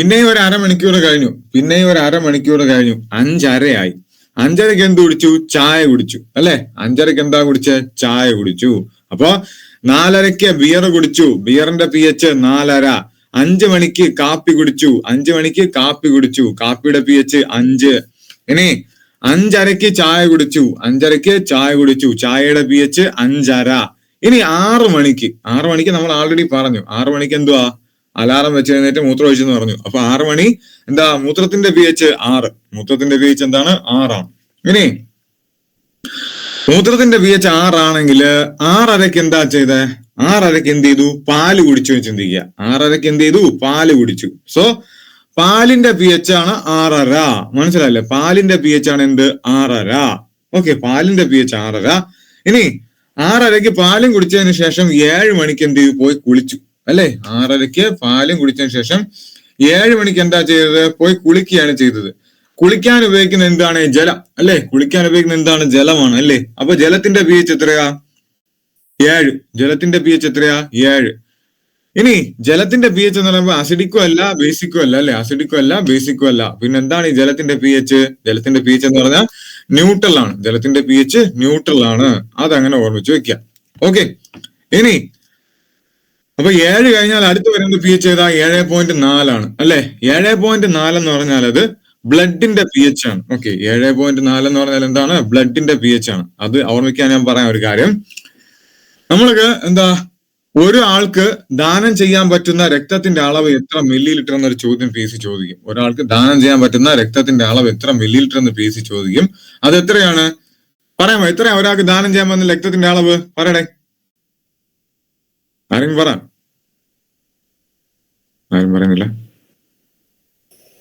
പിന്നെയും ഒരു അരമണിക്കൂർ കഴിഞ്ഞു, 5:30 5:30 എന്ത് കുടിച്ചു? ചായ കുടിച്ചു അല്ലെ? 5:30 എന്താ കുടിച്ചേ? ചായ കുടിച്ചു. അപ്പൊ 4:30 ബിയർ കുടിച്ചു, ബിയറിന്റെ pH 4.5. 5 മണിക്ക് കാപ്പി കുടിച്ചു, കാപ്പിയുടെ pH 5. ഇനി 5:30 ചായ കുടിച്ചു, ചായയുടെ pH 5.5. ഇനി 6 മണിക്ക് നമ്മൾ ആൾറെഡി പറഞ്ഞു, 6 മണിക്ക് എന്തുവാ? അലാറം വെച്ച് കഴിഞ്ഞിട്ട് മൂത്രം ഒഴിച്ചെന്ന് പറഞ്ഞു. അപ്പൊ 6 മണി എന്താ? മൂത്രത്തിന്റെ pH 6. മൂത്രത്തിന്റെ pH എന്താണ്? 6 ആണ്. ഇനി മൂത്രത്തിന്റെ pH 6 ആണെങ്കിൽ 6:30 എന്താ ചെയ്തേ? 6:30 എന്ത് ചെയ്തു? പാല് കുടിച്ചു എന്ന് ചിന്തിക്കുക. 6:30 എന്ത് ചെയ്തു? പാല് കുടിച്ചു. സോ പാലിന്റെ pH ആണ് 6.5. മനസ്സിലായില്ലേ? പാലിന്റെ pH ആണ് എന്ത്? 6.5. ഓക്കെ, പാലിന്റെ pH 6.5. ഇനി 6:30 പാലും കുടിച്ചതിന് ശേഷം 7 മണിക്ക് എന്ത് ചെയ്തു? പോയി കുളിച്ചു അല്ലെ? 6:30 പാലും കുടിച്ചതിന് ശേഷം 7 മണിക്ക് എന്താ ചെയ്തത്? പോയി കുളിക്കുകയാണ് ചെയ്തത്. കുളിക്കാൻ ഉപയോഗിക്കുന്ന എന്താണ്? ജലം അല്ലെ? കുളിക്കാൻ ഉപയോഗിക്കുന്ന എന്താണ്? ജലമാണ് അല്ലെ? അപ്പൊ ജലത്തിന്റെ pH എത്രയാ? 7. ജലത്തിന്റെ pH എത്രയാ? 7. ഇനി ജലത്തിന്റെ pH എന്ന് പറയുമ്പോൾ അസിഡിക്കും അല്ല ബേസിക്കും അല്ല അല്ലെ? അസിഡിക്കും അല്ല ബേസിക്കും അല്ല. പിന്നെ എന്താണ് ഈ ജലത്തിന്റെ pH? ജലത്തിന്റെ pH എന്ന് പറഞ്ഞാൽ ന്യൂട്രൽ ആണ്. ജലത്തിന്റെ pH ന്യൂട്രൽ ആണ്. അതങ്ങനെ ഓർമ്മിച്ച് വെക്കുക. ഓക്കെ, ഇനി അപ്പൊ 7 കഴിഞ്ഞാൽ അടുത്ത് വരുന്ന pH ഏതാ? 7.4 ആണ് അല്ലെ? 7.4 എന്ന് പറഞ്ഞാൽ അത് ബ്ലഡിന്റെ pH ആണ്. ഓക്കെ, 7.4 എന്ന് പറഞ്ഞാൽ എന്താണ്? ബ്ലഡിന്റെ pH ആണ്. അത് ഓർമ്മിക്കാൻ ഞാൻ പറയാം ഒരു കാര്യം. നമ്മൾക്ക് എന്താ, ഒരു ആൾക്ക് ദാനം ചെയ്യാൻ പറ്റുന്ന രക്തത്തിന്റെ അളവ് എത്ര മില്ലി ലിറ്റർ എന്നൊരു ചോദ്യം PC ചോദിക്കും. ഒരാൾക്ക് ദാനം ചെയ്യാൻ പറ്റുന്ന രക്തത്തിന്റെ അളവ് എത്ര മില്ലി ലിറ്റർ എന്ന് PC ചോദിക്കും. അത് എത്രയാണ്? പറയാമോ? എത്രയാ ഒരാൾക്ക് ദാനം ചെയ്യാൻ പറ്റുന്ന രക്തത്തിന്റെ അളവ്? പറയണേ, ആരെങ്കിലും പറ. ആരും പറയുന്നില്ല.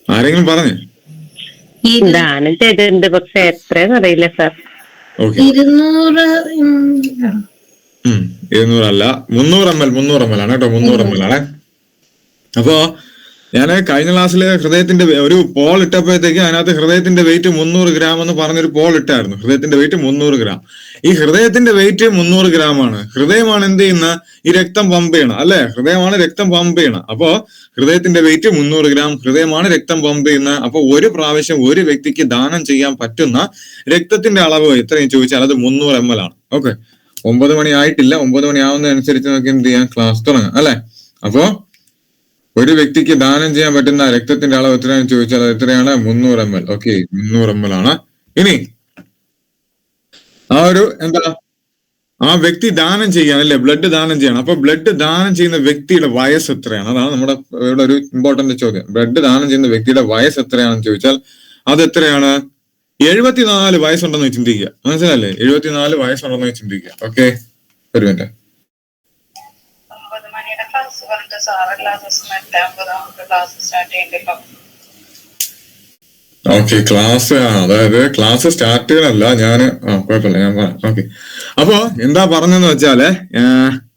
ആരെങ്കിലും പറഞ്ഞേ? ദാനം ചെയ്തിട്ടുണ്ട്, പക്ഷെ എത്രയെന്ന് അറിയില്ല സാർ. 200 അല്ല, 300 ml ആണ് കേട്ടോ, 300 ml ആണ്. അപ്പോ ഞാൻ കഴിഞ്ഞ ക്ലാസ്സിൽ ഹൃദയത്തിന്റെ ഒരു പോൾ ഇട്ടപ്പോഴത്തേക്ക് അതിനകത്ത് ഹൃദയത്തിന്റെ വെയിറ്റ് 300 ഗ്രാം എന്ന് പറഞ്ഞൊരു പോൾ ഇട്ടായിരുന്നു. ഹൃദയത്തിന്റെ വെയിറ്റ് 300 ഗ്രാം. ഈ ഹൃദയത്തിന്റെ വെയിറ്റ് 300 ഗ്രാം ആണ്. ഹൃദയമാണ് എന്ത് ചെയ്യുന്ന? ഈ രക്തം പമ്പ് ചെയ്യണം അല്ലെ? ഹൃദയമാണ് രക്തം പമ്പ് ചെയ്യണം. അപ്പോ ഹൃദയത്തിന്റെ വെയിറ്റ് 300 ഗ്രാം, ഹൃദയമാണ് രക്തം പമ്പ് ചെയ്യുന്നത്. അപ്പൊ ഒരു പ്രാവശ്യം ഒരു വ്യക്തിക്ക് ദാനം ചെയ്യാൻ പറ്റുന്ന രക്തത്തിന്റെ അളവ് എത്രയും ചോദിച്ചാൽ അത് 300 ml ആണ്. ഓക്കെ, 9 മണി ആയിട്ടില്ല. 9 മണി ആവുന്നതനുസരിച്ച് നമുക്ക് എന്ത് ചെയ്യാം? ക്ലാസ് തുടങ്ങാം അല്ലെ? അപ്പോ ഒരു വ്യക്തിക്ക് ദാനം ചെയ്യാൻ പറ്റുന്ന രക്തത്തിന്റെ അളവ് എത്രയാണെന്ന് ചോദിച്ചാൽ അത് എത്രയാണ്? 300 ml. ഓക്കെ, 300 ml ആണ്. ഇനി ആ വ്യക്തി ദാനം ചെയ്യണം അല്ലെ? ബ്ലഡ് ദാനം ചെയ്യണം. അപ്പൊ ബ്ലഡ് ദാനം ചെയ്യുന്ന വ്യക്തിയുടെ വയസ്സ് എത്രയാണ്? അതാണ് നമ്മുടെ ഇവിടെ ഒരു ഇമ്പോർട്ടന്റ് ചോദ്യം. ബ്ലഡ് ദാനം ചെയ്യുന്ന വ്യക്തിയുടെ വയസ്സ് എത്രയാണെന്ന് ചോദിച്ചാൽ അത് എത്രയാണ്? 74 വയസ്സുണ്ടെന്ന് ചിന്തിക്കുക. മനസ്സിലല്ലേ? 74 വയസ്സുണ്ടെന്ന് ചിന്തിക്കുക. ഓക്കെ, ഒരു മിനിറ്റ്. ഓക്കെ, ക്ലാസ് അതായത് ക്ലാസ് സ്റ്റാർട്ട് ചെയ്യാനല്ല ഞാന് കുഴപ്പമില്ല, ഞാൻ പറയാം. ഓക്കെ, അപ്പോ എന്താ പറഞ്ഞെന്ന് വെച്ചാല്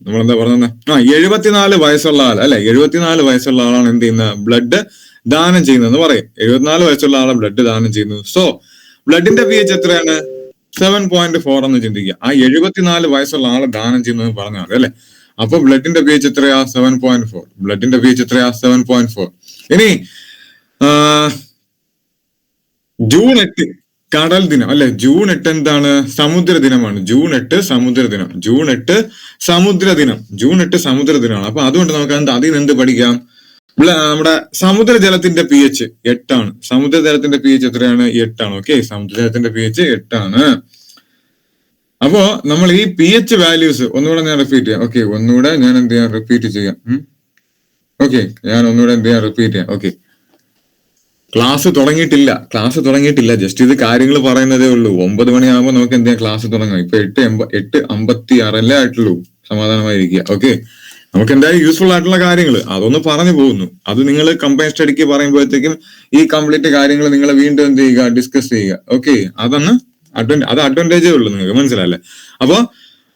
നമ്മളെന്താ പറഞ്ഞത്? 74 വയസ്സുള്ള ആൾ അല്ലെ? 74 വയസ്സുള്ള ആളാണ് എന്ത് ചെയ്യുന്നത്? ബ്ലഡ് ദാനം ചെയ്യുന്നതെന്ന് പറയും. 74 വയസ്സുള്ള ആളെ ബ്ലഡ് ദാനം ചെയ്യുന്നു. സോ ബ്ലഡിന്റെ pH എത്രയാണ്? 7.4 എന്ന് ചിന്തിക്കുക. ആ 74 വയസ്സുള്ള ആളെ ദാനം ചെയ്യുന്നതെന്ന് പറഞ്ഞാൽ അല്ലെ? അപ്പൊ ബ്ലഡിന്റെ pH എത്രയാ? 7.4. ബ്ലഡിന്റെ pH എത്രയാ? 7.4. ഇനി ജൂൺ 8 കടൽ ദിനം അല്ലെ? ജൂൺ 8 എന്താണ്? സമുദ്ര ദിനമാണ്. ജൂൺ 8 സമുദ്ര ദിനമാണ്. അപ്പൊ അതുകൊണ്ട് നമുക്ക് അതിൽ നിന്ന് എന്ത് പഠിക്കാം? നമ്മുടെ സമുദ്രജലത്തിന്റെ pH 8 ആണ്. സമുദ്രജലത്തിന്റെ pH എത്രയാണ്? 8 ആണ്. ഓക്കെ, സമുദ്രജലത്തിന്റെ pH 8 ആണ്. അപ്പോ നമ്മൾ ഈ pH വാല്യൂസ് ഒന്നുകൂടെ ഞാൻ റിപ്പീറ്റ് ചെയ്യാം. ഓക്കെ, ഒന്നുകൂടെ ഞാൻ എന്ത് ചെയ്യാം? റിപ്പീറ്റ് ചെയ്യാം. ഓക്കെ, ഞാൻ ഒന്നുകൂടെ എന്ത് ചെയ്യാം? റിപ്പീറ്റ് ചെയ്യാം. ഓക്കെ, ക്ലാസ് തുടങ്ങിയിട്ടില്ല. ജസ്റ്റ് ഇത് കാര്യങ്ങൾ പറയുന്നതേ ഉള്ളൂ. 9 മണിയാകുമ്പോൾ നമുക്ക് എന്ത് ചെയ്യാം? ക്ലാസ് തുടങ്ങാം. ഇപ്പൊ 8:56 ആയിട്ടുള്ളൂ. സമാധാനമായിരിക്കുക. ഓക്കെ, നമുക്ക് എന്തായാലും യൂസ്ഫുൾ ആയിട്ടുള്ള കാര്യങ്ങൾ അതൊന്ന് പറഞ്ഞു പോകുന്നു. അത് നിങ്ങൾ കമ്പൈൻ സ്റ്റഡിക്ക് പറയുമ്പോഴത്തേക്കും ഈ കംപ്ലീറ്റ് കാര്യങ്ങൾ നിങ്ങൾ വീണ്ടും എന്ത് ചെയ്യുക? ഡിസ്കസ് ചെയ്യുക. ഓക്കെ, അത് അഡ്വാൻറ്റേജേ ഉള്ളൂ. നിങ്ങൾക്ക് മനസ്സിലായല്ലേ? അപ്പൊ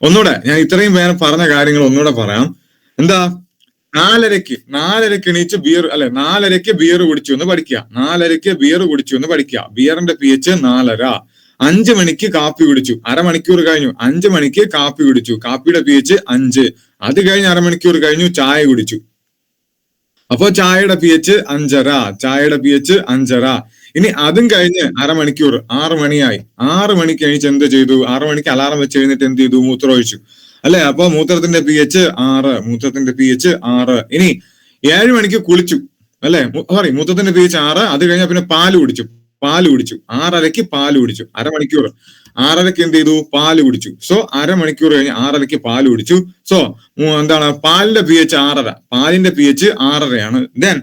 ഒന്നുകൂടെ ഞാൻ ഇത്രയും പേരെ പറഞ്ഞ കാര്യങ്ങൾ ഒന്നുകൂടെ പറയാം. എന്താ? 4:30 എണീച്ച് ബിയർ അല്ലെ? 4:30 ബിയർ കുടിച്ചു എന്ന് പഠിക്കുക. ബിയറിന്റെ pH 4.5. 5 മണിക്ക് കാപ്പി കുടിച്ചു. അരമണിക്കൂർ കഴിഞ്ഞു. 5 മണിക്ക് കാപ്പി കുടിച്ചു. കാപ്പിയുടെ pH 5. അത് കഴിഞ്ഞ് അരമണിക്കൂർ കഴിഞ്ഞു ചായ കുടിച്ചു. അപ്പൊ ചായയുടെ പി എച്ച് 5.5. ഇനി അതും കഴിഞ്ഞ് അരമണിക്കൂർ 6 മണിയായി. 6 മണിക്ക് എണീച്ച് എന്ത് ചെയ്തു? 6 മണിക്ക് അലാറം വെച്ച് എഴുന്നിട്ട് എന്ത് ചെയ്തു? മൂത്രം ഒഴിച്ചു അല്ലെ? അപ്പൊ മൂത്രത്തിന്റെ പി എച്ച് 6. ഇനി 7 മണിക്ക് കുളിച്ചു അല്ലെ? സോറി, മൂത്രത്തിന്റെ പി എച്ച് 6. അത് കഴിഞ്ഞാൽ പിന്നെ പാല് കുടിച്ചു. 6:30ക്ക് പാല് കുടിച്ചു. അരമണിക്കൂർ. 6:30ക്ക് എന്ത് ചെയ്തു? പാല് കുടിച്ചു. സോ അരമണിക്കൂർ കഴിഞ്ഞ് 6:30ക്ക് പാല് കുടിച്ചു. സോ എന്താണ്? പാലിന്റെ പി എച്ച് 6.5. പാലിന്റെ പി എച്ച് 6.5 ദെൻ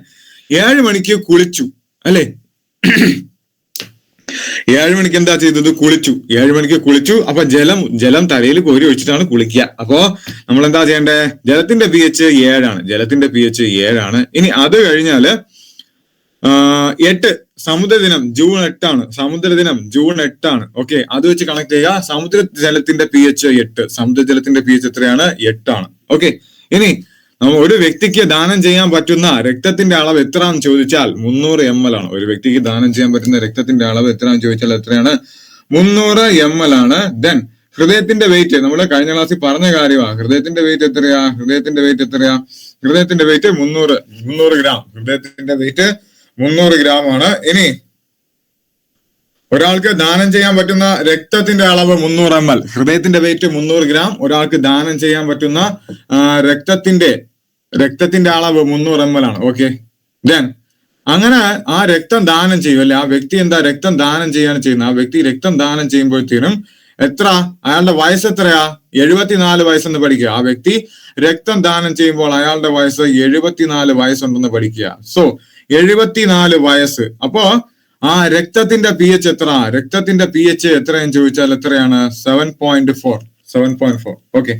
7 മണിക്ക് കുളിച്ചു അല്ലെ? 7 മണിക്ക് എന്താ ചെയ്തത്? കുളിച്ചു. 7 മണിക്ക് കുളിച്ചു. അപ്പൊ ജലം തലയിൽ കോരി ഒഴിച്ചിട്ടാണ് കുളിക്കുക. അപ്പോ നമ്മൾ എന്താ ചെയ്യണ്ടേ? ജലത്തിന്റെ പി എച്ച് 7. ഇനി അത് കഴിഞ്ഞാല് 8 സമുദ്രദിനം ജൂൺ 8. ഓക്കെ, അത് വെച്ച് കണക്ട് ചെയ്യുക. സമുദ്രജലത്തിന്റെ പി എച്ച് 8. സമുദ്രജലത്തിന്റെ പി എച്ച് എത്രയാണ്? 8. ഓക്കെ, ഇനി നമ്മൾ ഒരു വ്യക്തിക്ക് ദാനം ചെയ്യാൻ പറ്റുന്ന രക്തത്തിന്റെ അളവ് എത്രയാണെന്ന് ചോദിച്ചാൽ 300 ml ആണ്. ഒരു വ്യക്തിക്ക് ദാനം ചെയ്യാൻ പറ്റുന്ന രക്തത്തിന്റെ അളവ് എത്രയാണെന്ന് ചോദിച്ചാൽ എത്രയാണ്? 300 ml ആണ്. ദെൻ ഹൃദയത്തിന്റെ വെയിറ്റ് നമ്മൾ കഴിഞ്ഞ ക്ലാസ്സിൽ പറഞ്ഞ കാര്യമാണ്. ഹൃദയത്തിന്റെ വെയിറ്റ് എത്രയാ? ഹൃദയത്തിന്റെ വെയിറ്റ് 300 ഗ്രാം. ഹൃദയത്തിന്റെ വെയിറ്റ് 300 ഗ്രാം ആണ്. ഇനി ഒരാൾക്ക് ദാനം ചെയ്യാൻ പറ്റുന്ന രക്തത്തിന്റെ അളവ് 300 ml. ഹൃദയത്തിന്റെ വെയിറ്റ് 300 ഗ്രാം. ഒരാൾക്ക് ദാനം ചെയ്യാൻ പറ്റുന്ന രക്തത്തിന്റെ അളവ് 300 ml ആണ്. ഓക്കെ, ദെൻ അങ്ങനെ ആ രക്തം ദാനം ചെയ്യും അല്ലെ? ആ വ്യക്തി എന്താ രക്തം ദാനം ചെയ്യാണ് ചെയ്യുന്നത്. ആ വ്യക്തി രക്തം ദാനം ചെയ്യുമ്പോഴത്തേനും എത്ര? അയാളുടെ വയസ്സ് എത്രയാ? 74 വയസ്സെന്ന് പഠിക്കുക. ആ വ്യക്തി രക്തം ദാനം ചെയ്യുമ്പോൾ അയാളുടെ വയസ്സ് 74 വയസ്സുണ്ടെന്ന് പഠിക്കുക. സോ 74 വയസ്സ്. അപ്പോ ആ രക്തത്തിന്റെ പി എച്ച് എത്ര? രക്തത്തിന്റെ പി എച്ച് എത്രയെന്ന് ചോദിച്ചാൽ എത്രയാണ്? 7.4. ഓക്കെ,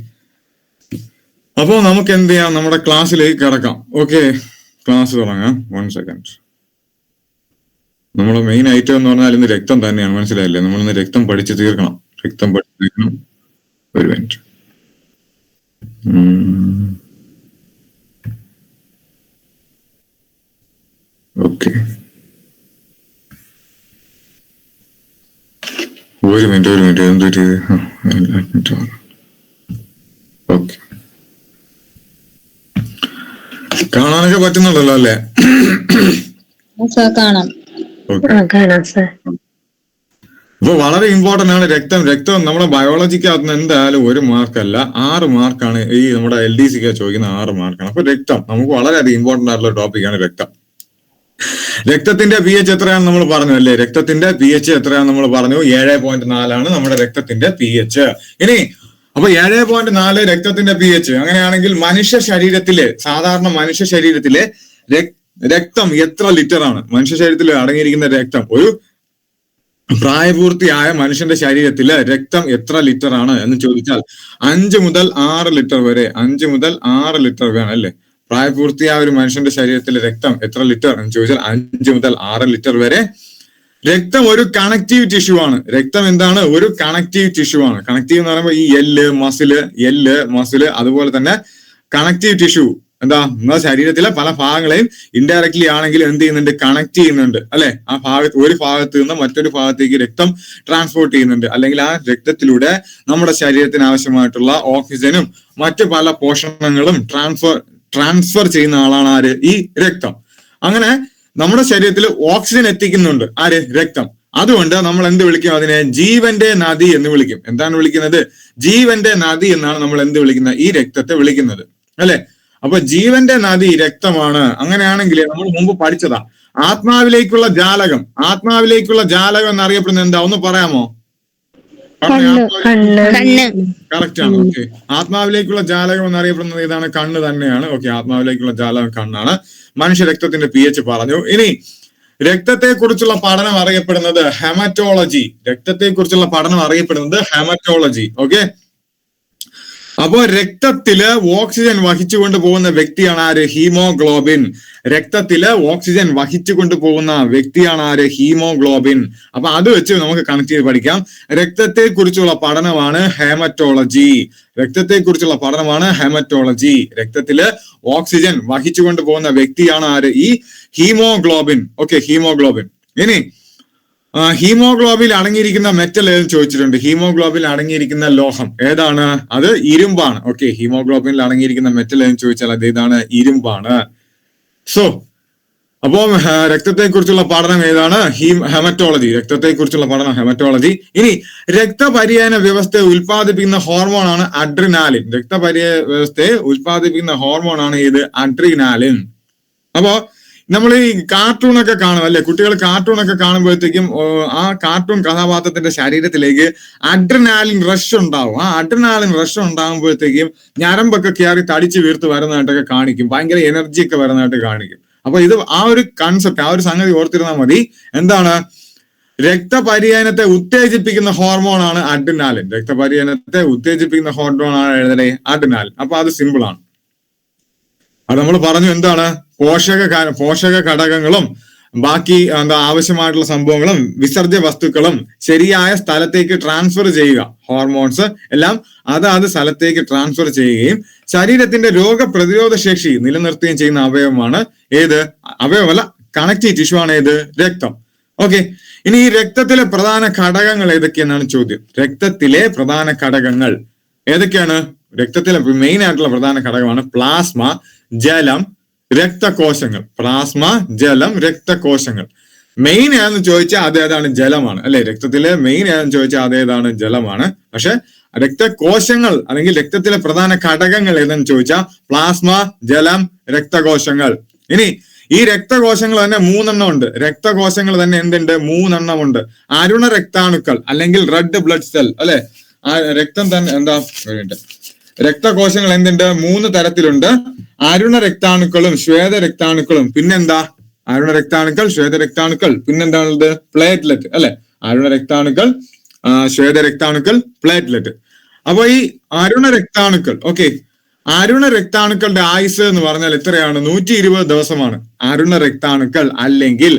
അപ്പോ നമുക്ക് എന്ത് ചെയ്യാം? നമ്മുടെ ക്ലാസ്സിലേക്ക് കിടക്കാം. ഓക്കെ, ക്ലാസ് തുടങ്ങാം. 1 സെക്കൻഡ്. നമ്മുടെ മെയിൻ ഐറ്റം എന്ന് പറഞ്ഞാൽ ഇന്ന് രക്തം തന്നെയാണ്. മനസ്സിലായില്ലേ? നമ്മളിന്ന് രക്തം പഠിച്ചു തീർക്കണം. ഒരു മിനിറ്റ്. ഓക്കെ, ഒരു മിനിറ്റ്. എന്തൊരു ഓക്കെ, കാണാനൊക്കെ പറ്റുന്നുണ്ടല്ലോ അല്ലേ? കാണാം സർ. അപ്പൊ വളരെ ഇമ്പോർട്ടന്റ് ആണ് രക്തം നമ്മുടെ ബയോളജിക്കകത്ത് എന്തായാലും 1 മാർക്കല്ല 6 മാർക്കാണ് ഈ നമ്മുടെ LDC ചോദിക്കുന്ന 6 മാർക്കാണ്. അപ്പൊ രക്തം നമുക്ക് വളരെയധികം ഇമ്പോർട്ടന്റ് ആയിട്ടുള്ള ടോപ്പിക്കാണ് രക്തം. രക്തത്തിന്റെ പി എച്ച് എത്രയാണെന്ന് നമ്മൾ പറഞ്ഞു അല്ലേ? രക്തത്തിന്റെ പി എച്ച് എത്രയാണെന്ന് നമ്മൾ പറഞ്ഞു? 7.4 ആണ് നമ്മുടെ രക്തത്തിന്റെ പി എച്ച്. ഇനി അപ്പൊ 7.4 രക്തത്തിന്റെ പി എച്ച്. അങ്ങനെയാണെങ്കിൽ സാധാരണ മനുഷ്യ ശരീരത്തിലെ രക്തം എത്ര ലിറ്റർ ആണ്? മനുഷ്യ ശരീരത്തിൽ അടങ്ങിയിരിക്കുന്ന രക്തം, ഒരു പ്രായപൂർത്തിയായ മനുഷ്യന്റെ ശരീരത്തില് രക്തം എത്ര ലിറ്റർ ആണ് എന്ന് ചോദിച്ചാൽ 5 മുതൽ 6 ലിറ്റർ വരെ. 5 മുതൽ 6 ലിറ്റർ വേണം അല്ലെ? പ്രായപൂർത്തിയായ ഒരു മനുഷ്യന്റെ ശരീരത്തിലെ രക്തം എത്ര ലിറ്റർ എന്ന് ചോദിച്ചാൽ 5 മുതൽ 6 ലിറ്റർ വരെ. രക്തം ഒരു കണക്റ്റീവ് ടിഷ്യൂ ആണ്. രക്തം എന്താണ്? ഒരു കണക്റ്റീവ് ടിഷ്യൂ ആണ്. കണക്റ്റീവ് എന്ന് പറയുമ്പോൾ ഈ എല്ല് മസില് അതുപോലെ തന്നെ കണക്റ്റീവ് ടിഷ്യൂ എന്താ? നമ്മുടെ ശരീരത്തിലെ പല ഭാഗങ്ങളെയും ഇൻഡയറക്ട്ലി ആണെങ്കിൽ എന്ത് ചെയ്യുന്നുണ്ട്? കണക്ട് ചെയ്യുന്നുണ്ട് അല്ലെ? ആ ഒരു ഭാഗത്ത് നിന്ന് മറ്റൊരു ഭാഗത്തേക്ക് രക്തം ട്രാൻസ്പോർട്ട് ചെയ്യുന്നുണ്ട്. അല്ലെങ്കിൽ ആ രക്തത്തിലൂടെ നമ്മുടെ ശരീരത്തിന് ആവശ്യമായിട്ടുള്ള ഓക്സിജനും മറ്റു പല പോഷണങ്ങളും ട്രാൻസ്ഫർ ചെയ്യുന്ന ആളാണ് ആര്? ഈ രക്തം. അങ്ങനെ നമ്മുടെ ശരീരത്തിൽ ഓക്സിജൻ എത്തിക്കുന്നുണ്ട് ആര്? രക്തം. അതുകൊണ്ട് നമ്മൾ എന്ത് വിളിക്കും? അതിനെ ജീവന്റെ നദി എന്ന് വിളിക്കും. എന്താണ് വിളിക്കുന്നത്? ജീവന്റെ നദി എന്നാണ് നമ്മൾ എന്ത് വിളിക്കുന്നത്? ഈ രക്തത്തെ വിളിക്കുന്നത് അല്ലെ? അപ്പൊ ജീവന്റെ നദി രക്തമാണ്. അങ്ങനെയാണെങ്കിൽ നമ്മൾ മുമ്പ് പഠിച്ചതാ ആത്മാവിലേക്കുള്ള ജാലകം എന്നറിയപ്പെടുന്നത് എന്താ? ഒന്ന് പറയാമോ? കറക്റ്റ് ആണ്. ഓക്കെ, ആത്മാവിലേക്കുള്ള ജാലകം എന്നറിയപ്പെടുന്നത് ഏതാണ്? കണ്ണ് തന്നെയാണ്. ഓക്കെ, ആത്മാവിലേക്കുള്ള ജാലകം കണ്ണാണ്. മനുഷ്യ രക്തത്തിന്റെ പി എച്ച് പറഞ്ഞു. ഇനി രക്തത്തെ കുറിച്ചുള്ള പഠനം അറിയപ്പെടുന്നത് ഹെമറ്റോളജി. ഓക്കെ, അപ്പോ രക്തത്തില് ഓക്സിജൻ വഹിച്ചുകൊണ്ട് പോകുന്ന വ്യക്തിയാണ് ആര്? ഹീമോഗ്ലോബിൻ. ഹീമോഗ്ലോബിൻ. അപ്പൊ അത് വെച്ച് നമുക്ക് കണക്ട് ചെയ്ത് പഠിക്കാം. രക്തത്തെ കുറിച്ചുള്ള പഠനമാണ് ഹെമറ്റോളജി. രക്തത്തില് ഓക്സിജൻ വഹിച്ചുകൊണ്ട് പോകുന്ന വ്യക്തിയാണ് ആര്? ഈ ഹീമോഗ്ലോബിൻ. Okay, haemoglobin. ഇനി ഹീമോഗ്ലോബിൽ അടങ്ങിയിരിക്കുന്ന മെറ്റൽ ഏതെന്ന് ചോദിച്ചിട്ടുണ്ട്. ഹീമോഗ്ലോബിൽ അടങ്ങിയിരിക്കുന്ന ലോഹം ഏതാണ്? അത് ഇരുമ്പാണ്. ഓക്കെ, ഹീമോഗ്ലോബിനിൽ അടങ്ങിയിരിക്കുന്ന മെറ്റൽ ഏതെന്ന് ചോദിച്ചാൽ അത് ഏതാണ്? ഇരുമ്പാണ്. സോ അപ്പം രക്തത്തെ കുറിച്ചുള്ള പഠനം ഏതാണ്? ഹെമറ്റോളജി. രക്തത്തെ കുറിച്ചുള്ള പഠനം ഹെമറ്റോളജി. ഇനി രക്തപര്യന വ്യവസ്ഥയെ ഉൽപ്പാദിപ്പിക്കുന്ന ഹോർമോണാണ് അഡ്രിനാലിൻ. രക്തപര്യ വ്യവസ്ഥയെ ഉൽപ്പാദിപ്പിക്കുന്ന ഹോർമോണാണ് ഇത് അഡ്രിനാലിൻ. അപ്പോ നമ്മൾ ഈ കാർട്ടൂണൊക്കെ കാണും അല്ലെ, കുട്ടികൾ കാർട്ടൂണൊക്കെ കാണുമ്പോഴത്തേക്കും ആ കാർട്ടൂൺ കഥാപാത്രത്തിന്റെ ശരീരത്തിലേക്ക് അഡ്രിനാലിൻ റഷ് ഉണ്ടാവും. ആ അഡ്രിനാലിൻ റഷ് ഉണ്ടാകുമ്പോഴത്തേക്കും ഞരമ്പൊക്കെ കയറി തടിച്ച് വീർത്ത് വരുന്നതായിട്ടൊക്കെ കാണിക്കും, ഭയങ്കര എനർജി ഒക്കെ വരുന്നതായിട്ട് കാണിക്കും. അപ്പൊ ഇത് ആ ഒരു കൺസെപ്റ്റ്, ആ ഒരു സംഗതി ഓർത്തിരുന്നാൽ മതി. എന്താണ്? രക്തപര്യനത്തെ ഉത്തേജിപ്പിക്കുന്ന ഹോർമോണാണ് അഡ്രിനാലിൻ. രക്തപര്യനത്തെ ഉത്തേജിപ്പിക്കുന്ന ഹോർമോണാണ് എഴുതണേ അഡ്രിനാലിൻ. അപ്പൊ അത് സിമ്പിൾ ആണ്. അത് നമ്മൾ പറഞ്ഞു എന്താണ്? പോഷക ഘടകങ്ങളും ബാക്കി ആവശ്യമായിട്ടുള്ള സംഭവങ്ങളും വിസർജ്യ വസ്തുക്കളും ശരിയായ സ്ഥലത്തേക്ക് ട്രാൻസ്ഫർ ചെയ്യുക. ഹോർമോൺസ് എല്ലാം അതാത് സ്ഥലത്തേക്ക് ട്രാൻസ്ഫർ ചെയ്യുകയും ശരീരത്തിന്റെ രോഗപ്രതിരോധ ശേഷി നിലനിർത്തുകയും ചെയ്യുന്ന അവയവമാണ് ഏത്? അവയവമല്ല, കണക്റ്റീവ് ടിഷ്യൂ ആണ് ഏത്? രക്തം. ഓക്കെ, ഇനി ഈ രക്തത്തിലെ പ്രധാന ഘടകങ്ങൾ ഏതൊക്കെയെന്നാണ് ചോദ്യം. രക്തത്തിലെ പ്രധാന ഘടകങ്ങൾ ഏതൊക്കെയാണ്? രക്തത്തിലെ മെയിൻ ആയിട്ടുള്ള പ്രധാന ഘടകമാണ് പ്ലാസ്മ, ജലം, രക്തകോശങ്ങൾ. പ്ലാസ്മ, ജലം, രക്തകോശങ്ങൾ. മെയിൻ ഏതെന്ന് ചോദിച്ചാൽ അതേതാണ്? ജലമാണ് അല്ലെ. രക്തത്തിലെ മെയിൻ ഏതെന്ന് ചോദിച്ചാൽ അതേതാണ്? ജലമാണ്. പക്ഷെ രക്തകോശങ്ങൾ അല്ലെങ്കിൽ രക്തത്തിലെ പ്രധാന ഘടകങ്ങൾ ഏതെന്ന് ചോദിച്ചാൽ പ്ലാസ്മ, ജലം, രക്തകോശങ്ങൾ. ഇനി ഈ രക്തകോശങ്ങൾ തന്നെ 3 ഉണ്ട്. രക്തകോശങ്ങൾ തന്നെ എന്തുണ്ട്? 3 ഉണ്ട്. അരുണ രക്താണുക്കൾ അല്ലെങ്കിൽ റെഡ് ബ്ലഡ് സെൽ അല്ലെ. ആ രക്തം തന്നെ എന്താ രക്തകോശങ്ങൾ എന്തുണ്ട്? 3 തരത്തിലുണ്ട്. അരുണ രക്താണുക്കളും ശ്വേത രക്താണുക്കളും. പിന്നെന്താ? അരുണ രക്താണുക്കൾ, ശ്വേത രക്താണുക്കൾ, പിന്നെന്താണുള്ളത്? പ്ലേറ്റ്ലെറ്റ് അല്ലെ. അരുണ രക്താണുക്കൾ, ശ്വേത രക്താണുക്കൾ, പ്ലേറ്റ്ലെറ്റ്. അപ്പൊ ഈ അരുണ രക്താണുക്കൾ, ഓക്കെ, അരുണ രക്താണുക്കളുടെ ആയുസ് എന്ന് പറഞ്ഞാൽ എത്രയാണ്? 120 ദിവസമാണ്. അരുണ രക്താണുക്കൾ അല്ലെങ്കിൽ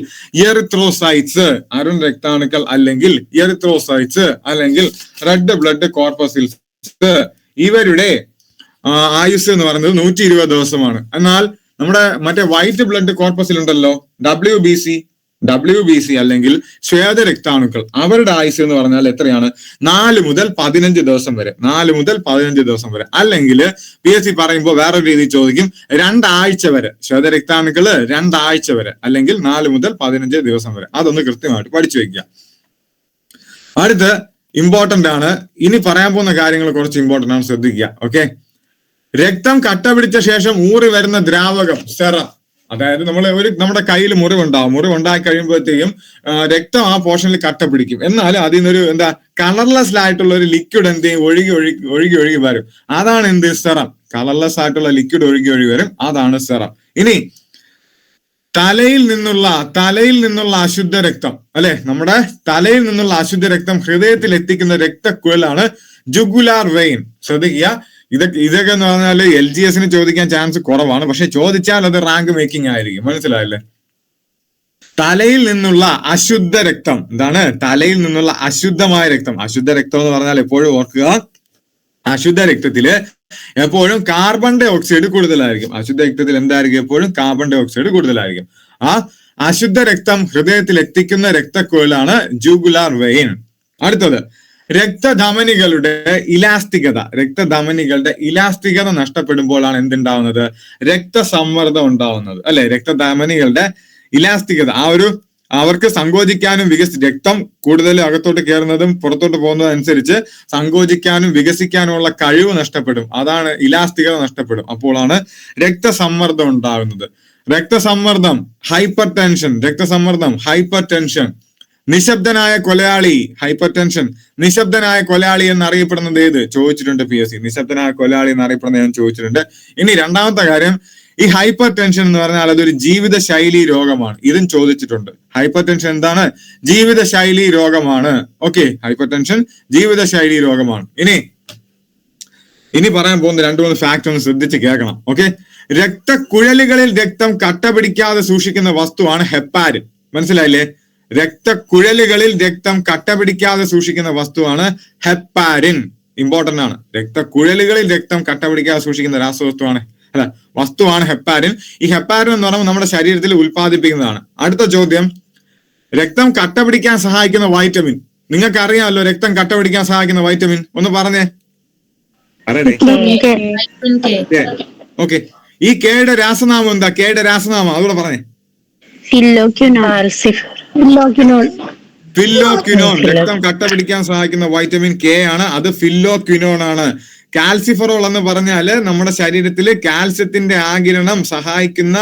എറിത്രോസൈറ്റ്സ്, അരുണ രക്താണുക്കൾ അല്ലെങ്കിൽ എറിത്രോസൈറ്റ്സ് അല്ലെങ്കിൽ റെഡ് ബ്ലഡ് കോർപ്പസിൽസ്, ഇവരുടെ ആയുസ് എന്ന് പറയുന്നത് 120 ദിവസമാണ്. എന്നാൽ നമ്മുടെ മറ്റേ വൈറ്റ് ബ്ലഡ് കോർപ്പസിൽ ഉണ്ടല്ലോ, WBC അല്ലെങ്കിൽ ശ്വേത രക്താണുക്കൾ, അവരുടെ ആയുസ് എന്ന് പറഞ്ഞാൽ എത്രയാണ്? 4 മുതൽ 15 ദിവസം വരെ. 4 മുതൽ 15 ദിവസം വരെ. അല്ലെങ്കിൽ PSC പറയുമ്പോൾ വേറൊരു രീതിയിൽ ചോദിക്കും, 2 ആഴ്ച വരെ. ശ്വേത രക്താണുക്കള് 2 ആഴ്ച വരെ അല്ലെങ്കിൽ 4 മുതൽ 15 ദിവസം വരെ. അതൊന്ന് കൃത്യമായിട്ട് പഠിച്ചു വെക്കുക. അടുത്ത് ഇമ്പോർട്ടന്റ് ആണ്, ഇനി പറയാൻ പോകുന്ന കാര്യങ്ങൾ കുറച്ച് ഇമ്പോർട്ടന്റ് ആണ്, ശ്രദ്ധിക്കുക. ഓക്കെ, രക്തം കട്ട പിടിച്ച ശേഷം ഊറി വരുന്ന ദ്രാവകം സെറം. അതായത് നമ്മുടെ കയ്യിൽ മുറിവുണ്ടായി കഴിയുമ്പോഴത്തേക്കും രക്തം ആ പോർഷനിൽ കട്ട പിടിക്കും. എന്നാലും അതിൽ നിന്നൊരു കളർലെസ് ആയിട്ടുള്ള ഒരു ലിക്വിഡ് എന്ത് ചെയ്യും? ഒഴുകി വരും. അതാണ് എന്ത്? സെറം. കളർലെസ് ആയിട്ടുള്ള ലിക്വിഡ് ഒഴുകി വരും. അതാണ് സെറം. ഇനി തലയിൽ നിന്നുള്ള അശുദ്ധ രക്തം അല്ലെ, നമ്മുടെ തലയിൽ നിന്നുള്ള അശുദ്ധ രക്തം ഹൃദയത്തിൽ എത്തിക്കുന്ന രക്തക്കുഴലാണ് ജുഗുലാർ വെയിൻ. ശ്രദ്ധിക്കുക, ഇതൊക്കെ എന്ന് പറഞ്ഞാൽ LGS ചോദിക്കാൻ ചാൻസ് കുറവാണ്. പക്ഷെ ചോദിച്ചാൽ അത് റാങ്ക് മേക്കിംഗ് ആയിരിക്കും. മനസ്സിലായില്ലേ? തലയിൽ നിന്നുള്ള അശുദ്ധ രക്തം എന്താണ്? തലയിൽ നിന്നുള്ള അശുദ്ധമായ രക്തം. അശുദ്ധ രക്തം എന്ന് പറഞ്ഞാൽ എപ്പോഴും ഓർക്കുക, അശുദ്ധ രക്തത്തില് എപ്പോഴും കാർബൺ ഡൈ ഓക്സൈഡ് കൂടുതലായിരിക്കും. അശുദ്ധ രക്തത്തിൽ എന്തായിരിക്കും? എപ്പോഴും കാർബൺ ഡൈ ഓക്സൈഡ് കൂടുതലായിരിക്കും. ആ അശുദ്ധ രക്തം ഹൃദയത്തിൽ എത്തിക്കുന്ന രക്തക്കുഴലാണ് ജുഗുലാർ വെയിൻ. അടുത്തത് രക്തധമനികളുടെ ഇലാസ്തികത നഷ്ടപ്പെടുമ്പോഴാണ് എന്തുണ്ടാവുന്നത്? രക്തസമ്മർദ്ദം ഉണ്ടാവുന്നത് അല്ലെ. രക്തധമനികളുടെ ഇലാസ്തികത, അവർക്ക് സങ്കോചിക്കാനും രക്തം കൂടുതൽ അകത്തോട്ട് കയറുന്നതും പുറത്തോട്ട് പോകുന്നതും അനുസരിച്ച് സങ്കോചിക്കാനും വികസിക്കാനുമുള്ള കഴിവ് നഷ്ടപ്പെടും. അതാണ് ഇലാസ്തികത നഷ്ടപ്പെടും. അപ്പോഴാണ് രക്തസമ്മർദ്ദം ഉണ്ടാകുന്നത്. രക്തസമ്മർദ്ദം, ഹൈപ്പർ ടെൻഷൻ. നിശബ്ദനായ കൊലയാളി, ഹൈപ്പർ ടെൻഷൻ. നിശബ്ദനായ കൊലയാളി എന്നറിയപ്പെടുന്നത് ഏത്? ചോദിച്ചിട്ടുണ്ട് PSC. നിശബ്ദനായ കൊലയാളി എന്നറിയപ്പെടുന്നത് ഞാൻ ചോദിച്ചിട്ടുണ്ട്. ഇനി രണ്ടാമത്തെ കാര്യം, ഈ ഹൈപ്പർ ടെൻഷൻ എന്ന് പറഞ്ഞാൽ അതൊരു ജീവിതശൈലി രോഗമാണ്. ഇതും ചോദിച്ചിട്ടുണ്ട്. ഹൈപ്പർ ടെൻഷൻ എന്താണ്? ജീവിതശൈലി രോഗമാണ്. ഓക്കെ, ഹൈപ്പർ ടെൻഷൻ ജീവിതശൈലി രോഗമാണ്. ഇനി പറയാൻ പോകുന്ന 2-3 ഫാക്ട് ഒന്ന് ശ്രദ്ധിച്ച് കേൾക്കണം. ഓക്കെ, രക്തക്കുഴലുകളിൽ രക്തം കട്ട പിടിക്കാതെ സൂക്ഷിക്കുന്ന വസ്തുവാണ് ഹെപ്പാരിൻ. മനസ്സിലായില്ലേ? രക്തക്കുഴലുകളിൽ രക്തം കട്ട പിടിക്കാതെ സൂക്ഷിക്കുന്ന വസ്തുവാണ് ഹെപ്പാരിൻ. ഇമ്പോർട്ടന്റ് ആണ്. രക്തക്കുഴലുകളിൽ രക്തം കട്ട പിടിക്കാതെ സൂക്ഷിക്കുന്ന വസ്തുവാണ് ഹെപ്പാരിൻ. ഈ ഹെപ്പാരിൻ എന്ന് പറയുമ്പോൾ നമ്മുടെ ശരീരത്തിൽ ഉൽപ്പാദിപ്പിക്കുന്നതാണ്. അടുത്ത ചോദ്യം, രക്തം കട്ട പിടിക്കാൻ സഹായിക്കുന്ന വൈറ്റമിൻ. നിങ്ങൾക്ക് അറിയാമല്ലോ രക്തം കട്ട പിടിക്കാൻ സഹായിക്കുന്ന വൈറ്റമിൻ. ഒന്ന് പറഞ്ഞേ. ഓക്കെ, ഈ കെയുടെ രാസനാമം എന്താ? കെയുടെ രാസനാമം അതുകൂടെ പറഞ്ഞേ. ഫില്ലോക്വിനോൺ. രക്തം കട്ട പിടിക്കാൻ സഹായിക്കുന്ന വൈറ്റമിൻ കെ ആണ്. അത് ഫില്ലോക്വിനോൺ ആണ്. കാൽസിഫറോൾ എന്ന് പറഞ്ഞാല് നമ്മുടെ ശരീരത്തിൽ കാൽസ്യത്തിന്റെ ആഗിരണം സഹായിക്കുന്ന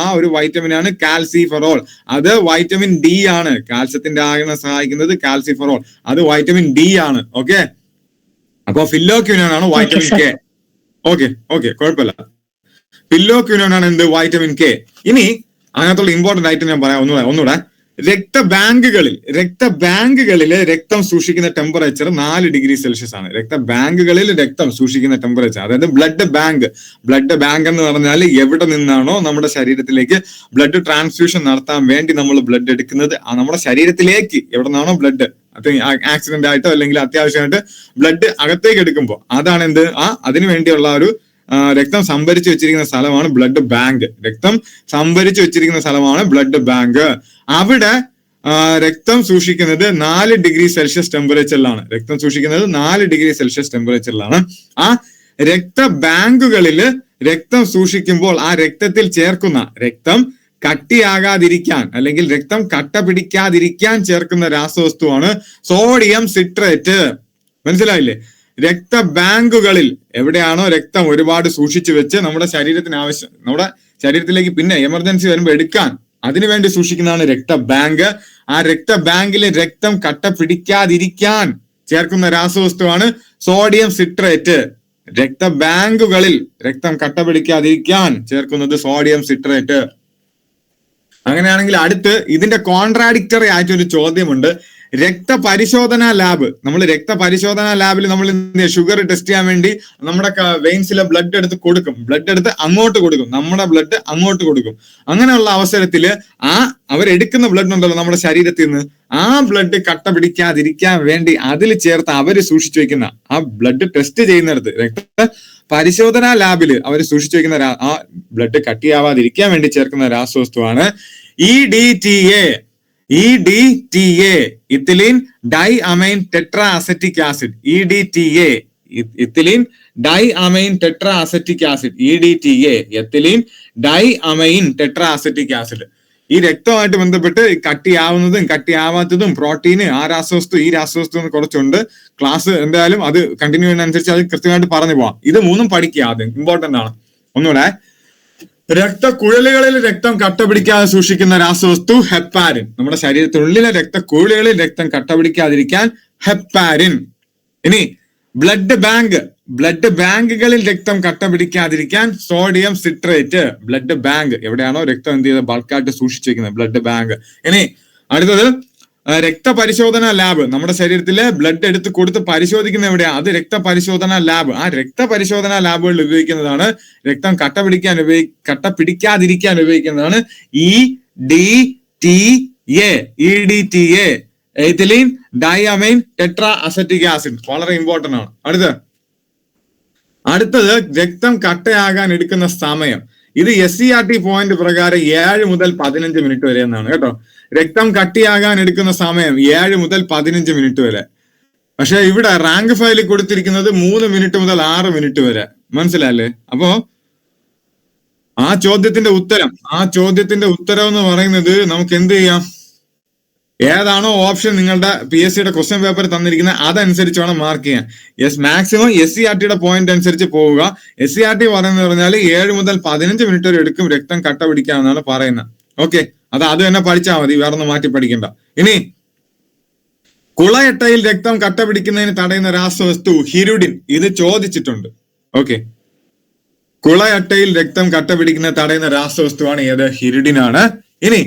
ആ ഒരു വൈറ്റമിൻ ആണ് കാൽസിഫറോൾ. അത് വൈറ്റമിൻ ഡി ആണ്. കാൽസ്യത്തിന്റെ ആഗിരണം സഹായിക്കുന്നത് കാൽസിഫറോൾ, അത് വൈറ്റമിൻ ഡി ആണ്. ഓക്കെ, അപ്പൊ ഫില്ലോക്വിനോൺ ആണ് വൈറ്റമിൻ കെ. ഓക്കെ ഓക്കെ, കുഴപ്പമില്ല. ഫില്ലോക്വിനോൺ ആണ് എന്ത്? Vitamin K. ഇനി അതിനകത്തുള്ള ഇമ്പോർട്ടന്റ് ആയിട്ട് ഞാൻ പറയാം ഒന്നുകൂടെ. രക്തബാങ്കുകളില് രക്തം സൂക്ഷിക്കുന്ന ടെമ്പറേച്ചർ 4 ഡിഗ്രി സെൽഷ്യസ് ആണ്. രക്തബാങ്കുകളിൽ രക്തം സൂക്ഷിക്കുന്ന ടെമ്പറേച്ചർ, അതായത് ബ്ലഡ് ബാങ്ക് എന്ന് പറഞ്ഞാൽ എവിടെ നിന്നാണോ നമ്മുടെ ശരീരത്തിലേക്ക് ബ്ലഡ് ട്രാൻസ്ഫ്യൂഷൻ നടത്താൻ വേണ്ടി നമ്മൾ ബ്ലഡ് എടുക്കുന്നത്, നമ്മുടെ ശരീരത്തിലേക്ക് എവിടെ നിന്നാണോ ബ്ലഡ് ആക്സിഡന്റ് ആയിട്ടോ അല്ലെങ്കിൽ അത്യാവശ്യമായിട്ട് ബ്ലഡ് അകത്തേക്ക് എടുക്കുമ്പോൾ അതാണ് എന്ത്? അതിനു വേണ്ടിയുള്ള ഒരു രക്തം സംഭരിച്ചു വെച്ചിരിക്കുന്ന സ്ഥലമാണ് ബ്ലഡ് ബാങ്ക്. രക്തം സംഭരിച്ചു വെച്ചിരിക്കുന്ന സ്ഥലമാണ് ബ്ലഡ് ബാങ്ക്. അവിടെ രക്തം സൂക്ഷിക്കുന്നത് 4 ഡിഗ്രി സെൽഷ്യസ് ടെമ്പറേച്ചറിലാണ്. രക്തം സൂക്ഷിക്കുന്നത് 4 ഡിഗ്രി സെൽഷ്യസ് ടെമ്പറേച്ചറിലാണ്. ആ രക്തബാങ്കുകളില് രക്തം സൂക്ഷിക്കുമ്പോൾ ആ രക്തത്തിൽ ചേർക്കുന്ന രക്തം കട്ടിയാകാതിരിക്കാൻ അല്ലെങ്കിൽ രക്തം കട്ട പിടിക്കാതിരിക്കാൻ ചേർക്കുന്ന രാസവസ്തുവാണ് സോഡിയം സിട്രേറ്റ്. മനസ്സിലായില്ലേ? രക്തബാങ്കുകളിൽ എവിടെയാണോ രക്തം ഒരുപാട് സൂക്ഷിച്ചു വെച്ച് നമ്മുടെ ശരീരത്തിലേക്ക് പിന്നെ എമർജൻസി വരുമ്പോൾ എടുക്കാൻ അതിനുവേണ്ടി സൂക്ഷിക്കുന്നതാണ് രക്തബാങ്ക്. ആ രക്തബാങ്കിലെ രക്തം കട്ട പിടിക്കാതിരിക്കാൻ ചേർക്കുന്ന രാസവസ്തുവാണ് സോഡിയം സിട്രേറ്റ്. രക്തബാങ്കുകളിൽ രക്തം കട്ട പിടിക്കാതിരിക്കാൻ ചേർക്കുന്നത് സോഡിയം സിട്രേറ്റ്. അങ്ങനെയാണെങ്കിൽ അടുത്ത് ഇതിന്റെ കോൺട്രാഡിക്ടറി ആയിട്ടൊരു ചോദ്യമുണ്ട്. രക്തപരിശോധനാ ലാബ്, നമ്മൾ രക്തപരിശോധനാ ലാബിൽ നമ്മൾ ഷുഗർ ടെസ്റ്റ് ചെയ്യാൻ വേണ്ടി നമ്മുടെ വെയിൻസിലെ ബ്ലഡ് എടുത്ത് അങ്ങോട്ട് കൊടുക്കും, നമ്മുടെ ബ്ലഡ് അങ്ങോട്ട് കൊടുക്കും. അങ്ങനെയുള്ള അവസരത്തില് അവരെടുക്കുന്ന ബ്ലഡ് ഉണ്ടല്ലോ നമ്മുടെ ശരീരത്തിൽ നിന്ന്, ആ ബ്ലഡ് കട്ട പിടിക്കാതിരിക്കാൻ വേണ്ടി അതിൽ ചേർത്ത് അവര് സൂക്ഷിച്ചു വെക്കുന്ന ആ ബ്ലഡ് ടെസ്റ്റ് ചെയ്യുന്നിടത്ത് രക്ത പരിശോധനാ ലാബില് അവർ സൂക്ഷിച്ചു വെക്കുന്ന ആ ബ്ലഡ് കട്ടിയാവാതിരിക്കാൻ വേണ്ടി ചേർക്കുന്ന രാസവസ്തുവാണ് EDTA. Ethylene diamine tetra acetic acid. EDTA, ethylene diamine tetra acetic acid. EDTA, ethylene diamine tetra acetic acid. ഈ രക്തമായിട്ട് ബന്ധപ്പെട്ട് കട്ടിയാവുന്നതും കട്ടിയാവാത്തതും പ്രോട്ടീന്, ആ രാസവസ്തു ഈ രാസവസ്തു കുറച്ചുണ്ട്. ക്ലാസ് എന്തായാലും അത് കണ്ടിന്യൂ ചെയ്യുന്നതനുസരിച്ച് അത് കൃത്യമായിട്ട് പറഞ്ഞു പോവാം. ഇത് മൂന്നും പഠിക്കുക, ആദ്യം ഇമ്പോർട്ടന്റ് ആണ്. ഒന്നുകൂടെ, രക്തക്കുഴലുകളിൽ രക്തം കട്ട പിടിക്കാതെ സൂക്ഷിക്കുന്ന രാസവസ്തു ഹെപ്പാരിൻ. നമ്മുടെ ശരീരത്തിനുള്ളിലെ രക്തക്കുഴലുകളിൽ രക്തം കട്ട പിടിക്കാതിരിക്കാൻ ഹെപ്പാരിൻ. ഇനി ബ്ലഡ് ബാങ്കുകളിൽ രക്തം കട്ട പിടിക്കാതിരിക്കാൻ സോഡിയം സിട്രേറ്റ്. ബ്ലഡ് ബാങ്ക് എവിടെയാണോ രക്തം എന്ത് ചെയ്ത് ബൾക്കായിട്ട് സൂക്ഷിച്ചു വെക്കുന്നത്, ബ്ലഡ് ബാങ്ക്. ഇനി അടുത്തത് രക്തപരിശോധനാ ലാബ്. നമ്മുടെ ശരീരത്തിലെ ബ്ലഡ് എടുത്ത് കൊടുത്ത് പരിശോധിക്കുന്ന എവിടെയാ? അത് രക്തപരിശോധനാ ലാബ്. ആ രക്തപരിശോധനാ ലാബുകളിൽ ഉപയോഗിക്കുന്നതാണ് രക്തം കട്ട പിടിക്കാതിരിക്കാൻ ഉപയോഗിക്കുന്നതാണ് EDTA, ethylene diamine tetra acetic acid. വളരെ ഇമ്പോർട്ടന്റ് ആണ്. അടുത്തത് രക്തം കട്ടയാകാൻ എടുക്കുന്ന സമയം. ഇത് SCRT പോയിന്റ് പ്രകാരം 7 മുതൽ 15 മിനിറ്റ് വരെ എന്നാണ് കേട്ടോ. രക്തം കട്ടിയാകാൻ എടുക്കുന്ന സമയം 7 മുതൽ 15 മിനിറ്റ് വരെ. പക്ഷെ ഇവിടെ റാങ്ക് ഫയലിൽ കൊടുത്തിരിക്കുന്നത് 3 മിനിറ്റ് മുതൽ 6 മിനിറ്റ് വരെ. മനസ്സിലല്ലേ? അപ്പോ ആ ചോദ്യത്തിന്റെ ഉത്തരം എന്ന് പറയുന്നത് നമുക്ക് എന്ത് ചെയ്യാം? ഏതാണോ ഓപ്ഷൻ നിങ്ങളുടെ PSCയുടെ ക്വസ്റ്റ്യൻ പേപ്പർ തന്നിരിക്കുന്നത് അതനുസരിച്ച് വേണം മാർക്ക് ചെയ്യാൻ. മാക്സിമം SCRTയുടെ പോയിന്റ് അനുസരിച്ച് പോവുക. SCRT പറഞ്ഞാൽ 7 മുതൽ 15 മിനിറ്റ് വരെ എടുക്കും രക്തം കട്ട പിടിക്കാമെന്നാണ് പറയുന്നത്. ഓക്കെ, അത് തന്നെ പഠിച്ചാൽ മതി, വേറെ ഒന്നും മാറ്റി പഠിക്കണ്ട. ഇനി കുളയട്ടയിൽ രക്തം കട്ട പിടിക്കുന്നതിന് തടയുന്ന രാസവസ്തു ഹിരുഡിൻ. ഇത് ചോദിച്ചിട്ടുണ്ട്. ഓക്കെ, കുളയട്ടയിൽ രക്തം കട്ട പിടിക്കുന്ന തടയുന്ന രാസവസ്തുവാണ് ഏത്? ഹിരുഡിൻ ആണ്. ഇനി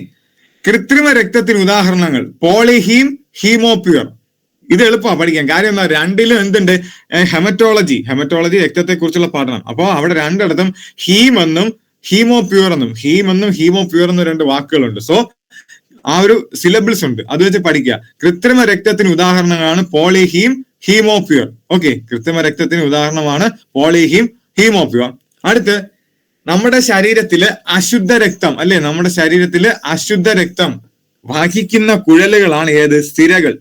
കൃത്രിമ രക്തത്തിന് ഉദാഹരണങ്ങൾ പോളിഹീം, ഹീമോപ്യൂർ. ഇത് എളുപ്പമാണ് പഠിക്കാൻ. കാര്യം എന്താ? രണ്ടിലും എന്തുണ്ട്? ഹെമറ്റോളജി രക്തത്തെ കുറിച്ചുള്ള പഠനം. അപ്പൊ അവിടെ രണ്ടിടത്തും ഹീം എന്നും ഹീമോപ്യൂർ എന്നും 2 വാക്കുകളുണ്ട്. സോ ആ ഒരു സിലബിൾസ് ഉണ്ട്, അത് വെച്ച് പഠിക്കുക. കൃത്രിമ രക്തത്തിന് ഉദാഹരണങ്ങളാണ് പോളിഹീം, ഹീമോപ്യൂർ. ഓക്കെ, കൃത്രിമ രക്തത്തിന് ഉദാഹരണമാണ് പോളിഹീം, ഹീമോപ്യൂർ. അടുത്ത് നമ്മുടെ ശരീരത്തില് അശുദ്ധ രക്തം അല്ലെ, നമ്മുടെ ശരീരത്തില് അശുദ്ധ രക്തം വഹിക്കുന്ന കുഴലുകളാണ് ഏത്? സിരകൾ.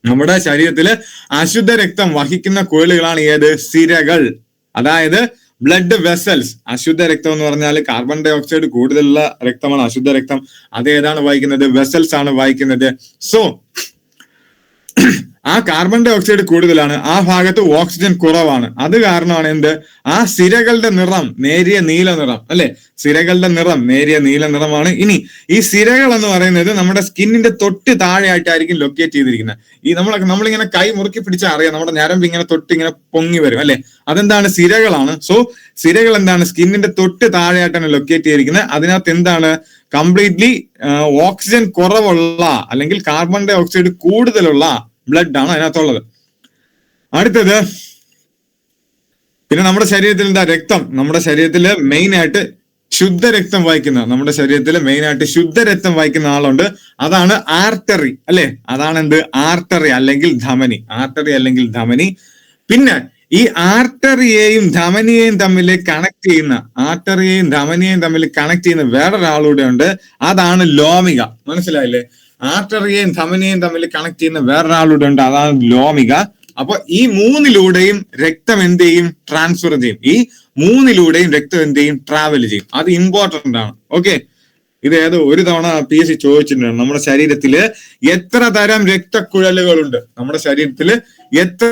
നമ്മുടെ ശരീരത്തില് അശുദ്ധ രക്തം വഹിക്കുന്ന കുഴലുകളാണ് ഏത്? സിരകൾ. അതായത് ബ്ലഡ് വെസൽസ്, അശുദ്ധ രക്തം എന്ന് പറഞ്ഞാൽ കാർബൺ ഡൈ ഓക്സൈഡ് കൂടുതലുള്ള രക്തമാണ് അശുദ്ധ രക്തം. അത് ഏതാണ് വായിക്കുന്നത്? വെസൽസ് ആണ് വായിക്കുന്നത്. സോ ആ കാർബൺ ഡൈ ഓക്സൈഡ് കൂടുതലാണ്, ആ ഭാഗത്ത് ഓക്സിജൻ കുറവാണ്. അത് കാരണമാണ് എന്ത്? ആ സിരകളുടെ നിറം നേരിയ നീല നിറം, അല്ലെ? സിരകളുടെ നിറം നേരിയ നീല നിറമാണ്. ഇനി ഈ സിരകൾ എന്ന് പറയുന്നത് നമ്മുടെ സ്കിന്നിന്റെ തൊട്ട് താഴെയായിട്ടായിരിക്കും ലൊക്കേറ്റ് ചെയ്തിരിക്കുന്നത്. ഈ നമ്മളിങ്ങനെ കൈ മുറുക്കി പിടിച്ചാൽ അറിയാം, നമ്മുടെ ഞരമ്പ് ഇങ്ങനെ തൊട്ട് ഇങ്ങനെ പൊങ്ങി വരും, അല്ലെ? അതെന്താണ്? സിരകളാണ്. സോ സിരകൾ എന്താണ്? സ്കിന്നിന്റെ തൊട്ട് താഴെയായിട്ടാണ് ലൊക്കേറ്റ് ചെയ്തിരിക്കുന്നത്. അതിനകത്ത് എന്താണ്? കംപ്ലീറ്റ്ലി ഓക്സിജൻ കുറവുള്ള അല്ലെങ്കിൽ കാർബൺ ഡൈ ഓക്സൈഡ് കൂടുതലുള്ള ബ്ലഡ് ആണ് അതിനകത്തുള്ളത്. അടുത്തത് പിന്നെ നമ്മുടെ ശരീരത്തിൽ എന്താ? രക്തം. നമ്മുടെ ശരീരത്തിൽ മെയിൻ ആയിട്ട് ശുദ്ധരക്തം വായിക്കുന്ന, നമ്മുടെ ശരീരത്തിൽ മെയിൻ ആയിട്ട് ശുദ്ധരക്തം വായിക്കുന്ന ആളുണ്ട്. അതാണ് ആർട്ടറി, അല്ലെ? അതാണ് എന്ത്? ആർട്ടറി അല്ലെങ്കിൽ ധമനി. ആർട്ടറി അല്ലെങ്കിൽ ധമനി. പിന്നെ ഈ ആർട്ടറിയെയും ധമനിയെയും തമ്മിൽ കണക്ട് ചെയ്യുന്ന, ആർട്ടറിയെയും ധമനിയെയും തമ്മിൽ കണക്ട് ചെയ്യുന്ന വേറൊരാളൂടെ ഉണ്ട്. അതാണ് ലോമിക. മനസ്സിലായില്ലേ? ആർട്ടറിയെയും ധമനിയെയും തമ്മിൽ കണക്ട് ചെയ്യുന്ന വേറൊരാളൂടെ ഉണ്ട്. അതാണ് ലോമിക. അപ്പൊ ഈ മൂന്നിലൂടെയും രക്തം എന്ത് ചെയ്യും? ട്രാൻസ്ഫർ ചെയ്യും. ഈ മൂന്നിലൂടെയും രക്തം എന്ത് ചെയ്യും? ട്രാവൽ ചെയ്യും. അത് ഇമ്പോർട്ടന്റ് ആണ്. ഓക്കെ, ഇത് ഒരു തവണ PSC ചോദിച്ചിട്ടുണ്ട്. നമ്മുടെ ശരീരത്തില് എത്ര തരം രക്തക്കുഴലുകളുണ്ട്? നമ്മുടെ ശരീരത്തില് എത്ര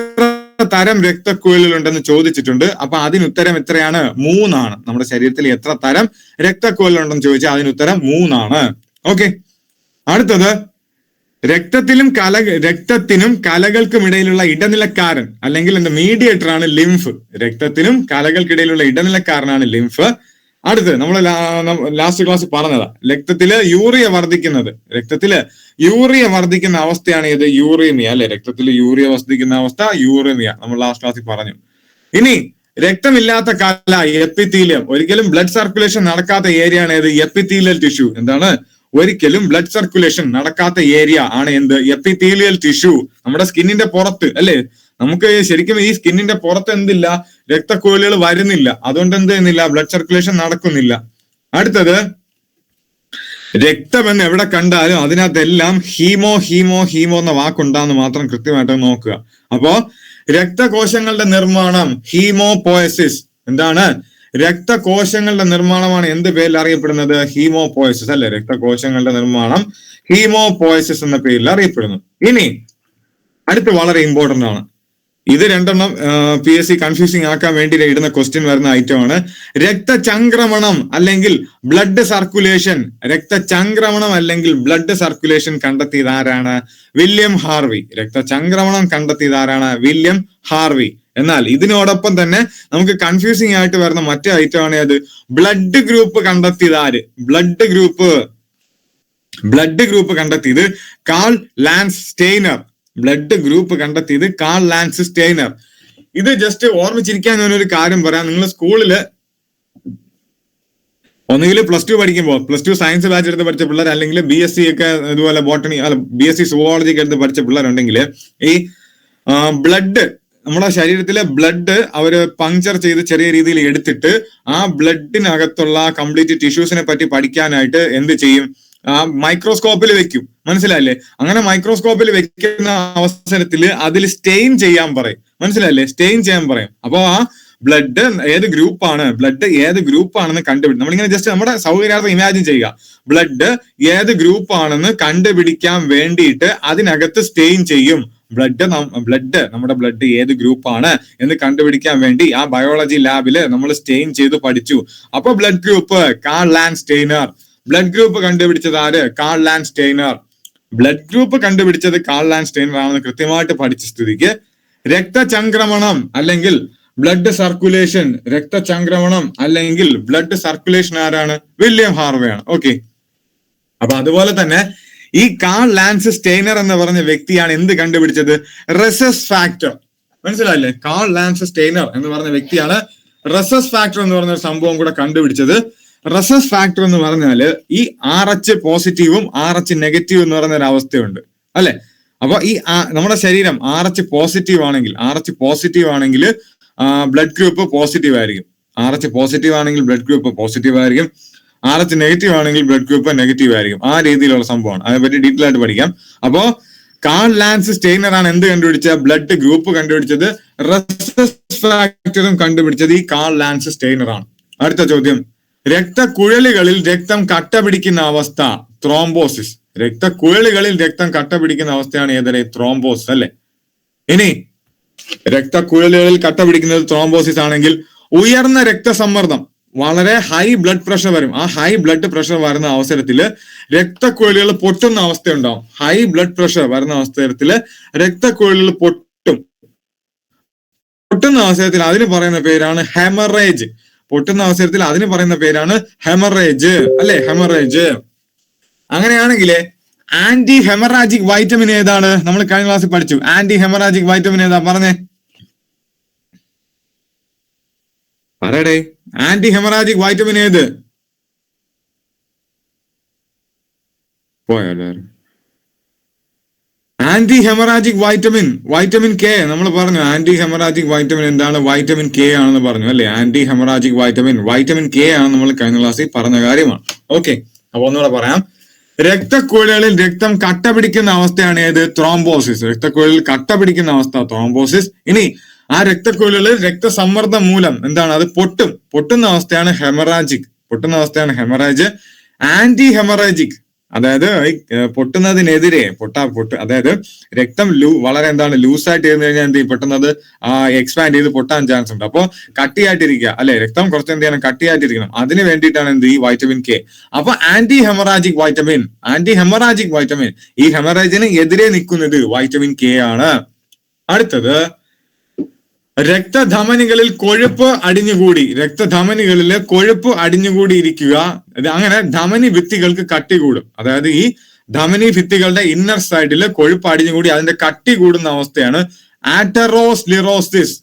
തരം രക്തക്കുഴലുകളുണ്ടെന്ന് ചോദിച്ചിട്ടുണ്ട്. അപ്പൊ അതിനുത്തരം എത്രയാണ്? 3 ആണ്. നമ്മുടെ ശരീരത്തിൽ എത്ര തരം രക്തക്കുഴലുണ്ടെന്ന് ചോദിച്ചാൽ അതിനുത്തരം 3 ആണ്. ഓക്കെ, അടുത്തത് രക്തത്തിനും കലകൾക്കും ഇടയിലുള്ള ഇടനിലക്കാരൻ അല്ലെങ്കിൽ എന്താ? മീഡിയേറ്റർ ആണ് ലിംഫ്. രക്തത്തിനും കലകൾക്കിടയിലുള്ള ഇടനിലക്കാരനാണ് ലിംഫ്. അടുത്തത് നമ്മൾ ലാസ്റ്റ് ക്ലാസ് പറഞ്ഞതാ, രക്തത്തില് യൂറിയ വർദ്ധിക്കുന്ന അവസ്ഥയാണ് ഇത്? യൂറേമിയ, അല്ലെ? രക്തത്തിൽ യൂറിയ വർദ്ധിക്കുന്ന അവസ്ഥ യൂറേമിയ നമ്മൾ ലാസ്റ്റ് ക്ലാസ്സിൽ പറഞ്ഞു. ഇനി രക്തമില്ലാത്ത കല എപ്പിത്തീലിയം. ഒരിക്കലും ബ്ലഡ് സർക്കുലേഷൻ നടക്കാത്ത ഏരിയ ആണ് ഏത്? Epithelial tissue. എന്താണ്? ഒരിക്കലും ബ്ലഡ് സർക്കുലേഷൻ നടക്കാത്ത ഏരിയ ആണ് എന്ത്? Epithelial tissue. നമ്മുടെ സ്കിന്നിന്റെ പുറത്ത്, അല്ലെ? നമുക്ക് ശരിക്കും ഈ സ്കിന്നിന്റെ പുറത്ത് എന്തില്ല? രക്തക്കുഴലുകൾ വരുന്നില്ല. അതുകൊണ്ട് എന്ത് ചെയ്യുന്നില്ല? ബ്ലഡ് സർക്കുലേഷൻ നടക്കുന്നില്ല. അടുത്തത് രക്തം എന്ന് എവിടെ കണ്ടാലും അതിനകത്തെല്ലാം ഹീമോ എന്ന വാക്കുണ്ടാന്ന് മാത്രം കൃത്യമായിട്ട് നോക്കുക. അപ്പോ രക്തകോശങ്ങളുടെ നിർമ്മാണം ഹീമോപോയസിസ്. എന്താണ്? രക്തകോശങ്ങളുടെ നിർമ്മാണമാണ് എന്ത് പേരിൽ അറിയപ്പെടുന്നത്? ഹീമോപോയസിസ്, അല്ലെ? രക്തകോശങ്ങളുടെ നിർമ്മാണം ഹീമോപോയസിസ് എന്ന പേരിൽ അറിയപ്പെടുന്നു. ഇനി അടുത്ത് വളരെ ഇമ്പോർട്ടന്റ് ആണ്. ഇത് രണ്ടെണ്ണം PSC കൺഫ്യൂസിങ് ആക്കാൻ വേണ്ടി ഇടുന്ന ക്വസ്റ്റ്യൻ വരുന്ന ഐറ്റം ആണ്. രക്തചംക്രമണം അല്ലെങ്കിൽ ബ്ലഡ് സർക്കുലേഷൻ. രക്തചംക്രമണം അല്ലെങ്കിൽ ബ്ലഡ് സർക്കുലേഷൻ കണ്ടെത്തിയത് ആരാണ്? William Harvey. രക്തചംക്രമണം കണ്ടെത്തിയത് ആരാണ്? William Harvey. എന്നാൽ ഇതിനോടൊപ്പം തന്നെ നമുക്ക് കൺഫ്യൂസിങ് ആയിട്ട് വരുന്ന മറ്റേ ഐറ്റം ആണ് അത് ബ്ലഡ് ഗ്രൂപ്പ് കണ്ടെത്തിയത് ആര്? ബ്ലഡ് ഗ്രൂപ്പ് കണ്ടെത്തിയത് Karl Landsteiner. Blood group കണ്ടെത്തിയത് കാൾ ലാൻസ് സ്റ്റെയ്നർ. ഇത് ജസ്റ്റ് ഓർമ്മിച്ചിരിക്കാൻ ഞാനൊരു കാര്യം പറയാം. നിങ്ങൾ സ്കൂളില് ഒന്നുകിൽ +2 പഠിക്കുമ്പോൾ +2 സയൻസ് ബാച്ച് എടുത്ത് പഠിച്ച പിള്ളേർ, അല്ലെങ്കിൽ BSc ഒക്കെ ഇതുപോലെ ബോട്ടണി BSc സുവോളജി ഒക്കെ എടുത്ത് പഠിച്ച പിള്ളേരുണ്ടെങ്കിൽ ഈ ബ്ലഡ്, നമ്മുടെ ശരീരത്തിലെ ബ്ലഡ് അവര് പങ്ക്ചർ ചെയ്ത് ചെറിയ രീതിയിൽ എടുത്തിട്ട് ആ ബ്ലഡിനകത്തുള്ള കംപ്ലീറ്റ് ടിഷ്യൂസിനെ പറ്റി പഠിക്കാനായിട്ട് എന്ത് ചെയ്യും? മൈക്രോസ്കോപ്പിൽ വെക്കും. മനസ്സിലായില്ലേ? അങ്ങനെ മൈക്രോസ്കോപ്പിൽ വെക്കുന്ന അവസരത്തിൽ അതിൽ സ്റ്റെയിൻ ചെയ്യാൻ പറയും. മനസ്സിലായില്ലേ? സ്റ്റെയിൻ ചെയ്യാൻ പറയും. അപ്പൊ ആ ബ്ലഡ് ഏത് ഗ്രൂപ്പാണെന്ന് കണ്ടുപിടിക്കും. നമ്മളിങ്ങനെ ജസ്റ്റ് നമ്മുടെ സൗകര്യാർത്ഥം ഇമാജിൻ ചെയ്യുക. ബ്ലഡ് ഏത് ഗ്രൂപ്പാണെന്ന് കണ്ടുപിടിക്കാൻ വേണ്ടിയിട്ട് അതിനകത്ത് സ്റ്റെയിൻ ചെയ്യും. നമ്മുടെ ബ്ലഡ് ഏത് ഗ്രൂപ്പാണ് എന്ന് കണ്ടുപിടിക്കാൻ വേണ്ടി ആ ബയോളജി ലാബില് നമ്മൾ സ്റ്റെയിൻ ചെയ്ത് പഠിച്ചു. അപ്പൊ blood group Karl Landsteiner. Blood group കണ്ടുപിടിച്ചത് ആര്? Karl Landsteiner. Blood group കണ്ടുപിടിച്ചത് കാൾ ലാൻസ് സ്റ്റെയ്നർ ആണെന്ന് കൃത്യമായിട്ട് പഠിച്ച സ്ഥിതിക്ക് രക്തചംക്രമണം അല്ലെങ്കിൽ ബ്ലഡ് സർക്കുലേഷൻ, ആരാണ്? വില്യം ഹാർവെയാണ്. ഓക്കെ, അപ്പൊ അതുപോലെ തന്നെ ഈ കാൾ ലാൻസ് സ്റ്റെയ്നർ എന്ന് പറഞ്ഞ വ്യക്തിയാണ് എന്ത് കണ്ടുപിടിച്ചത്? Resists factor. മനസ്സിലായില്ലേ? കാൾ ലാൻസ് സ്റ്റെയ്നർ എന്ന് പറഞ്ഞ വ്യക്തിയാണ് റെസസ് ഫാക്ടർ എന്ന് പറഞ്ഞ സംഭവം കൂടെ കണ്ടുപിടിച്ചത്. റെസസ് ഫാക്ടർ എന്ന് പറഞ്ഞാല് ഈ RH പോസിറ്റീവും RH നെഗറ്റീവ് എന്ന് പറയുന്ന ഒരു അവസ്ഥയുണ്ട്, അല്ലെ? അപ്പൊ ഈ നമ്മുടെ ശരീരം RH പോസിറ്റീവ് ആണെങ്കിൽ ബ്ലഡ് ഗ്രൂപ്പ് പോസിറ്റീവ് ആയിരിക്കും. RH പോസിറ്റീവ് ആണെങ്കിൽ ബ്ലഡ് ഗ്രൂപ്പ് പോസിറ്റീവ് ആയിരിക്കും. RH നെഗറ്റീവ് ആണെങ്കിൽ ബ്ലഡ് ഗ്രൂപ്പ് നെഗറ്റീവ് ആയിരിക്കും. ആ രീതിയിലുള്ള സംഭവമാണ്. അതിനെപ്പറ്റി ഡീറ്റെയിൽ ആയിട്ട് പഠിക്കാം. അപ്പോ കാൾ ലാൻസ് സ്റ്റെയ്നർ ആണ് എന്ത് കണ്ടുപിടിച്ചത്? ബ്ലഡ് ഗ്രൂപ്പ് കണ്ടുപിടിച്ചത്. റെസസ് ഫാക്ടറും കണ്ടുപിടിച്ചത് ഈ കാൾ ലാൻസ് സ്റ്റെയ്നർ ആണ്. അടുത്ത ചോദ്യം, രക്തക്കുഴലുകളിൽ രക്തം കട്ട പിടിക്കുന്ന അവസ്ഥ ത്രോംബോസിസ്. രക്തക്കുഴലുകളിൽ രക്തം കട്ട പിടിക്കുന്ന അവസ്ഥയാണ് ഏതൊരു ത്രോംബോസിസ് അല്ലെ. ഇനി രക്തക്കുഴലുകളിൽ കട്ട പിടിക്കുന്നത് ത്രോംബോസിസ് ആണെങ്കിൽ ഉയർന്ന രക്തസമ്മർദ്ദം, വളരെ ഹൈ ബ്ലഡ് പ്രഷർ വരും. ആ ഹൈ ബ്ലഡ് പ്രഷർ വരുന്ന അവസരത്തില് രക്തക്കുഴലുകൾ പൊട്ടുന്ന അവസ്ഥ ഉണ്ടാവും. ഹൈ ബ്ലഡ് പ്രഷർ വരുന്ന അവസരത്തില് രക്തക്കുഴലുകൾ പൊട്ടുന്ന അവസരത്തിൽ അതിന് പറയുന്ന പേരാണ് ഹെമറേജ്. പൊട്ടുന്ന അവസരത്തിൽ അതിന് പറയുന്ന പേരാണ് ഹെമറേജ് അല്ലെ, ഹെമറേജ്. അങ്ങനെയാണെങ്കിൽ ആന്റി ഹെമറാജിക് വൈറ്റമിൻ ഏതാണ്? നമ്മൾ കഴിഞ്ഞ ക്ലാസ്സിൽ പഠിച്ചു. ആന്റി ഹെമറാജിക് വൈറ്റമിൻ ഏതാ? പറഞ്ഞേ, പറയടേ. ആന്റി ഹെമറാജിക് വൈറ്റമിൻ ഏത്? പോയാലോ? Anti haemorrhagic vitamin K. നമ്മൾ പറഞ്ഞു ആന്റി ഹെമറാജിക് വൈറ്റമിൻ എന്താണ്? വൈറ്റമിൻ കെ ആണെന്ന് പറഞ്ഞു അല്ലെ. ആന്റി ഹെമറാജിക് വൈറ്റമിൻ കെ ആണ് നമ്മൾ കഴിഞ്ഞ ക്ലാസ്സിൽ പറഞ്ഞ കാര്യമാണ്. ഓക്കെ, അപ്പൊ ഒന്നുകൂടെ പറയാം. രക്തക്കുഴലുകളിൽ രക്തം കട്ട പിടിക്കുന്ന അവസ്ഥയാണ് ഏത്? ത്രോംബോസിസ്. രക്തക്കുഴലിൽ കട്ട പിടിക്കുന്ന അവസ്ഥ ത്രോംബോസിസ്. ഇനി ആ രക്തക്കുഴലുകളിൽ രക്തസമ്മർദ്ദം മൂലം എന്താണ്? അത് പൊട്ടുന്ന അവസ്ഥയാണ് ഹെമറാജ്. ആന്റി ഹെമറാജിക്, അതായത് പൊട്ടുന്നതിനെതിരെ അതായത് രക്തം വളരെ ലൂസായിട്ട് ഇരുന്ന് കഴിഞ്ഞാൽ എന്ത് ചെയ്യും? പെട്ടെന്നത് എക്സ്പാൻഡ് ചെയ്ത് പൊട്ടാൻ ചാൻസ് ഉണ്ട്. അപ്പൊ കട്ടിയായിട്ടിരിക്കുക അല്ലെ, രക്തം കുറച്ച് എന്ത് ചെയ്യണം? കട്ടിയായിട്ടിരിക്കണം. അതിന് വേണ്ടിയിട്ടാണ് എന്ത്? ഈ വൈറ്റമിൻ കെ. അപ്പൊ ആന്റി ഹെമറാജിക് വൈറ്റമിൻ ഈ ഹെമറാജിന് എതിരെ നിൽക്കുന്നത് വൈറ്റമിൻ കെ ആണ്. അടുത്തത്, രക്തധമനികളിൽ കൊഴുപ്പ് അടിഞ്ഞുകൂടി ഇരിക്കുക. അങ്ങനെ ധമനി ഭിത്തികൾക്ക് കട്ടി കൂടും. അതായത് ഈ ധമനി ഭിത്തികളുടെ ഇന്നർ സൈഡില് കൊഴുപ്പ് അടിഞ്ഞുകൂടി അതിന്റെ കട്ടി കൂടുന്ന അവസ്ഥയാണ് ആർട്ടറിയോസ്ലിറോസിസ്.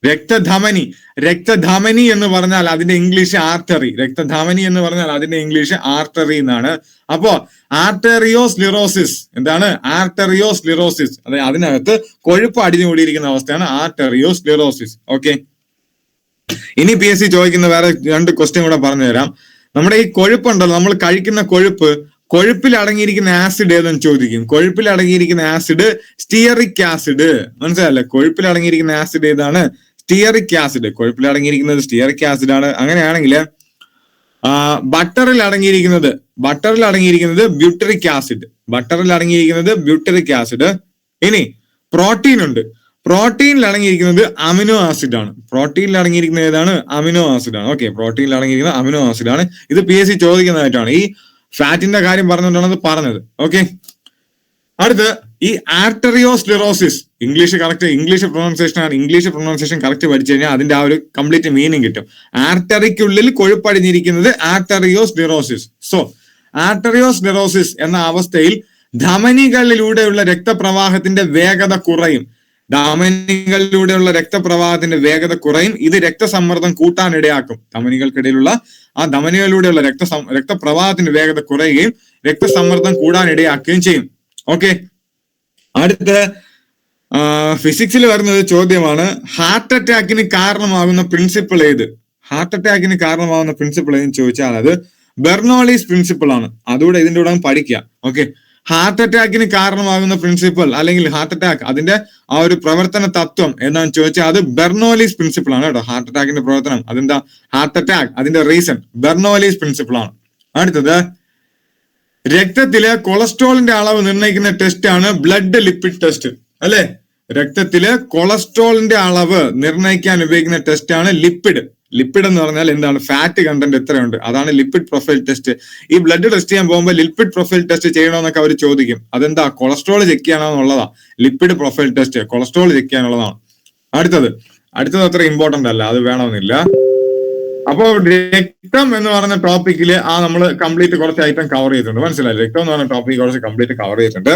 രക്തധമനി എന്ന് പറഞ്ഞാൽ അതിന്റെ ഇംഗ്ലീഷ് ആർട്ടറി. ആർട്ടറി എന്നാണ്. അപ്പോ ആർട്ടറിയോസ്ലിറോസിസ് എന്താണ്? ആർട്ടറിയോസ്ലിറോസിസ്, അതായത് അതിനകത്ത് കൊഴുപ്പ് അടിഞ്ഞുകൂടിയിരിക്കുന്ന അവസ്ഥയാണ് ആർട്ടറിയോസ്ലിറോസിസ്. ഓക്കെ, ഇനി PSC ചോദിക്കുന്ന വേറെ 2 ക്വസ്റ്റ്യൻ കൂടെ പറഞ്ഞു തരാം. നമ്മുടെ ഈ കൊഴുപ്പുണ്ടല്ലോ, നമ്മൾ കഴിക്കുന്ന കൊഴുപ്പിൽ അടങ്ങിയിരിക്കുന്ന ആസിഡ് ഏതെന്ന് ചോദിക്കും. കൊഴുപ്പിൽ അടങ്ങിയിരിക്കുന്ന ആസിഡ് സ്റ്റിയറിക് ആസിഡ്. മനസ്സിലല്ലേ? കൊഴുപ്പിൽ അടങ്ങിയിരിക്കുന്ന ആസിഡ് ഏതാണ്? Stearic acid. കൊഴുപ്പിൽ അടങ്ങിയിരിക്കുന്നത് സ്റ്റിയറിക് ആസിഡ് ആണ്. അങ്ങനെയാണെങ്കിൽ ബട്ടറിൽ അടങ്ങിയിരിക്കുന്നത് ബ്യൂട്ടറിക് ആസിഡ്. ഇനി പ്രോട്ടീൻ ഉണ്ട്. പ്രോട്ടീനിൽ അടങ്ങിയിരിക്കുന്നത് അമിനോ ആസിഡ് ആണ്. പ്രോട്ടീനിൽ അടങ്ങിയിരിക്കുന്നത് ഏതാണ്? അമിനോ ആസിഡ് ആണ്. ഓക്കെ, പ്രോട്ടീനിൽ അടങ്ങിയിരിക്കുന്ന അമിനോ ആസിഡ് ആണ്. ഇത് PSC ചോദിക്കുന്നതായിട്ടാണ്. ഈ ഫാറ്റിന്റെ കാര്യം പറഞ്ഞുകൊണ്ടാണ് ഇത് പറഞ്ഞത്. ഓക്കെ, അടുത്ത് ഈ ആർട്ടറിയോസ്ലിറോസിസ്. ഇംഗ്ലീഷ് പ്രൊണൗൺസിയേഷൻ കറക്റ്റ് പഠിച്ചു കഴിഞ്ഞാൽ അതിന്റെ ആ ഒരു കംപ്ലീറ്റ് മീനിങ് കിട്ടും. ആർട്ടറിക്കുള്ളിൽ കൊഴുപ്പടിഞ്ഞിരിക്കുന്നത് ആർട്ടറിയോസ്ലിറോസിസ്. സോ ആർട്ടറിയോസ്ലിറോസിസ് എന്ന അവസ്ഥയിൽ ധമനികളിലൂടെയുള്ള രക്തപ്രവാഹത്തിന്റെ വേഗത കുറയും. ഇത് രക്തസമ്മർദ്ദം കൂട്ടാനിടയാക്കും. ധമനികൾക്കിടയിലുള്ള ആ ധമനികളിലൂടെയുള്ള രക്തപ്രവാഹത്തിന്റെ വേഗത കുറയുകയും രക്തസമ്മർദ്ദം കൂടാനിടയാക്കുകയും ചെയ്യും. ഓക്കെ, അടുത്ത ഫിസിക്സിൽ വരുന്ന ഒരു ചോദ്യമാണ്, ഹാർട്ട് അറ്റാക്കിന് കാരണമാകുന്ന പ്രിൻസിപ്പിൾ ഏത്? ഏതെന്ന് ചോദിച്ചാൽ അത് ബെർണോളീസ് പ്രിൻസിപ്പിൾ ആണ്. അതുകൂടെ ഇതിന്റെ കൂടെ പഠിക്കുക. ഓക്കെ, ഹാർട്ട് അറ്റാക്കിന് കാരണമാകുന്ന പ്രിൻസിപ്പിൾ അല്ലെങ്കിൽ ഹാർട്ട് അറ്റാക്ക് അതിന്റെ ആ ഒരു പ്രവർത്തന തത്വം എന്താണെന്ന് ചോദിച്ചാൽ അത് ബെർണോലീസ് പ്രിൻസിപ്പിൾ ആണ് കേട്ടോ. ഹാർട്ട് അറ്റാക്കിന്റെ പ്രവർത്തനം അതെന്താ? ഹാർട്ട് അറ്റാക്ക് അതിന്റെ റീസൺ ബെർണോലീസ് പ്രിൻസിപ്പിൾ ആണ്. അടുത്തത്, രക്തത്തിലെ കൊളസ്ട്രോളിന്റെ അളവ് നിർണ്ണയിക്കുന്ന ടെസ്റ്റ് ആണ് ബ്ലഡ് ലിപ്പിഡ് ടെസ്റ്റ് അല്ലെ. രക്തത്തിലെ കൊളസ്ട്രോളിന്റെ അളവ് നിർണ്ണയിക്കാൻ ഉപയോഗിക്കുന്ന ടെസ്റ്റ് ആണ് ലിപ്പിഡ്. ലിപ്പിഡ് എന്ന് പറഞ്ഞാൽ എന്താണ്? ഫാറ്റ് കണ്ടന്റ് എത്രയുണ്ട്, അതാണ് ലിപ്പിഡ് പ്രൊഫൈൽ ടെസ്റ്റ്. ഈ ബ്ലഡ് ടെസ്റ്റ് ചെയ്യാൻ പോകുമ്പോൾ ലിപ്പിഡ് പ്രൊഫൈൽ ടെസ്റ്റ് ചെയ്യണമെന്നൊക്കെ അവർ ചോദിക്കും. അതെന്താ? കൊളസ്ട്രോൾ ചെക്ക് ചെയ്യാനുള്ളതാ lipid profile test. Cholesterol check ചെയ്യാനുള്ളതാണ്. അടുത്തത് അത്ര ഇമ്പോർട്ടന്റ് അല്ല, അത് വേണമെന്നില്ല. അപ്പോ രക്തം എന്ന് പറഞ്ഞ ടോപ്പിക്കില് നമ്മൾ കംപ്ലീറ്റ് കുറച്ച് ഐറ്റം കവർ ചെയ്തിട്ടുണ്ട്. മനസ്സിലായി? രക്തം എന്ന് പറഞ്ഞ ടോപ്പിക് കുറച്ച് കംപ്ലീറ്റ് കവർ ചെയ്തിട്ടുണ്ട്.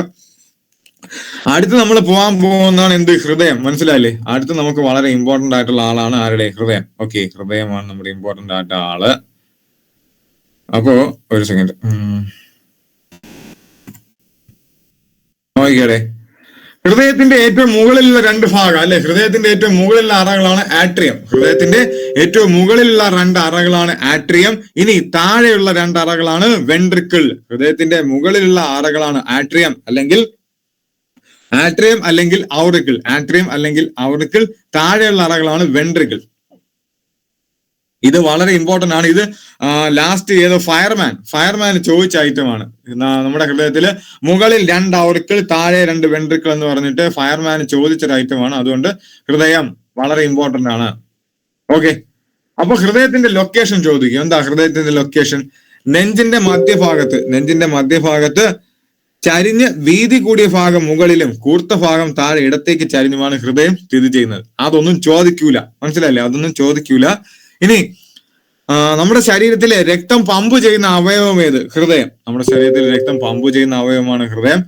അടുത്ത് നമ്മൾ പോകാൻ പോകുന്നതാണ് എന്ത്? ഹൃദയം. മനസ്സിലായില്ലേ? അടുത്ത് നമുക്ക് വളരെ ഇമ്പോർട്ടന്റ് ആയിട്ടുള്ള ആളാണ് ആരുടെ? ഹൃദയം. ഓക്കെ, ഹൃദയമാണ് നമ്മുടെ ഇമ്പോർട്ടന്റ് ആയിട്ട് ആള്. അപ്പോ ഒരു സെക്കൻഡ് നോക്കിക്കടെ. ഹൃദയത്തിന്റെ ഏറ്റവും മുകളിലുള്ള 2 ഭാഗം അല്ലെ, ഹൃദയത്തിന്റെ ഏറ്റവും മുകളിലുള്ള അറകളാണ് ആട്രിയം. ഇനി താഴെയുള്ള 2 അറകളാണ് വെൻട്രിക്കിൾ. ഹൃദയത്തിന്റെ മുകളിലുള്ള അറകളാണ് ആട്രിയം അല്ലെങ്കിൽ ആട്രിയം അല്ലെങ്കിൽ ഔറിക്കിൾ, ആട്രിയം അല്ലെങ്കിൽ ഔറിക്കിൾ, താഴെയുള്ള അറകളാണ് വെൻട്രിക്കിൾ. ഇത് വളരെ ഇമ്പോർട്ടന്റ് ആണ്. ഇത് ലാസ്റ്റ് ഏതോ ഫയർമാൻ ചോദിച്ച ഐറ്റമാണ്. നമ്മുടെ ഹൃദയത്തില് മുകളിൽ 2 ഔറിക്കിൾ, താഴെ 2 വെൻട്രിക്കിൾ എന്ന് പറഞ്ഞിട്ട് ഫയർമാൻ ചോദിച്ചൊരു ഐറ്റമാണ്. അതുകൊണ്ട് ഹൃദയം വളരെ ഇമ്പോർട്ടന്റ് ആണ്. ഓക്കെ, അപ്പൊ ഹൃദയത്തിന്റെ ലൊക്കേഷൻ ചോദിക്കും. എന്താ ഹൃദയത്തിന്റെ ലൊക്കേഷൻ? നെഞ്ചിന്റെ മധ്യഭാഗത്ത് ചരിഞ്ഞ് വീതി കൂടിയ ഭാഗം മുകളിലും കൂർത്ത ഭാഗം താഴെ ഇടത്തേക്ക് ചരിഞ്ഞുമാണ് ഹൃദയം സ്ഥിതി ചെയ്യുന്നത്. അതൊന്നും ചോദിക്കൂല, മനസ്സിലായില്ലേ? അതൊന്നും ചോദിക്കൂല. ഇനി നമ്മുടെ ശരീരത്തിലെ രക്തം പമ്പ് ചെയ്യുന്ന അവയവം ഏത്? ഹൃദയം. നമ്മുടെ ശരീരത്തിൽ രക്തം പമ്പ് ചെയ്യുന്ന അവയവമാണ് ഹൃദയം.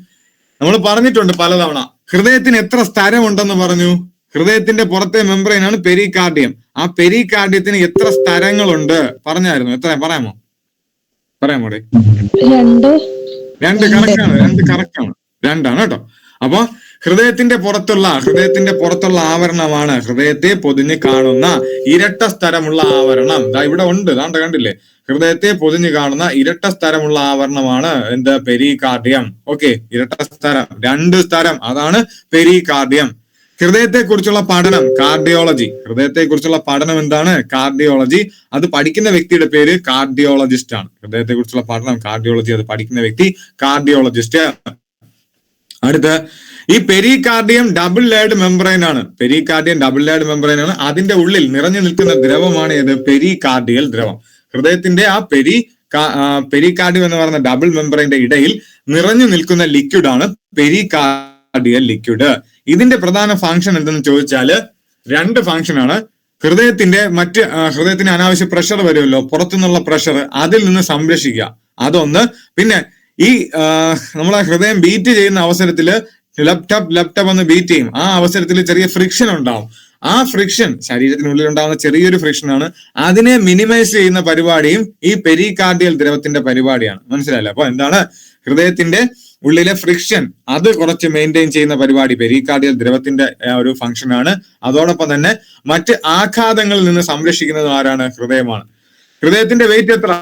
നമ്മൾ പറഞ്ഞിട്ടുണ്ട് പലതവണ. ഹൃദയത്തിന് എത്ര സ്ഥലം ഉണ്ടെന്ന് പറഞ്ഞു? ഹൃദയത്തിന്റെ പുറത്തെ മെംബ്രെയിനാണ് പെരികാർഡിയം. ആ പെരികാർഡിയത്തിന് എത്ര സ്ഥലങ്ങളുണ്ട് പറഞ്ഞായിരുന്നു? എത്ര പറയാമോ? 2 കറക്റ്റ് ആണ്. 2 ആണ് കേട്ടോ. അപ്പൊ ഹൃദയത്തിന്റെ പുറത്തുള്ള ആവരണമാണ് ഹൃദയത്തെ പൊതിഞ്ഞ് കാണുന്ന ഇരട്ട സ്ഥലമുള്ള ആവരണം. ഇവിടെ ഉണ്ട്, കണ്ടില്ലേ? ഹൃദയത്തെ പൊതിഞ്ഞ് കാണുന്ന ഇരട്ട സ്ഥലമുള്ള ആവരണമാണ് എന്ത്? പെരികാർഡിയം. ഓക്കെ, ഇരട്ട സ്ഥലം, 2 സ്ഥലം, അതാണ് പെരികാർഡിയം. ഹൃദയത്തെ കുറിച്ചുള്ള പഠനം കാർഡിയോളജി. ഹൃദയത്തെ കുറിച്ചുള്ള പഠനം എന്താണ്? കാർഡിയോളജി. അത് പഠിക്കുന്ന വ്യക്തിയുടെ പേര് കാർഡിയോളജിസ്റ്റ് ആണ്. ഹൃദയത്തെ കുറിച്ചുള്ള പഠനം കാർഡിയോളജി, അത് പഠിക്കുന്ന വ്യക്തി കാർഡിയോളജിസ്റ്റ്. അടുത്ത, ഈ പെരികാർഡിയം ഡബിൾ ലെയർഡ് മെംബ്രെയിൻ ആണ്. അതിന്റെ ഉള്ളിൽ നിറഞ്ഞു നിൽക്കുന്ന ദ്രവമാണ് ഏത്? പെരികാർഡിയൽ ദ്രവം. ഹൃദയത്തിന്റെ ആ പെരികാർഡിയം എന്ന് പറയുന്ന ഡബിൾ മെംബ്രെയിന്റെ ഇടയിൽ നിറഞ്ഞു നിൽക്കുന്ന ലിക്വിഡ് ആണ് പെരികാർഡിയൽ ലിക്വിഡ്. ഇതിന്റെ പ്രധാന ഫംഗ്ഷൻ എന്തെന്ന് ചോദിച്ചാല് 2 ഫംഗ്ഷൻ ആണ്. ഹൃദയത്തിന് അനാവശ്യ പ്രഷർ വരുമല്ലോ, പുറത്തുനിന്നുള്ള പ്രഷർ, അതിൽ നിന്ന് സംരക്ഷിക്കുക, അതൊന്ന്. പിന്നെ ഈ നമ്മളെ ഹൃദയം ബീറ്റ് ചെയ്യുന്ന അവസരത്തില് ലെപ്റ്റപ്പ് എന്ന് ബീറ്റ് ചെയ്യും. ആ അവസരത്തിൽ ചെറിയ ഫ്രിക്ഷൻ ഉണ്ടാവും. ആ ഫ്രിക്ഷൻ ശരീരത്തിനുള്ളിൽ ഉണ്ടാകുന്ന ചെറിയൊരു ഫ്രിക്ഷൻ ആണ്. അതിനെ മിനിമൈസ് ചെയ്യുന്ന പരിപാടിയും ഈ പെരികാർഡിയൽ ദ്രവത്തിന്റെ പരിപാടിയാണ്. മനസ്സിലായില്ലേ? അപ്പൊ എന്താണ്? ഹൃദയത്തിന്റെ ഉള്ളിലെ ഫ്രിക്ഷൻ അത് കുറച്ച് മെയിൻറ്റെയിൻ ചെയ്യുന്ന പരിപാടി പെരികാർഡിയൽ ദ്രവത്തിന്റെ ഒരു ഫംഗ്ഷൻ ആണ്. അതോടൊപ്പം തന്നെ മറ്റ് ആഘാതങ്ങളിൽ നിന്ന് സംരക്ഷിക്കുന്നത് ആരാണ്? ഹൃദയമാണ്. ഹൃദയത്തിന്റെ വെയിറ്റ് എത്ര?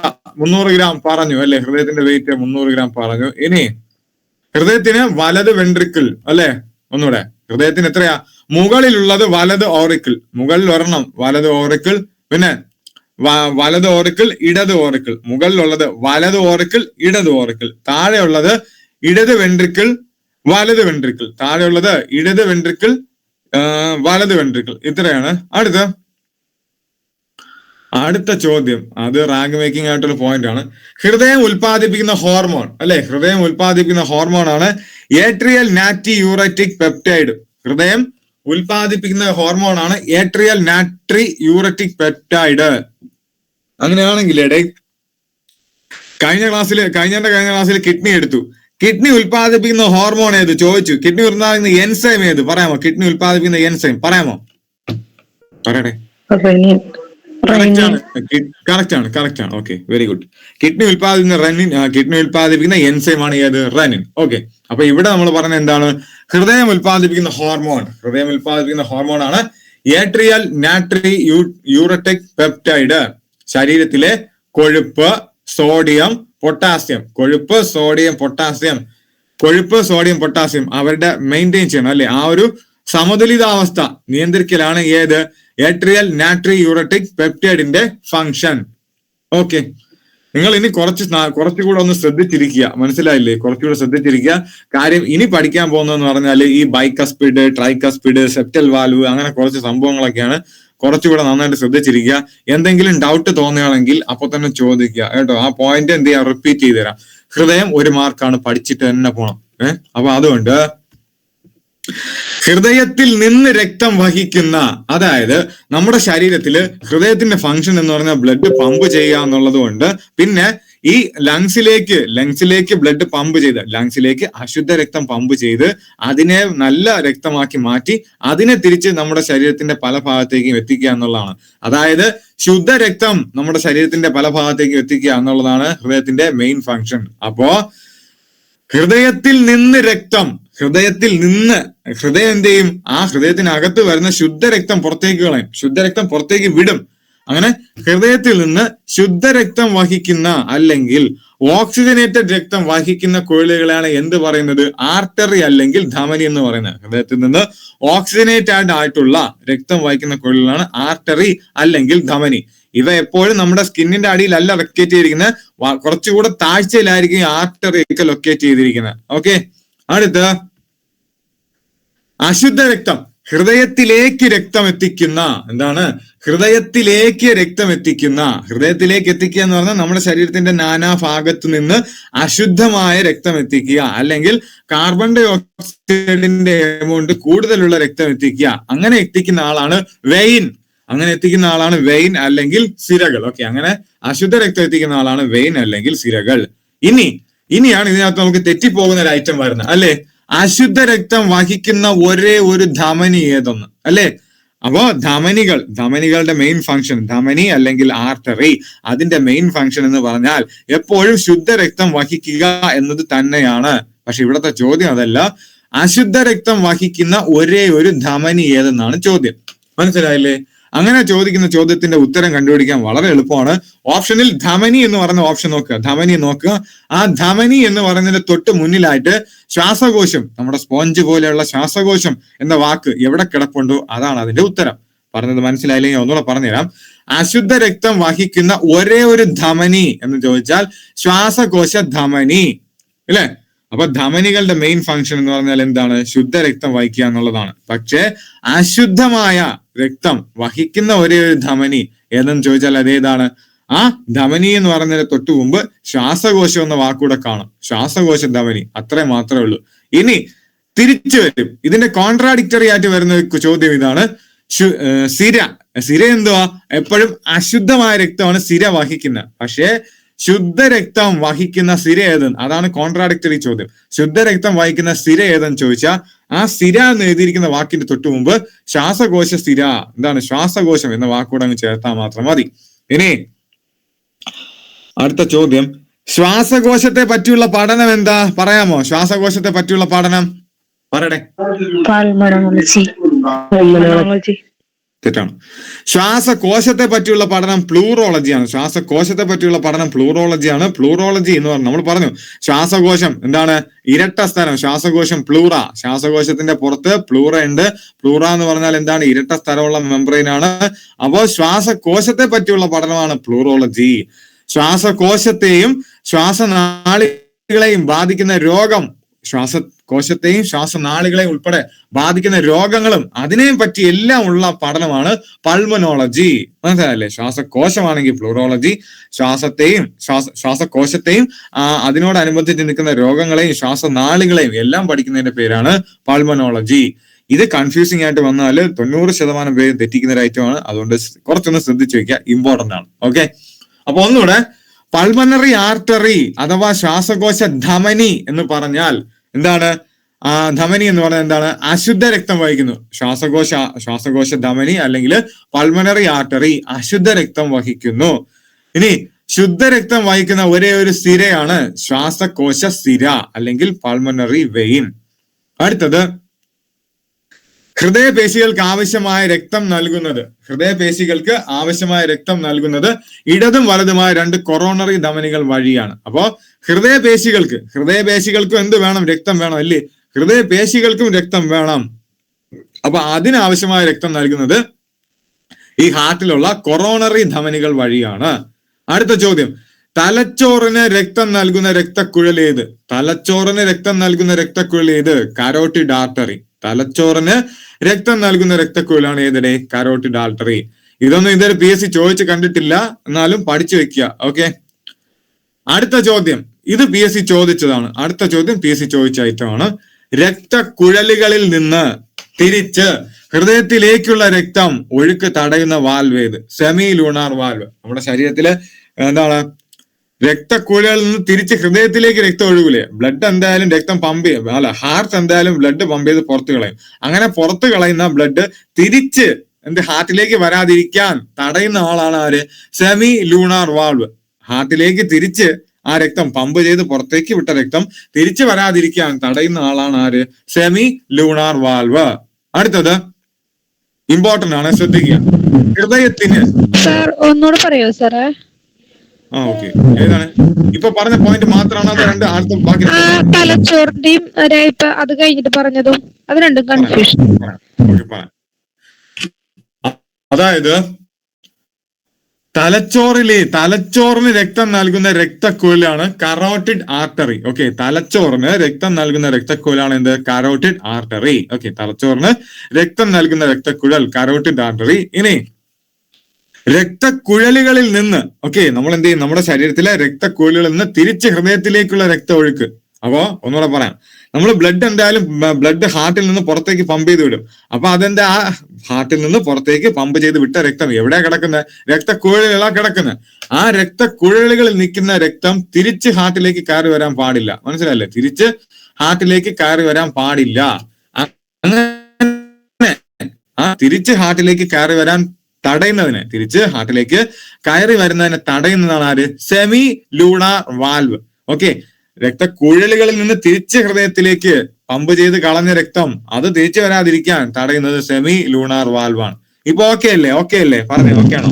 300 ഗ്രാം പറഞ്ഞു അല്ലെ? ഹൃദയത്തിന്റെ വെയിറ്റ് 300 ഗ്രാം പറഞ്ഞു. ഇനി ഹൃദയത്തിന് വലത് വെൻട്രിക്കിൾ അല്ലെ? ഒന്നുകൂടെ, ഹൃദയത്തിന് എത്രയാ? മുകളിലുള്ളത് വലത് ഓറിക്കിൾ, മുകളിൽ ഒരെണ്ണം വലത് ഓറിക്കിൾ, പിന്നെ വലത് ഓറിക്കിൾ, ഇടത് ഓറിക്കിൾ. മുകളിലുള്ളത് വലത് ഓറിക്കിൾ, ഇടത് ഓറിക്കിൾ. താഴെയുള്ളത് ഇടത് വെൻട്രിക്കിൾ, വലത് വെൻട്രിക്കിൾ. താഴെയുള്ളത് ഇടത് വെൻട്രിക്കിൾ, വലത് വെൻട്രിക്കിൾ. ഇത്രയാണ്. അടുത്ത ചോദ്യം, അത് റാങ്ക് മേക്കിംഗ് ആയിട്ടുള്ള പോയിന്റ് ആണ്. ഹൃദയം ഉൽപ്പാദിപ്പിക്കുന്ന ഹോർമോൺ അല്ലെ? ഹൃദയം ഉൽപ്പാദിപ്പിക്കുന്ന ഹോർമോൺ ആണ് ഏട്രിയൽ നാട്രിയൂററ്റിക് പെപ്റ്റൈഡ്. ഹൃദയം ഉൽപ്പാദിപ്പിക്കുന്ന ഹോർമോൺ ആണ് ഏട്രിയൽ നാട്രിയൂററ്റിക് പെപ്റ്റൈഡ്. അങ്ങനെയാണെങ്കിൽ കഴിഞ്ഞ ക്ലാസ്സിൽ കിഡ്നി എടുത്തു. കിഡ്നി ഉൽപ്പാദിപ്പിക്കുന്ന ഹോർമോൺ ഏത് ചോദിച്ചു? കിഡ്നി ഉൽപ്പാദിപ്പിക്കുന്ന എൻസൈം ഏത്? പറയാമോ? കിഡ്നി ഉൽപ്പാദിപ്പിക്കുന്ന എൻസൈം പറയാമോ? പറയട്ടെ. കറക്റ്റ് ആണ്. Okay, very good. കിഡ്നി ഉൽപ്പാദിപ്പിക്കുന്ന എൻസൈം ആണ് ഏത്? റെനിൻ. ഓക്കെ, അപ്പൊ ഇവിടെ നമ്മൾ പറഞ്ഞ എന്താണ്? ഹൃദയം ഉൽപ്പാദിപ്പിക്കുന്ന ഹോർമോൺ ആണ് ഏട്രിയൽ നാട്രിയൂററ്റിക് പെപ്റ്റൈഡ്. ശരീരത്തിലെ കൊഴുപ്പ്, സോഡിയം, പൊട്ടാസ്യം അവരുടെ മെയിൻറ്റെയിൻ ചെയ്യണം അല്ലെ? ആ ഒരു സമതുലിതാവസ്ഥ നിയന്ത്രിക്കലാണ് ഏത്? Atrial പെപ്റ്റൈഡിന്റെ function. ഓക്കെ, നിങ്ങൾ ഇനി കുറച്ചുകൂടെ ഒന്ന് ശ്രദ്ധിച്ചിരിക്കുക. മനസ്സിലായില്ലേ? കുറച്ചുകൂടെ ശ്രദ്ധിച്ചിരിക്കുക. കാര്യം ഇനി പഠിക്കാൻ പോകുന്നതെന്ന് പറഞ്ഞാൽ ഈ ബൈകസ്പിഡ്, ട്രൈകസ്പിഡ്, സെപ്റ്റൽ വാൽവ്, അങ്ങനെ കുറച്ച് സംഭവങ്ങളൊക്കെയാണ്. കുറച്ചുകൂടെ നന്നായിട്ട് ശ്രദ്ധിച്ചിരിക്കുക. എന്തെങ്കിലും ഡൗട്ട് തോന്നുകയാണെങ്കിൽ അപ്പൊ തന്നെ ചോദിക്കുക കേട്ടോ. ആ പോയിന്റ് എന്ത് ചെയ്യാം? റിപ്പീറ്റ് ചെയ്ത് തരാം. ഹൃദയം 1 മാർക്കാണ്, പഠിച്ചിട്ട് തന്നെ പോണം. അപ്പൊ അതുകൊണ്ട് ഹൃദയത്തിൽ നിന്ന് രക്തം വഹിക്കുന്ന, അതായത് നമ്മുടെ ശരീരത്തില് ഹൃദയത്തിന്റെ ഫംഗ്ഷൻ എന്ന് പറഞ്ഞാൽ ബ്ലഡ് പമ്പ് ചെയ്യുക എന്നുള്ളത് കൊണ്ട്, പിന്നെ ഈ ലങ്സിലേക്ക് ബ്ലഡ് പമ്പ് ചെയ്ത്, ലങ്സിലേക്ക് അശുദ്ധ രക്തം പമ്പ് ചെയ്ത് അതിനെ നല്ല രക്തമാക്കി മാറ്റി അതിനെ തിരിച്ച് നമ്മുടെ ശരീരത്തിന്റെ പല ഭാഗത്തേക്കും എത്തിക്കുക എന്നുള്ളതാണ്. അതായത് ശുദ്ധരക്തം നമ്മുടെ ശരീരത്തിന്റെ പല ഭാഗത്തേക്കും എത്തിക്കുക എന്നുള്ളതാണ് ഹൃദയത്തിന്റെ മെയിൻ ഫംഗ്ഷൻ. അപ്പോ ഹൃദയത്തിൽ നിന്ന് ഹൃദയം എന്ത് ചെയ്യും? ആ ഹൃദയത്തിനകത്ത് വരുന്ന ശുദ്ധരക്തം പുറത്തേക്ക് കളയും, ശുദ്ധരക്തം പുറത്തേക്ക് വിടും. അങ്ങനെ ഹൃദയത്തിൽ നിന്ന് ശുദ്ധരക്തം വഹിക്കുന്ന അല്ലെങ്കിൽ ഓക്സിജനേറ്റഡ് രക്തം വഹിക്കുന്ന കുഴലുകളാണ് എന്ത് പറയുന്നത്? ആർട്ടറി അല്ലെങ്കിൽ ധമനി എന്ന് പറയുന്നത്. ഹൃദയത്തിൽ നിന്ന് ഓക്സിജനേറ്റഡ് ആയിട്ടുള്ള രക്തം വഹിക്കുന്ന കുഴലുകളാണ് ആർട്ടറി അല്ലെങ്കിൽ ധമനി. ഇവ എപ്പോഴും നമ്മുടെ സ്കിന്നിന്റെ അടിയിലല്ല ലൊക്കേറ്റ് ചെയ്തിരിക്കുന്നത്, കുറച്ചുകൂടെ താഴ്ചയിലായിരിക്കും ഈ ആർട്ടറി ഒക്കെ ലൊക്കേറ്റ് ചെയ്തിരിക്കുന്നത്. ഓക്കെ, അടുത്ത് അശുദ്ധ രക്തം ഹൃദയത്തിലേക്ക് രക്തം എത്തിക്കുന്ന എന്താണ്? ഹൃദയത്തിലേക്ക് രക്തം എത്തിക്കുന്ന, ഹൃദയത്തിലേക്ക് എത്തിക്കുക എന്ന് പറഞ്ഞാൽ നമ്മുടെ ശരീരത്തിന്റെ നാനാ ഭാഗത്തു നിന്ന് അശുദ്ധമായ രക്തം എത്തിക്കുക, അല്ലെങ്കിൽ കാർബൺ ഡൈ ഓക്സൈഡിന്റെ എമൗണ്ട് കൂടുതലുള്ള രക്തം എത്തിക്കുക. അങ്ങനെ എത്തിക്കുന്ന ആളാണ് വെയിൻ. അങ്ങനെ എത്തിക്കുന്ന ആളാണ് വെയിൻ അല്ലെങ്കിൽ സിരകൾ. ഓക്കെ, അങ്ങനെ അശുദ്ധ രക്തം എത്തിക്കുന്ന ആളാണ് വെയിൻ അല്ലെങ്കിൽ സിരകൾ. ഇനിയാണ് ഇതിനകത്ത് നമുക്ക് തെറ്റിപ്പോകുന്ന ഒരു ഐറ്റം വരുന്നത് അല്ലെ? അശുദ്ധ രക്തം വഹിക്കുന്ന ഒരേ ഒരു ധമനി ഏതൊന്ന് അല്ലെ? അപ്പോ ധമനികളുടെ മെയിൻ ഫംഗ്ഷൻ, ധമനി അല്ലെങ്കിൽ ആർട്ടറി, അതിന്റെ മെയിൻ ഫംഗ്ഷൻ എന്ന് പറഞ്ഞാൽ എപ്പോഴും ശുദ്ധ രക്തം വഹിക്കുക എന്നത് തന്നെയാണ്. പക്ഷെ ഇവിടത്തെ ചോദ്യം അതല്ല. അശുദ്ധ രക്തം വഹിക്കുന്ന ഒരേ ഒരു ധമനി ഏതെന്നാണ് ചോദ്യം. മനസ്സിലായില്ലേ? അങ്ങനെ ചോദിക്കുന്ന ചോദ്യത്തിന്റെ ഉത്തരം കണ്ടുപിടിക്കാൻ വളരെ എളുപ്പമാണ്. ഓപ്ഷനിൽ ധമനി എന്ന് പറയുന്ന ഓപ്ഷൻ നോക്കുക. ധമനി നോക്കുക. ആ ധമനി എന്ന് പറയുന്നതിന്റെ തൊട്ട് മുന്നിലായിട്ട് ശ്വാസകോശം, നമ്മുടെ സ്പോഞ്ച് പോലെയുള്ള ശ്വാസകോശം എന്ന വാക്ക് എവിടെ കിടപ്പുണ്ടോ അതാണ് അതിന്റെ ഉത്തരം. പറഞ്ഞത് മനസ്സിലായില്ലെങ്കിൽ ഒന്നുകൂടെ പറഞ്ഞുതരാം. അശുദ്ധ രക്തം വഹിക്കുന്ന ഒരേ ഒരു ധമനി എന്ന് ചോദിച്ചാൽ ശ്വാസകോശ ധമനി അല്ലെ? അപ്പൊ ധമനികളുടെ മെയിൻ ഫംഗ്ഷൻ എന്ന് പറഞ്ഞാൽ എന്താണ്? ശുദ്ധ രക്തം വഹിക്കുക എന്നുള്ളതാണ്. പക്ഷെ അശുദ്ധമായ രക്തം വഹിക്കുന്ന ഒരേ ഒരു ധമനി ഏതെന്ന് ചോദിച്ചാൽ അതേതാണ്? ആ ധമനി എന്ന് പറയുന്നതിന് തൊട്ടു മുമ്പ് ശ്വാസകോശം എന്ന വാക്കൂടെ കാണും. ശ്വാസകോശ ധമനി, അത്രേ മാത്രമേ ഉള്ളൂ. ഇനി തിരിച്ചു വരും. ഇതിന്റെ കോൺട്രാഡിക്ടറി ആയിട്ട് വരുന്ന ചോദ്യം ഇതാണ്. സിര എന്തുവാ? എപ്പോഴും അശുദ്ധമായ രക്തമാണ് സിര വഹിക്കുന്നത്. പക്ഷേ ശുദ്ധരക്തം വഹിക്കുന്ന സിര ഏതെന്ന്, അതാണ് കോൺട്രാഡിക്ടറി ചോദ്യം. ശുദ്ധരക്തം വഹിക്കുന്ന സിര ഏതെന്ന് ചോദിച്ചാൽ ആ സിര എന്ന് എഴുതിയിരിക്കുന്ന വാക്കിന്റെ തൊട്ടു മുമ്പ് ശ്വാസകോശ സിര, എന്താണ്? ശ്വാസകോശം എന്ന വാക്കൂടെ അങ്ങ് ചേർത്താൽ മാത്രം മതി. ഇനി അടുത്ത ചോദ്യം, ശ്വാസകോശത്തെ പറ്റിയുള്ള പഠനം എന്താ? പറയാമോ? ശ്വാസകോശത്തെ പറ്റിയുള്ള പഠനം പറയട്ടെ. തെറ്റാണ്. ശ്വാസകോശത്തെ പറ്റിയുള്ള പഠനം പ്ലൂറോളജിയാണ്. ശ്വാസകോശത്തെ പറ്റിയുള്ള പഠനം പ്ലൂറോളജിയാണ്. പ്ലൂറോളജി എന്ന് പറഞ്ഞു, നമ്മൾ പറഞ്ഞു ശ്വാസകോശം എന്താണ്? ഇരട്ട സ്ഥലം. ശ്വാസകോശം പ്ലൂറ. ശ്വാസകോശത്തിന്റെ പുറത്ത് പ്ലൂറ ഉണ്ട്. പ്ലൂറ എന്ന് പറഞ്ഞാൽ എന്താണ്? ഇരട്ട സ്ഥലമുള്ള മെംബ്രെയിൻ ആണ്. അപ്പോ ശ്വാസകോശത്തെ പറ്റിയുള്ള പഠനമാണ് പ്ലൂറോളജി. ശ്വാസകോശത്തെയും ശ്വാസനാളികളെയും ബാധിക്കുന്ന രോഗം, ശ്വാസകോശത്തെയും ശ്വാസനാളികളെയും ഉൾപ്പെടെ ബാധിക്കുന്ന രോഗങ്ങളും അതിനെയും പറ്റി എല്ലാം ഉള്ള പഠനമാണ് പൾമനോളജി. മനസ്സിലായല്ലേ? ശ്വാസകോശമാണെങ്കിൽ പ്ലൂറോളജി, ശ്വാസകോശത്തെയും അതിനോടനുബന്ധിച്ച് നിൽക്കുന്ന രോഗങ്ങളെയും ശ്വാസനാളികളെയും എല്ലാം പഠിക്കുന്നതിന്റെ പേരാണ് പൾമനോളജി. ഇത് കൺഫ്യൂസിംഗ് ആയിട്ട് വന്നാൽ 90% പേര് തെറ്റിക്കുന്ന ഒരു ഐറ്റമാണ്. അതുകൊണ്ട് കുറച്ചൊന്ന് ശ്രദ്ധിച്ചു വെക്കുക, ഇമ്പോർട്ടന്റ് ആണ്. ഓക്കെ, അപ്പൊ ഒന്നുകൂടെ, പൾമണറി ആർട്ടറി അഥവാ ശ്വാസകോശ ധമനി എന്ന് പറഞ്ഞാൽ എന്താണ്? ധമനി എന്ന് പറഞ്ഞാൽ എന്താണ്? അശുദ്ധ രക്തം വഹിക്കുന്നു. ശ്വാസകോശ ധമനി അല്ലെങ്കിൽ പൾമണറി ആർട്ടറി അശുദ്ധ രക്തം വഹിക്കുന്നു. ഇനി ശുദ്ധരക്തം വഹിക്കുന്ന ഒരേ ഒരു സിരയാണ് ശ്വാസകോശ സിര അല്ലെങ്കിൽ പൾമണറി വെയിൻ. അടുത്തത്, ഹൃദയപേശികൾക്ക് ആവശ്യമായ രക്തം നൽകുന്നത് ഇടതും വലതുമായ രണ്ട് കൊറോണറി ധമനികൾ വഴിയാണ്. അപ്പോ ഹൃദയപേശികൾക്കും എന്ത് വേണം? രക്തം വേണം അല്ലേ? ഹൃദയപേശികൾക്കും രക്തം വേണം. അപ്പൊ അതിനാവശ്യമായ രക്തം നൽകുന്നത് ഈ ഹാർട്ടിലുള്ള കൊറോണറി ധമനികൾ വഴിയാണ്. അടുത്ത ചോദ്യം, തലച്ചോറിന് രക്തം നൽകുന്ന രക്തക്കുഴൽ ഏത്? Carotid artery. തലച്ചോറിന് രക്തം നൽകുന്ന രക്തക്കുഴലാണ് ഏതിടെ? Carotid artery. ഇതൊന്നും ഇതൊരു PSC ചോദിച്ച് കണ്ടിട്ടില്ല, എന്നാലും പഠിച്ചു വെക്കുക. ഓക്കെ, അടുത്ത ചോദ്യം, ഇത് PSC ചോദിച്ചതാണ്. അടുത്ത ചോദ്യം PSC ചോദിച്ച ഐറ്റമാണ്. രക്തക്കുഴലുകളിൽ നിന്ന് തിരിച്ച് ഹൃദയത്തിലേക്കുള്ള രക്തം ഒഴുക്ക് തടയുന്ന വാൽവ് ഏത്? Semi lunar valve. നമ്മുടെ ശരീരത്തില് എന്താണ്? രക്തക്കുഴലിൽ നിന്ന് തിരിച്ച് ഹൃദയത്തിലേക്ക് രക്തം ഒഴുകൂലേ? ബ്ലഡ് എന്തായാലും രക്തം പമ്പ് ചെയ്യും, ഹാർട്ട് എന്തായാലും ബ്ലഡ് പമ്പ് ചെയ്ത് പുറത്തു കളയും. അങ്ങനെ പുറത്തു കളയുന്ന ബ്ലഡ് തിരിച്ച് ഹാർട്ടിലേക്ക് വരാതിരിക്കാൻ തടയുന്ന ആളാണ് ആര്? Semi lunar valve. ഹാർട്ടിലേക്ക് തിരിച്ച് ആ രക്തം പമ്പ് ചെയ്ത് പുറത്തേക്ക് വിട്ട രക്തം തിരിച്ചു വരാതിരിക്കാൻ തടയുന്ന ആളാണ് ആര്? Semi lunar valve. അടുത്തത് ഇമ്പോർട്ടന്റ് ആണ്, ശ്രദ്ധിക്കുക. ഹൃദയത്തിന് ഒന്നുകൂടെ പറയോ സാറേ? ഓക്കെ. ഏതാണ് ഇപ്പൊ പറഞ്ഞ പോയിന്റ് മാത്രമാണോ അത് രണ്ട് അടുത്ത ബാക്കി തലച്ചോറിന്റെയും ഇപ്പൊ അത് കഴിഞ്ഞിട്ട് പറഞ്ഞതും അത് രണ്ടും കൺഫ്യൂഷൻ. അതായത് തലച്ചോറിന് രക്തം നൽകുന്ന രക്തക്കുഴലാണ് കറോട്ടിഡ് ആർട്ടറി. ഓക്കെ, തലച്ചോറിന് രക്തം നൽകുന്ന രക്തക്കുഴലാണ് എന്ത്? കറോട്ടിഡ് ആർട്ടറി. ഓക്കെ, തലച്ചോറിന് രക്തം നൽകുന്ന രക്തക്കുഴൽ കറോട്ടിഡ് ആർട്ടറി. ഇനി രക്തക്കുഴലുകളിൽ നിന്ന് നമ്മൾ എന്ത് ചെയ്യും? നമ്മുടെ ശരീരത്തിലെ രക്തക്കുഴലുകളിൽ നിന്ന് തിരിച്ച് ഹൃദയത്തിലേക്കുള്ള രക്ത ഒഴുക്ക്. അപ്പോ ഒന്നുകൂടെ പറയാം, നമ്മൾ ബ്ലഡ് ഹാർട്ടിൽ നിന്ന് പുറത്തേക്ക് പമ്പ് ചെയ്ത് വിടും. അപ്പൊ അതെന്താ? ആ ഹാർട്ടിൽ നിന്ന് പുറത്തേക്ക് പമ്പ് ചെയ്ത് വിട്ട രക്തം എവിടെയാ കിടക്കുന്നത്? രക്തക്കുഴലുകളാ കിടക്കുന്നത്. ആ രക്തക്കുഴലുകളിൽ നിൽക്കുന്ന രക്തം തിരിച്ച് ഹാർട്ടിലേക്ക് കയറി വരാൻ പാടില്ല. മനസ്സിലല്ലേ? തിരിച്ച് ഹാർട്ടിലേക്ക് കയറി വരാൻ പാടില്ല. അങ്ങനെ തിരിച്ച് ഹാർട്ടിലേക്ക് കയറി വരാൻ തിരിച്ച് ഹാർട്ടിലേക്ക് കയറി വരുന്നതിനെ തടയുന്നതാണ് ആര്? Semi lunar valve. ഓക്കെ, രക്തക്കുഴലുകളിൽ നിന്ന് തിരിച്ച് ഹൃദയത്തിലേക്ക് പമ്പ് ചെയ്ത് കളഞ്ഞ രക്തം അത് തിരിച്ചു വരാതിരിക്കാൻ തടയുന്നത് സെമി ലൂണാർ വാൽവാണ്. ഇപ്പൊ ഓക്കെ അല്ലേ? പറഞ്ഞു ഓക്കെ ആണോ?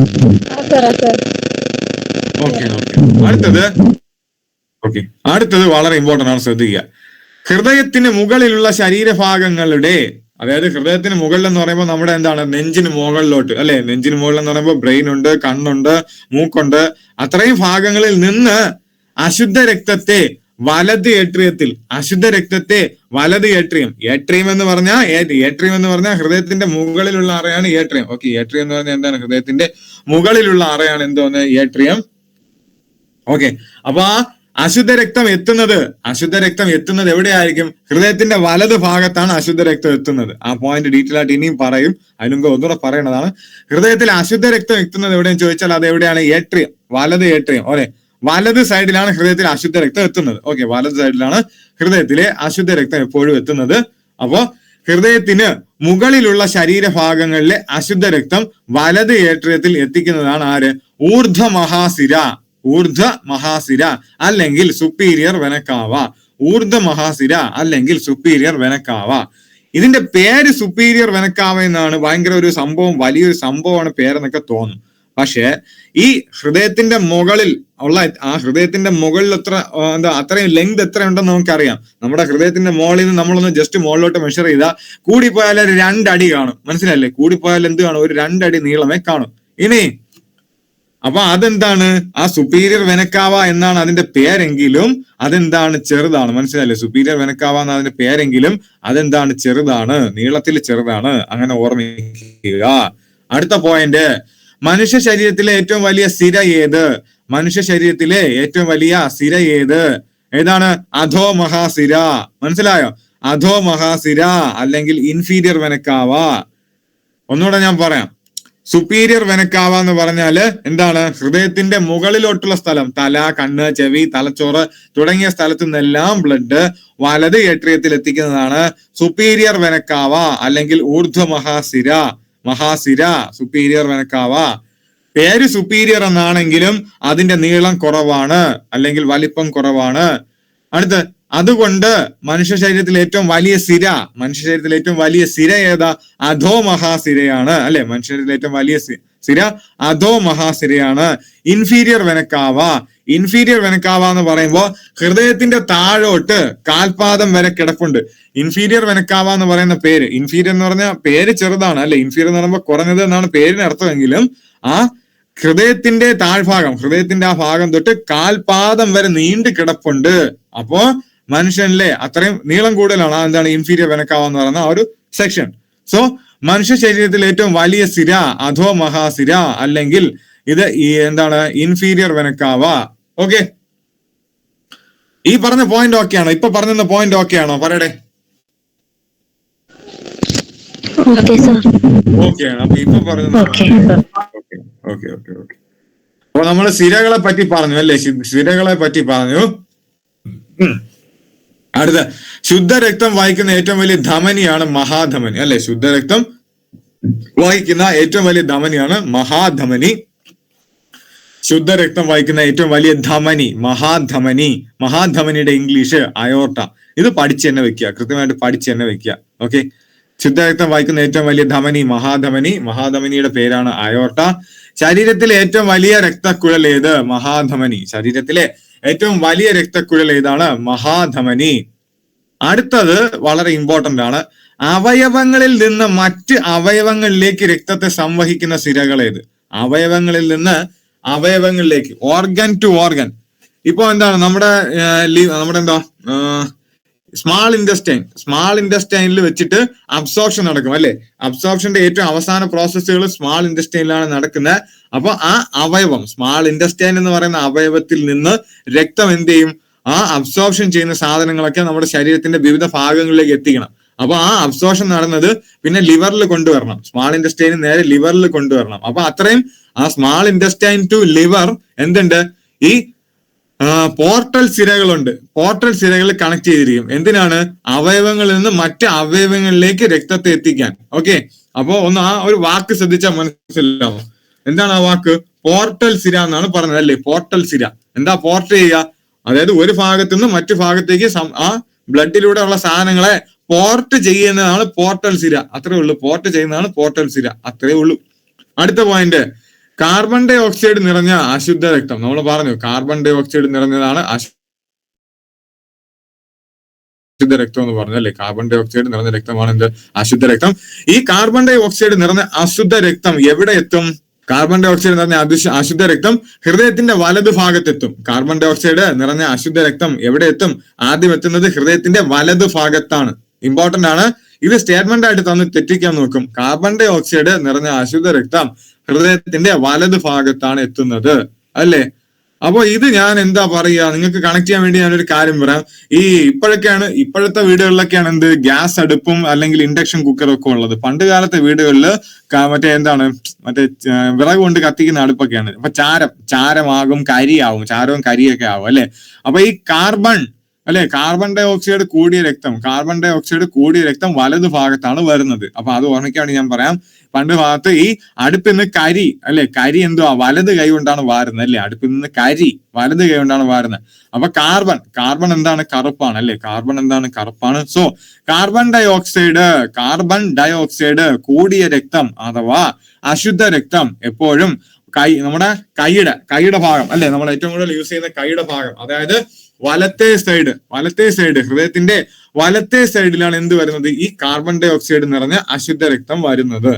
ഓക്കെ. അടുത്തത് വളരെ ഇമ്പോർട്ടന്റ് ആണ്, ശ്രദ്ധിക്കുക. ഹൃദയത്തിന് മുകളിലുള്ള ശരീരഭാഗങ്ങളുടെ, അതായത് ഹൃദയത്തിന് മുകളിൽ എന്ന് പറയുമ്പോൾ നമ്മുടെ എന്താണ്? നെഞ്ചിന് മുകളിലോട്ട് അല്ലെ? നെഞ്ചിന് മുകളിൽ എന്ന് പറയുമ്പോൾ ബ്രെയിൻ ഉണ്ട്, കണ്ണുണ്ട്, മൂക്കുണ്ട്. അത്രയും ഭാഗങ്ങളിൽ നിന്ന് അശുദ്ധ രക്തത്തെ വലത് ഏട്രിയത്തിൽ, ഏട്രിയം എന്ന് പറഞ്ഞാൽ ഹൃദയത്തിന്റെ മുകളിലുള്ള അറയാണ് ഏട്രിയം. ഓക്കെ, ഏട്രിയം എന്ന് പറഞ്ഞാൽ എന്താണ്? ഹൃദയത്തിന്റെ മുകളിലുള്ള അറയാണ് എന്തോന്ന്? ഏട്രിയം. ഓക്കെ, അപ്പൊ ആ അശുദ്ധ രക്തം എത്തുന്നത് എവിടെയായിരിക്കും? ഹൃദയത്തിന്റെ വലത് ഭാഗത്താണ് അശുദ്ധ രക്തം എത്തുന്നത്. ആ പോയിന്റ് ഡീറ്റെയിൽ ആയിട്ട് ഇനിയും പറയും, അതിനുമ്പ് ഒന്നുകൂടെ പറയണതാണ്. ഹൃദയത്തിൽ അശുദ്ധ രക്തം എത്തുന്നത് എവിടെയെന്ന് ചോദിച്ചാൽ അത് എവിടെയാണ്? ഏട്രിയം, വലത് ഏട്രിയം. ഓക്കെ, വലത് സൈഡിലാണ് ഹൃദയത്തിൽ അശുദ്ധ രക്തം എത്തുന്നത്. ഓക്കെ, വലത് സൈഡിലാണ് ഹൃദയത്തിലെ അശുദ്ധ രക്തം എപ്പോഴും എത്തുന്നത്. അപ്പോ ഹൃദയത്തിന് മുകളിലുള്ള ശരീരഭാഗങ്ങളിലെ അശുദ്ധ രക്തം വലത് ഏട്രിയത്തിൽ എത്തിക്കുന്നതാണ് ആര്? ഊർധ്വ മഹാസിര അല്ലെങ്കിൽ സുപ്പീരിയർ വെനക്കാവ. ഇതിന്റെ പേര് സുപ്പീരിയർ വെനക്കാവ എന്നാണ്. ഭയങ്കര ഒരു സംഭവം, വലിയൊരു സംഭവമാണ് പേരെന്നൊക്കെ തോന്നും. പക്ഷെ ഈ ഹൃദയത്തിന്റെ മുകളിൽ എത്ര അത്രയും ലെങ്ത് എത്ര ഉണ്ടെന്ന് നമുക്കറിയാം. നമ്മുടെ ഹൃദയത്തിന്റെ മുകളിൽ നിന്ന് നമ്മളൊന്ന് ജസ്റ്റ് മുകളിലോട്ട് മെഷർ ചെയ്താൽ കൂടിപ്പോയാൽ ഒരു 2 അടി കാണും. മനസ്സിലല്ലേ? കൂടിപ്പോയാൽ എന്ത് കാണും? ഒരു 2 അടി നീളമേ കാണും. ഇനി അപ്പൊ അതെന്താണ്? ആ സുപ്പീരിയർ വെനക്കാവ എന്നാണ് അതിന്റെ പേരെങ്കിലും അതെന്താണ്? ചെറുതാണ്. മനസ്സിലല്ലേ? സുപ്പീരിയർ വെനക്കാവ എന്നാണ് അതിന്റെ പേരെങ്കിലും അതെന്താണ്? ചെറുതാണ്, നീളത്തിൽ ചെറുതാണ്. അങ്ങനെ ഓർമ്മിക്കുക. അടുത്ത പോയിന്റ്, മനുഷ്യ ശരീരത്തിലെ ഏറ്റവും വലിയ സിര ഏത്? ഏതാണ്? അധോ മഹാസിര. മനസ്സിലായോ? അധോ മഹാസിര അല്ലെങ്കിൽ ഇൻഫീരിയർ വെനക്കാവ. ഒന്നുകൂടെ ഞാൻ പറയാം. സുപ്പീരിയർ വെനക്കാവ എന്ന് പറഞ്ഞാല് എന്താണ്? ഹൃദയത്തിന്റെ മുകളിലോട്ടുള്ള സ്ഥലം, തല, കണ്ണ്, ചെവി, തലച്ചോറ് തുടങ്ങിയ സ്ഥലത്തു നിന്നെല്ലാം ബ്ലഡ് വലത് ഏട്രിയത്തിൽ എത്തിക്കുന്നതാണ് സുപ്പീരിയർ വെനക്കാവ അല്ലെങ്കിൽ ഊർധ്വ മഹാസിര, സുപ്പീരിയർ വെനക്കാവ. പേര് സുപ്പീരിയർ എന്നാണെങ്കിലും അതിന്റെ നീളം കുറവാണ് അല്ലെങ്കിൽ വലിപ്പം കുറവാണ്. അടുത്ത്, അതുകൊണ്ട് മനുഷ്യ ശരീരത്തിലെ ഏറ്റവും വലിയ സിര ഏതാ? അധോ മഹാസിരയാണ് അല്ലെ? മനുഷ്യ ശരീരത്തിലെ ഏറ്റവും വലിയ സിര അധോ മഹാസിരയാണ്. ഇൻഫീരിയർ വെനക്കാവ എന്ന് പറയുമ്പോൾ ഹൃദയത്തിന്റെ താഴോട്ട് കാൽപാദം വരെ കിടപ്പുണ്ട്. ഇൻഫീരിയർ വെനക്കാവ എന്ന് പറയുന്ന പേര്, ഇൻഫീരിയർ എന്ന് പറഞ്ഞാൽ പേര് ചെറുതാണ് അല്ലെ? ഇൻഫീരിയർ എന്ന് പറയുമ്പോൾ കുറഞ്ഞത് എന്നാണ് പേരിന് അർത്ഥമെങ്കിലും ആ ഹൃദയത്തിന്റെ താഴ്ഭാഗം, ഹൃദയത്തിന്റെ ആ ഭാഗം തൊട്ട് കാൽപാദം വരെ നീണ്ടു കിടപ്പുണ്ട്. അപ്പോ മനുഷ്യനിലെ അത്രയും നീളം കൂടുതലാണ്. എന്താണ്? ഇൻഫീരിയർ വെനക്കാവ എന്ന് പറയുന്ന ആ ഒരു സെക്ഷൻ. സോ മനുഷ്യ ശരീരത്തിൽ ഏറ്റവും വലിയ സിര അധോ മഹാസിര അല്ലെങ്കിൽ ഇത് എന്താണ്? ഇൻഫീരിയർ വെനക്കാവ. ഓക്കെ, ഈ പറഞ്ഞ പോയിന്റ് ഓക്കെ ആണോ? ഇപ്പൊ പറഞ്ഞ പോയിന്റ് ഓക്കെ ആണോ? പറയട്ടെ. ഓക്കെ ആണ്. അപ്പൊ ഇപ്പൊ പറഞ്ഞ ഓക്കെ. അപ്പൊ നമ്മള് സിരകളെ പറ്റി പറഞ്ഞു അല്ലെ? അടുത്ത, ശുദ്ധരക്തം വഹിക്കുന്ന ഏറ്റവും വലിയ ധമനിയാണ് മഹാധമനി അല്ലെ? ശുദ്ധരക്തം വഹിക്കുന്ന ഏറ്റവും വലിയ ധമനിയാണ് മഹാധമനി. ശുദ്ധരക്തം വഹിക്കുന്ന ഏറ്റവും വലിയ ധമനി മഹാധമനിയുടെ ഇംഗ്ലീഷ് അയോർട്ട. ഇത് പഠിച്ചു തന്നെ വെക്കുക, കൃത്യമായിട്ട് പഠിച്ചു തന്നെ വെക്കുക. ഓക്കെ, ശുദ്ധരക്തം വഹിക്കുന്ന ഏറ്റവും വലിയ ധമനി മഹാധമനിയുടെ പേരാണ് അയോർട്ട. ശരീരത്തിലെ ഏറ്റവും വലിയ രക്തക്കുഴൽ ഏത്? മഹാധമനി. ശരീരത്തിലെ ഏറ്റവും വലിയ രക്തക്കുഴൽ ഏതാണ്? മഹാധമനി. അടുത്തത് വളരെ ഇമ്പോർട്ടന്റ് ആണ്. അവയവങ്ങളിൽ നിന്ന് മറ്റ് അവയവങ്ങളിലേക്ക് രക്തത്തെ സംവഹിക്കുന്ന സിരകൾ ഏത്? അവയവങ്ങളിൽ നിന്ന് അവയവങ്ങളിലേക്ക്, ഓർഗൻ ടു ഓർഗൻ. ഇപ്പൊ എന്താണ് നമ്മുടെ എന്താ സ്മാൾ ഇൻഡസ്റ്റൈനിൽ വെച്ചിട്ട് അബ്സോർപ്ഷൻ നടക്കും അല്ലെ? അബ്സോർപ്ഷന്റെ ഏറ്റവും അവസാന പ്രോസസ്സുകൾ സ്മാൾ ഇൻഡസ്റ്റൈനിലാണ് നടക്കുന്നത്. അപ്പൊ ആ അവയവം, സ്മാൾ ഇൻഡസ്റ്റൈൻ എന്ന് പറയുന്ന അവയവത്തിൽ നിന്ന് രക്തം എന്ത് ചെയ്യും? ആ അബ്സോർപ്ഷൻ ചെയ്യുന്ന സാധനങ്ങളൊക്കെ നമ്മുടെ ശരീരത്തിന്റെ വിവിധ ഭാഗങ്ങളിലേക്ക് എത്തിക്കണം. അപ്പൊ ആ അബ്സോർപ്ഷൻ നടന്നത് പിന്നെ ലിവറിൽ കൊണ്ടുവരണം. സ്മാൾ ഇൻഡസ്റ്റൈൻ നേരെ ലിവറിൽ കൊണ്ടുവരണം. അപ്പൊ അത്രയും ആ സ്മാൾ ഇൻഡസ്റ്റൈൻ ടു ലിവർ എന്തുണ്ട്? ഈ പോർട്ടൽ സിരകളുണ്ട്. പോർട്ടൽ സിരകൾ കണക്ട് ചെയ്തിരിക്കും. എന്തിനാണ്? അവയവങ്ങളിൽ നിന്ന് മറ്റ് അവയവങ്ങളിലേക്ക് രക്തത്തെ എത്തിക്കാൻ. ഓക്കെ, അപ്പോ ഒന്ന് ആ ഒരു വാക്ക് ശ്രദ്ധിച്ചാൽ മനസ്സിലാവും. എന്താണ് ആ വാക്ക്? പോർട്ടൽ സിര എന്നാണ് പറഞ്ഞത് അല്ലേ? പോർട്ടൽ സിര. എന്താ പോർട്ട് ചെയ്യുക? അതായത് ഒരു ഭാഗത്തു നിന്ന് മറ്റു ഭാഗത്തേക്ക് ആ ബ്ലഡിലൂടെ ഉള്ള സാധനങ്ങളെ പോർട്ട് ചെയ്യുന്നതാണ് പോർട്ടൽ സിര. അത്രേ ഉള്ളൂ. പോർട്ട് ചെയ്യുന്നതാണ് പോർട്ടൽ സിര. അത്രേ ഉള്ളൂ. അടുത്ത പോയിന്റ്, കാർബൺ ഡൈ ഓക്സൈഡ് നിറഞ്ഞ അശുദ്ധ രക്തം. നമ്മൾ പറഞ്ഞു കാർബൺ ഡൈ ഓക്സൈഡ് നിറഞ്ഞതാണ് അശുദ്ധ രക്തം എന്ന് പറഞ്ഞു അല്ലെ? കാർബൺ ഡൈ ഓക്സൈഡ് നിറഞ്ഞ രക്തമാണ് എന്ത്? അശുദ്ധ രക്തം. ഈ കാർബൺ ഡൈ ഓക്സൈഡ് നിറഞ്ഞ അശുദ്ധ രക്തം എവിടെ എത്തും? കാർബൺ ഡൈ ഓക്സൈഡ് നിറഞ്ഞ അശുദ്ധ രക്തം ഹൃദയത്തിന്റെ വലതു ഭാഗത്തെത്തും. കാർബൺ ഡൈ ഓക്സൈഡ് നിറഞ്ഞ അശുദ്ധ രക്തം എവിടെ എത്തും? ആദ്യം എത്തുന്നത് ഹൃദയത്തിന്റെ വലതു ഭാഗത്താണ്. ഇമ്പോർട്ടന്റ് ആണ്. ഇത് സ്റ്റേറ്റ്മെന്റ് ആയിട്ട് തന്ന് തെറ്റിക്കാൻ നോക്കും. കാർബൺ ഡൈ ഓക്സൈഡ് നിറഞ്ഞ അശുദ്ധ രക്തം ഹൃദയത്തിന്റെ വലതു ഭാഗത്താണ് എത്തുന്നത് അല്ലേ? അപ്പൊ ഇത് ഞാൻ എന്താ പറയുക, നിങ്ങൾക്ക് കണക്ട് ചെയ്യാൻ വേണ്ടി ഞാനൊരു കാര്യം പറയാം. ഇപ്പോഴത്തെ വീടുകളിലൊക്കെയാണ് എന്ത് ഗ്യാസ് അടുപ്പും അല്ലെങ്കിൽ ഇൻഡക്ഷൻ കുക്കറും ഒക്കെ ഉള്ളത്. പണ്ട് കാലത്തെ വീടുകളിൽ മറ്റേ വിറക് കൊണ്ട് കത്തിക്കുന്ന അടുപ്പൊക്കെയാണ്. അപ്പൊ ചാരമാകും, കരിയാവും, ചാരവും കരിയൊക്കെ ആവും അല്ലെ? അപ്പൊ ഈ കാർബൺ ഡൈ ഓക്സൈഡ് കൂടിയ രക്തം വലതു ഭാഗത്താണ് വരുന്നത്. അപ്പൊ അത് ഓർമ്മിക്കാണ് ഞാൻ പറയാം. പണ്ട് ഭാഗത്ത് ഈ അടുപ്പിൽ നിന്ന് കരി എന്തുവാ? വലത് കൈ കൊണ്ടാണ് വാരുന്നത് അല്ലെ? അടുപ്പിൽ നിന്ന് കരി വലത് കൈ കൊണ്ടാണ് വാരുന്നത്. അപ്പൊ കാർബൺ എന്താണ്? കറുപ്പാണ് അല്ലെ? കാർബൺ എന്താണ്? കറുപ്പാണ്. സോ കാർബൺ ഡൈ ഓക്സൈഡ് കൂടിയ രക്തം അഥവാ അശുദ്ധ രക്തം എപ്പോഴും നമ്മുടെ കൈയുടെ ഭാഗം അല്ലെ? നമ്മൾ ഏറ്റവും കൂടുതൽ യൂസ് ചെയ്യുന്ന കൈയുടെ ഭാഗം, അതായത് വലത്തെ സൈഡ്, ഹൃദയത്തിന്റെ വലത്തെ സൈഡിലാണ് എന്ത് വരുന്നത്? ഈ കാർബൺ ഡൈ ഓക്സൈഡ് നിറഞ്ഞ അശുദ്ധ രക്തം വരുന്നത്.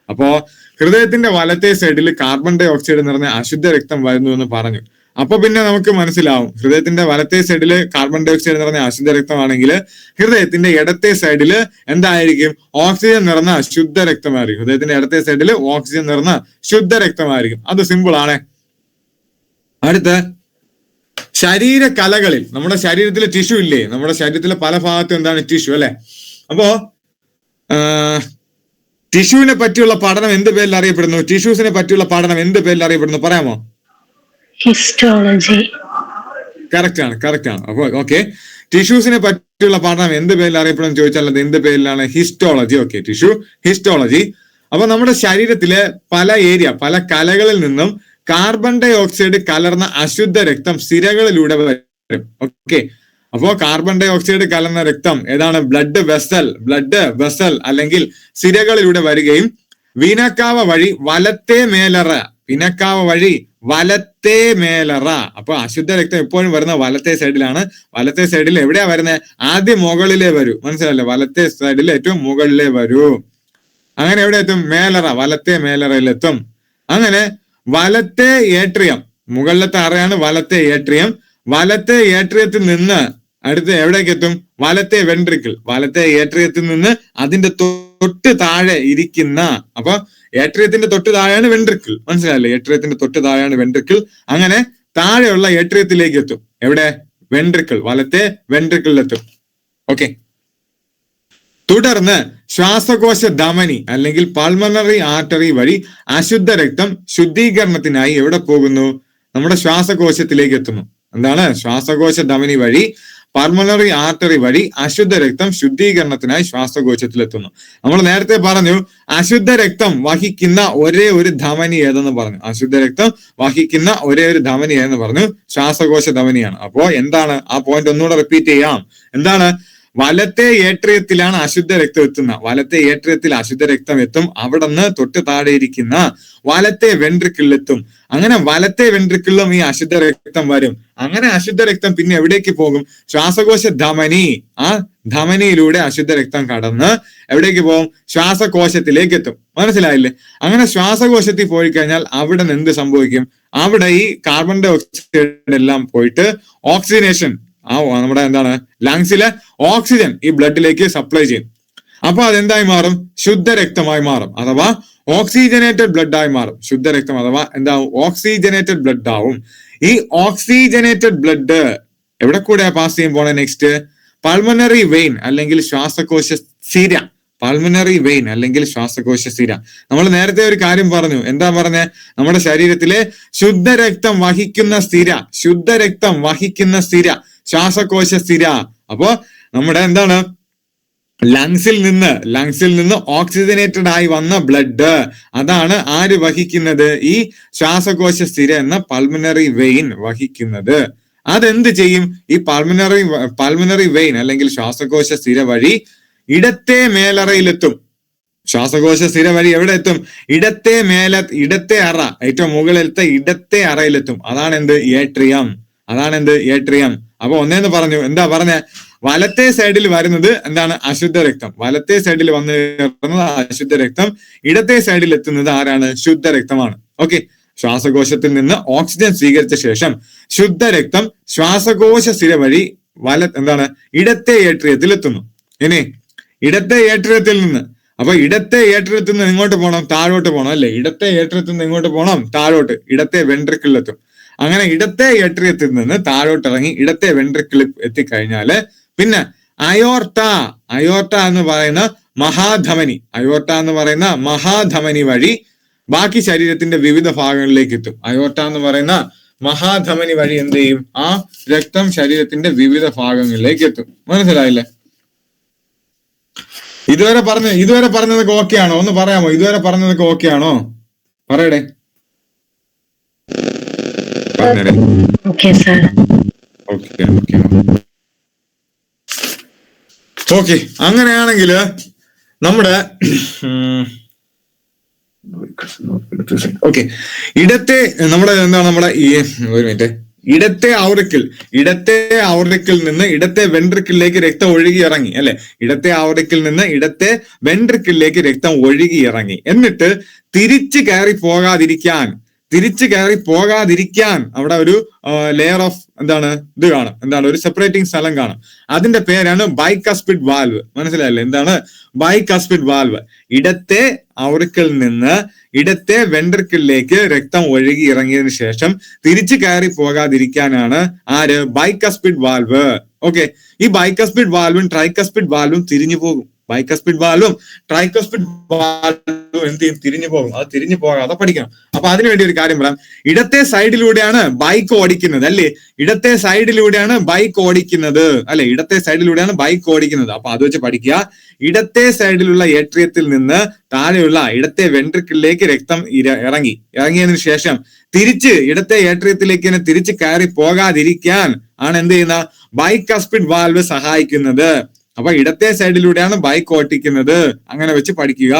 അപ്പോ ഹൃദയത്തിന്റെ വലത്തെ സൈഡിൽ കാർബൺ ഡൈ ഓക്സൈഡ് നിറഞ്ഞ അശുദ്ധ രക്തം വരുന്നു എന്ന് പറഞ്ഞു. അപ്പൊ പിന്നെ നമുക്ക് മനസ്സിലാവും, ഹൃദയത്തിന്റെ വലത്തെ സൈഡില് കാർബൺ ഡൈ ഓക്സൈഡ് നിറഞ്ഞ അശുദ്ധ രക്തമാണെങ്കിൽ ഹൃദയത്തിന്റെ ഇടത്തെ സൈഡില് എന്തായിരിക്കും? ഓക്സിജൻ നിറഞ്ഞ ശുദ്ധ രക്തമായിരിക്കും. ഹൃദയത്തിന്റെ ഇടത്തെ സൈഡില് ഓക്സിജൻ നിറഞ്ഞ ശുദ്ധ രക്തമായിരിക്കും. അത് സിമ്പിൾ ആണ്. അടുത്ത ശരീരകലകളിൽ, നമ്മുടെ ശരീരത്തിലെ ടിഷ്യൂ ഇല്ലേ? നമ്മുടെ ശരീരത്തിലെ പല ഭാഗത്തും എന്താണ്? ടിഷ്യൂ അല്ലെ? അപ്പോ ടിഷ്യൂവിനെ പറ്റിയുള്ള പഠനം എന്ത് പേരിൽ അറിയപ്പെടുന്നു? ടിഷ്യൂസിനെ പറ്റിയുള്ള പഠനം എന്ത് പേരിൽ അറിയപ്പെടുന്നു? പറയാമോ? ഹിസ്റ്റോളജി. കറക്റ്റ് ആണ്. അപ്പൊ ഓക്കെ, ടിഷ്യൂസിനെ പറ്റിയുള്ള പഠനം എന്ത് പേരിൽ അറിയപ്പെടുന്നു ചോദിച്ചാൽ അത് എന്ത് പേരിലാണ്? ഹിസ്റ്റോളജി. Okay, tissue histology. അപ്പൊ നമ്മുടെ ശരീരത്തിലെ പല കലകളിൽ നിന്നും കാർബൺ ഡൈ ഓക്സൈഡ് കലർന്ന അശുദ്ധ രക്തം സിരകളിലൂടെ വരും. ഓക്കെ, അപ്പോ കാർബൺ ഡൈ ഓക്സൈഡ് കലർന്ന രക്തം ഏതാണ്? ബ്ലഡ് വെസൽ അല്ലെങ്കിൽ സിരകളിലൂടെ വരികയും വീനക്കാവ വഴി വലത്തെ മേലറ. അപ്പൊ അശുദ്ധ രക്തം എപ്പോഴും വരുന്ന വലത്തെ സൈഡിലാണ്. വലത്തെ സൈഡിൽ എവിടെയാ വരുന്നത്? ആദ്യം മുകളിലേ വരൂ. മനസ്സിലല്ലേ? വലത്തെ സൈഡിൽ ഏറ്റവും മുകളിലേ വരൂ. അങ്ങനെ എവിടെ എത്തും? വലത്തെ മേലറയിലെത്തും. അങ്ങനെ വലത്തെ ഏട്രിയം, മുകളിലത്തെ അറയാണ് വലത്തെ ഏട്രിയം. വലത്തെ ഏട്രിയത്തിൽ നിന്ന് അടുത്ത് എവിടേക്ക് എത്തും? വലത്തെ ഏട്രിയത്തിൽ നിന്ന് അതിന്റെ തൊട്ട് താഴെ ഇരിക്കുന്ന, അപ്പൊ ഏട്രിയത്തിന്റെ തൊട്ട് താഴെയാണ് വെൻട്രിക്കിൾ. മനസ്സിലായല്ലേ? ഏട്രിയത്തിന്റെ തൊട്ട് താഴെയാണ് വെൻട്രിക്കിൾ. അങ്ങനെ താഴെയുള്ള ഏട്രിയത്തിലേക്ക് എത്തും. എവിടെ? വലത്തെ വെൻട്രിക്കിളിലെത്തും. ഓക്കെ, തുടർന്ന് ശ്വാസകോശ ധമനി അല്ലെങ്കിൽ പൾമണറി ആർട്ടറി വഴി അശുദ്ധ രക്തം ശുദ്ധീകരണത്തിനായി എവിടെ പോകുന്നു? നമ്മുടെ ശ്വാസകോശത്തിലേക്ക് എത്തുന്നു. എന്താണ്? ശ്വാസകോശ ധമനി വഴി പൾമണറി ആർട്ടറി വഴി അശുദ്ധ രക്തം ശുദ്ധീകരണത്തിനായി ശ്വാസകോശത്തിലെത്തുന്നു. നമ്മൾ നേരത്തെ പറഞ്ഞു അശുദ്ധ രക്തം വഹിക്കുന്ന ഒരേ ഒരു ധമനി ഏതെന്ന് പറഞ്ഞു. ശ്വാസകോശ ധമനിയാണ്. അപ്പോ എന്താണ് ആ പോയിന്റ്? ഒന്നുകൂടെ റിപ്പീറ്റ് ചെയ്യാം. എന്താണ്? വലത്തെ ഏട്രിയത്തിലാണ് അശുദ്ധ രക്തം എത്തുന്നത്. വലത്തെ ഏട്രിയത്തിൽ അശുദ്ധ രക്തം എത്തും. അവിടെ നിന്ന് തൊട്ട് താഴെ ഇരിക്കുന്ന വലത്തെ വെൻട്രിക്കിളിലെത്തും. അങ്ങനെ വലത്തെ വെൻട്രിക്കിളിലും ഈ അശുദ്ധ രക്തം വരും. അങ്ങനെ അശുദ്ധ രക്തം പിന്നെ എവിടേക്ക് പോകും? ശ്വാസകോശ ധമനി. ആ ധമനിയിലൂടെ അശുദ്ധ രക്തം കടന്ന് എവിടേക്ക് പോകും? ശ്വാസകോശത്തിലേക്ക് എത്തും. മനസ്സിലായില്ലേ? അങ്ങനെ ശ്വാസകോശത്തിൽ പോയി കഴിഞ്ഞാൽ അവിടെ നിന്ന് എന്ത് സംഭവിക്കും? അവിടെ ഈ കാർബൺ ഡൈ ഓക്സൈഡ് എല്ലാം പോയിട്ട് ഓക്സിജനേഷൻ, നമ്മുടെ എന്താണ് ലങ്സിലെ ഓക്സിജൻ ഈ ബ്ലഡിലേക്ക് സപ്ലൈ ചെയ്യും. അപ്പൊ അതെന്തായി മാറും? ശുദ്ധരക്തമായി മാറും, അഥവാ ഓക്സിജനേറ്റഡ് ബ്ലഡ് ആയി മാറും. ശുദ്ധരക്തം അഥവാ എന്താവും? ഓക്സിജനേറ്റഡ് ബ്ലഡ് ആവും. ഈ ഓക്സിജനേറ്റഡ് ബ്ലഡ് എവിടെ കൂടെ പാസ് ചെയ്യാൻ പോണേ? നെക്സ്റ്റ് പൾമണറി വെയിൻ അല്ലെങ്കിൽ ശ്വാസകോശ സിര. പൾമണറി വെയിൻ അല്ലെങ്കിൽ ശ്വാസകോശ സിര. നമ്മൾ നേരത്തെ ഒരു കാര്യം പറഞ്ഞു. എന്താ പറഞ്ഞേ? നമ്മുടെ ശരീരത്തിലെ ശുദ്ധരക്തം വഹിക്കുന്ന സ്ഥിര, ശുദ്ധരക്തം വഹിക്കുന്ന സ്ഥിര ശ്വാസകോശ സ്ഥിര. അപ്പോ നമ്മുടെ എന്താണ് ലങ്സിൽ നിന്ന് ഓക്സിജനേറ്റഡ് ആയി വന്ന ബ്ലഡ്, അതാണ് ആര് വഹിക്കുന്നത്? ഈ ശ്വാസകോശ സ്ഥിര എന്ന പൾമണറി വെയിൻ വഹിക്കുന്നത്. അതെന്ത് ചെയ്യും? ഈ പൾമണറി വെയിൻ അല്ലെങ്കിൽ ശ്വാസകോശ സ്ഥിര വഴി ഇടത്തെ മേലറയിലെത്തും. ശ്വാസകോശ സ്ഥിര വഴി എവിടെ എത്തും? ഇടത്തെ അറ, ഏറ്റവും മുകളിലത്തെ ഇടത്തെ അറയിലെത്തും. അതാണെന്ത്? ഏട്രിയം. അതാണെന്ത്? ഏട്രിയം. അപ്പൊ ഒന്നേന്ന് പറഞ്ഞു. എന്താ പറഞ്ഞ? വലത്തെ സൈഡിൽ വരുന്നത് എന്താണ്? അശുദ്ധ രക്തം. വലത്തെ സൈഡിൽ വന്ന് അശുദ്ധ രക്തം. ഇടത്തെ സൈഡിൽ എത്തുന്നത് ആരാണ്? ശുദ്ധരക്തമാണ്. ഓക്കെ. ശ്വാസകോശത്തിൽ നിന്ന് ഓക്സിജൻ സ്വീകരിച്ച ശേഷം ശുദ്ധരക്തം ശ്വാസകോശ സ്ഥിര വഴി ഇടത്തെ ഏട്രിയത്തിൽ എത്തുന്നു. ഇനി ഇടത്തെ ഏട്രിയത്തിൽ നിന്ന്, അപ്പൊ ഇടത്തെ ഏട്രിയത്തിൽ നിന്ന് എങ്ങോട്ട് പോകണം? താഴോട്ട് പോകണം അല്ലെ? ഇടത്തെ ഏട്രിയത്തിൽ നിന്ന് എങ്ങോട്ട് പോകണം? താഴോട്ട്, ഇടത്തെ വെൻട്രിക്കിളിലെത്തും. അങ്ങനെ ഇടത്തെ ഏട്രിയത്തിൽ നിന്ന് താഴോട്ട് ഇറങ്ങി ഇടത്തെ വെൻട്രിക്കിളിൽ എത്തിക്കഴിഞ്ഞാല് പിന്നെ അയോർട്ട എന്ന് പറയുന്ന മഹാധമനി വഴി ബാക്കി ശരീരത്തിന്റെ വിവിധ ഭാഗങ്ങളിലേക്ക് എത്തും. അയോർട്ട എന്ന് പറയുന്ന മഹാധമനി വഴി എന്ത് ചെയ്യും? ആ രക്തം ശരീരത്തിന്റെ വിവിധ ഭാഗങ്ങളിലേക്ക് എത്തും. മനസ്സിലായില്ലേ? ഇതുവരെ പറഞ്ഞതൊക്കെ ഓക്കെ ആണോ? ഒന്ന് പറയാമോ? ഇതുവരെ പറഞ്ഞതൊക്കെ ഓക്കെ ആണോ? പറയടേ. ഓക്കെ. അങ്ങനെയാണെങ്കിൽ നമ്മുടെ ഓക്കെ ഇടത്തെ നമ്മുടെ എന്താണ് നമ്മുടെ ഈ ഒരു മിനിറ്റ് ഇടത്തെ ഔറിക്കിൽ നിന്ന് ഇടത്തെ വെൻട്രിക്കിളിലേക്ക് രക്തം ഒഴുകി ഇറങ്ങി അല്ലെ? ഇടത്തെ ഔറിക്കിൽ നിന്ന് ഇടത്തെ വെൻട്രിക്കിളിലേക്ക് രക്തം ഒഴുകി ഇറങ്ങി. എന്നിട്ട് തിരിച്ചു കയറി പോകാതിരിക്കാൻ അവിടെ ഒരു ലെയർ ഓഫ് ഇത് കാണും. ഒരു സെപ്പറേറ്റിംഗ് സ്ഥലം കാണും. അതിന്റെ പേരാണ് ബൈകസ്പിഡ് വാൽവ്. മനസ്സിലായല്ലേ? എന്താണ് ബൈകസ്പിഡ് വാൽവ്? ഇടത്തെ ഔറിക്കിൽ നിന്ന് ഇടത്തെ വെൻട്രിക്കിളിലേക്ക് രക്തം ഒഴുകി ഇറങ്ങിയതിനു ശേഷം തിരിച്ചു കയറി പോകാതിരിക്കാനാണ് ആര്? Bicuspid valve. ഓക്കെ. ഈ ബൈകസ്പിഡ് വാൽവും ട്രൈകസ്പിഡ് വാൽവും തിരിഞ്ഞു പോകും. ബൈകസ്പിഡ് വാൽവും ട്രൈകസ്പിഡ് വാൽവും എന്ത് ചെയ്യും? തിരിഞ്ഞു പോകും. അത് തിരിഞ്ഞു പോകാതെ പഠിക്കണം. അപ്പൊ അതിനുവേണ്ടി ഒരു കാര്യം പറയാം. ഇടത്തെ സൈഡിലൂടെയാണ് ബൈക്ക് ഓടിക്കുന്നത് അല്ലേ? ഇടത്തെ സൈഡിലൂടെയാണ് ബൈക്ക് ഓടിക്കുന്നത്. അപ്പൊ അത് വെച്ച് പഠിക്കുക. ഇടത്തെ സൈഡിലുള്ള ഏട്രിയത്തിൽ നിന്ന് താഴെയുള്ള ഇടത്തെ വെൻട്രിക്കിളിലേക്ക് രക്തം ഇറങ്ങിയതിനു ശേഷം തിരിച്ച് ഇടത്തെ ഏട്രിയത്തിലേക്ക് തന്നെ തിരിച്ച് കയറി പോകാതിരിക്കാൻ ആണ് എന്ത് ചെയ്യുന്ന ബൈകസ്പിഡ് വാൽവ് സഹായിക്കുന്നത്. അപ്പൊ ഇടത്തെ സൈഡിലൂടെയാണ് ബൈക്ക് ഓട്ടിക്കുന്നത്. അങ്ങനെ വെച്ച് പഠിക്കുക